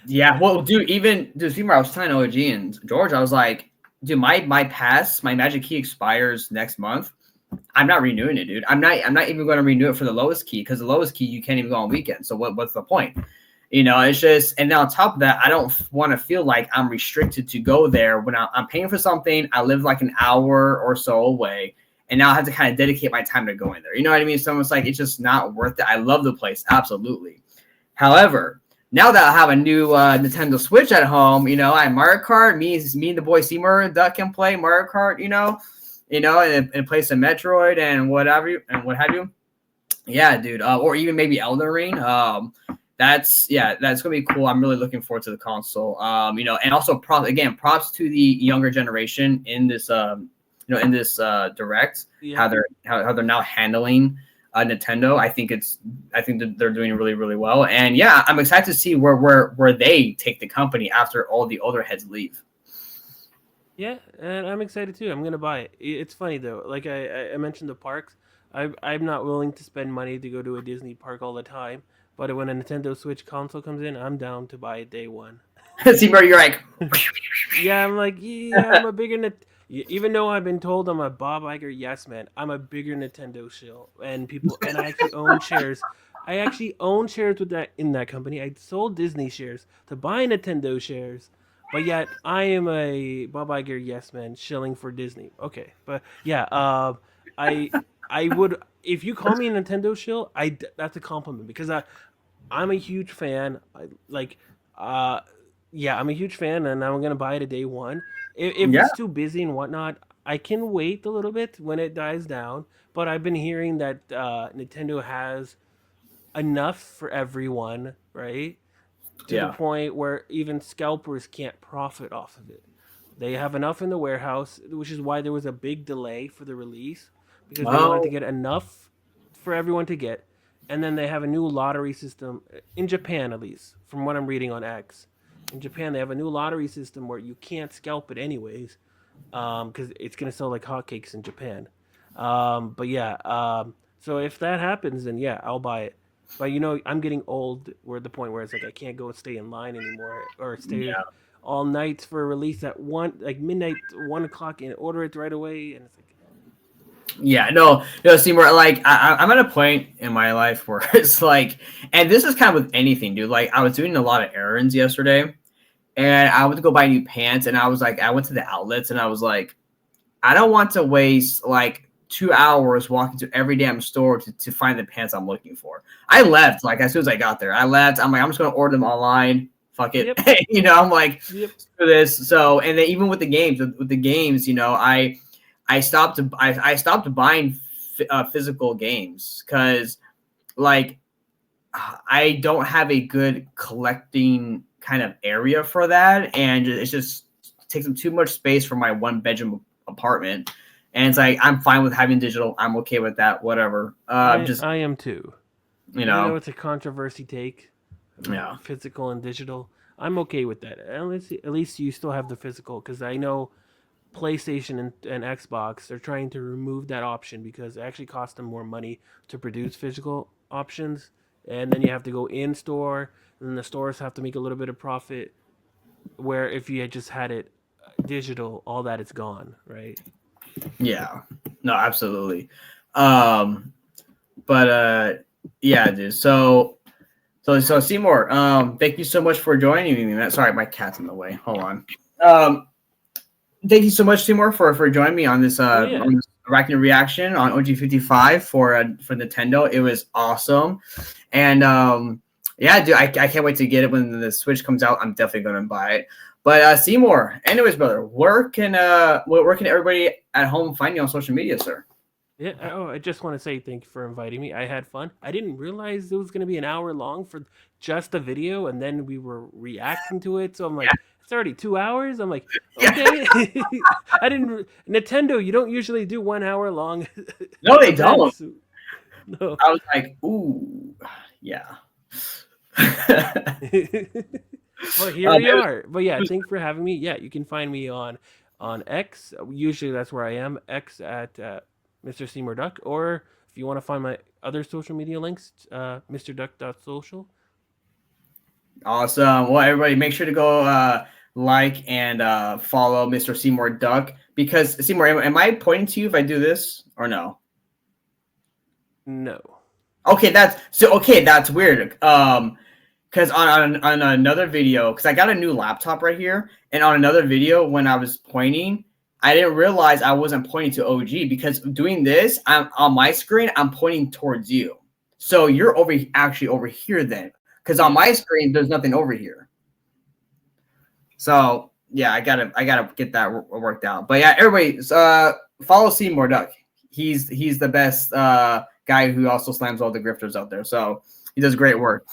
Yeah, well, dude, Seymour, I was telling OG and George, I was like, dude, my Magic Key expires next month. I'm not renewing it, dude. I'm not even going to renew it for the lowest key, because the lowest key you can't even go on weekends. So what's the point? It's just, and then on top of that, I don't want to feel like I'm restricted to go there when I'm paying for something. I live like an hour or so away, and now I have to kind of dedicate my time to going there. You know what I mean? So it's like, it's just not worth it. I love the place, absolutely. However, now that I have a new Nintendo Switch at home, I have Mario Kart. Me and the boy Seymour Duck can play Mario Kart. And play some Metroid and what have you. Yeah, dude. Or even maybe Elden Ring. That's gonna be cool. I'm really looking forward to the console. And also props to the younger generation in this direct, how they're now handling Nintendo. I think that they're doing really, really well. And yeah, I'm excited to see where they take the company after all the older heads leave. Yeah, and I'm excited too. I'm gonna buy it. It's funny though. Like I mentioned the parks. I'm not willing to spend money to go to a Disney park all the time. But when a Nintendo Switch console comes in, I'm down to buy it day one. Seymour, you're like, yeah, I'm like, yeah, I'm a bigger even though I've been told I'm a Bob Iger yes man, I'm a bigger Nintendo shill, and I actually own shares. I actually own shares in that company. I sold Disney shares to buy Nintendo shares. But yet, I am a Bob Iger yes man shilling for Disney. Okay, but yeah, I would, if you call me a Nintendo shill, that's a compliment because I'm a huge fan. Yeah, I'm a huge fan, and I'm gonna buy it a day one. If Yeah. it's too busy and whatnot, I can wait a little bit when it dies down. But I've been hearing that Nintendo has enough for everyone, right? To the point where even scalpers can't profit off of it. They have enough in the warehouse, which is why there was a big delay for the release because they wanted to get enough for everyone to get. And then they have a new lottery system in Japan, at least from what I'm reading on X. In Japan, they have a new lottery system where you can't scalp it anyways, because it's gonna sell like hotcakes in Japan. But yeah, so if that happens, then yeah, I'll buy it. But I'm getting old. We're at the point where it's like I can't go and stay in line anymore, or stay all night for a release at midnight, 1 o'clock, and order it right away. And it's like, yeah, no, Seymour. Like I'm at a point in my life where it's like, and this is kind of with anything, dude. Like I was doing a lot of errands yesterday, and I went to go buy new pants, and I was like, I went to the outlets, and I was like, I don't want to waste like 2 hours walking to every damn store to find the pants I'm looking for. I left like as soon as I got there. I left. I'm like, I'm just gonna order them online. Fuck it. Yep. I'm like, screw this. So, and then even with the games, I stopped buying physical games because like I don't have a good collecting kind of area for that, and it just takes up too much space for my 1-bedroom apartment. And it's like I'm fine with having digital. I'm okay with that. Whatever. I am too. You know, it's a controversy take. Yeah, physical and digital. I'm okay with that. At least you still have the physical, because I know PlayStation and Xbox are trying to remove that option because it actually costs them more money to produce physical options, and then you have to go in store, and then the stores have to make a little bit of profit. Where if you had just had it digital, all that is gone, right? Yeah, no, absolutely. Yeah, dude. So Seymour, thank you so much for joining me. Sorry, my cat's in the way. Hold on. Thank you so much, Seymour, for joining me on this on this Arachne reaction on OG55 for Nintendo. It was awesome, and yeah, dude, I can't wait to get it when the Switch comes out. I'm definitely gonna buy it. But Seymour, anyways, brother, where can everybody at home find you on social media, sir? Yeah. Oh, I just want to say thank you for inviting me. I had fun. I didn't realize it was going to be an hour long for just the video, and then we were reacting to it. So I'm like, it's already 2 hours. I'm like, okay. I didn't. Nintendo, you don't usually do 1 hour long. No, they don't. No. I was like, ooh, yeah. Well, here we are. But yeah, thanks for having me. Yeah, you can find me on X. Usually that's where I am. X at Mr. Seymour Duck. Or if you want to find my other social media links, MrDuck.social. Awesome. Well, everybody, make sure to go like and follow Mr. Seymour Duck, because Seymour, am I pointing to you if I do this or no? No. Okay, that's weird. Because on another video, because I got a new laptop right here, and on another video when I was pointing, I didn't realize I wasn't pointing to OG, because doing this, I'm on my screen, I'm pointing towards you. So you're actually over here then, because on my screen there's nothing over here. So yeah, I gotta get that worked out. But yeah, everybody, follow Seymour Duck. He's the best guy who also slams all the grifters out there. So he does great work.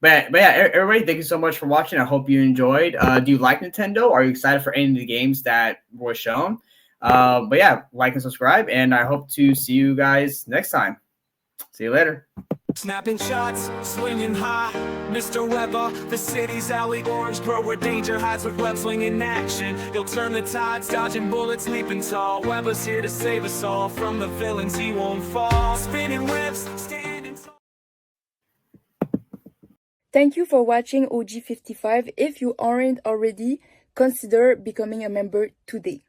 But yeah, everybody, thank you so much for watching. I hope you enjoyed. Do you like Nintendo? Are you excited for any of the games that were shown? But yeah, like and subscribe, and I hope to see you guys next time. See you later. Snapping shots, swinging high, Mr. Webba, the city's alley orange grow where danger hides with web swinging action. He'll turn the tides, dodging bullets, leaping tall. Webba's here to save us all from the villains, he won't fall. Spinning webs, standing tall. Thank you for watching OG55. If you aren't already, consider becoming a member today.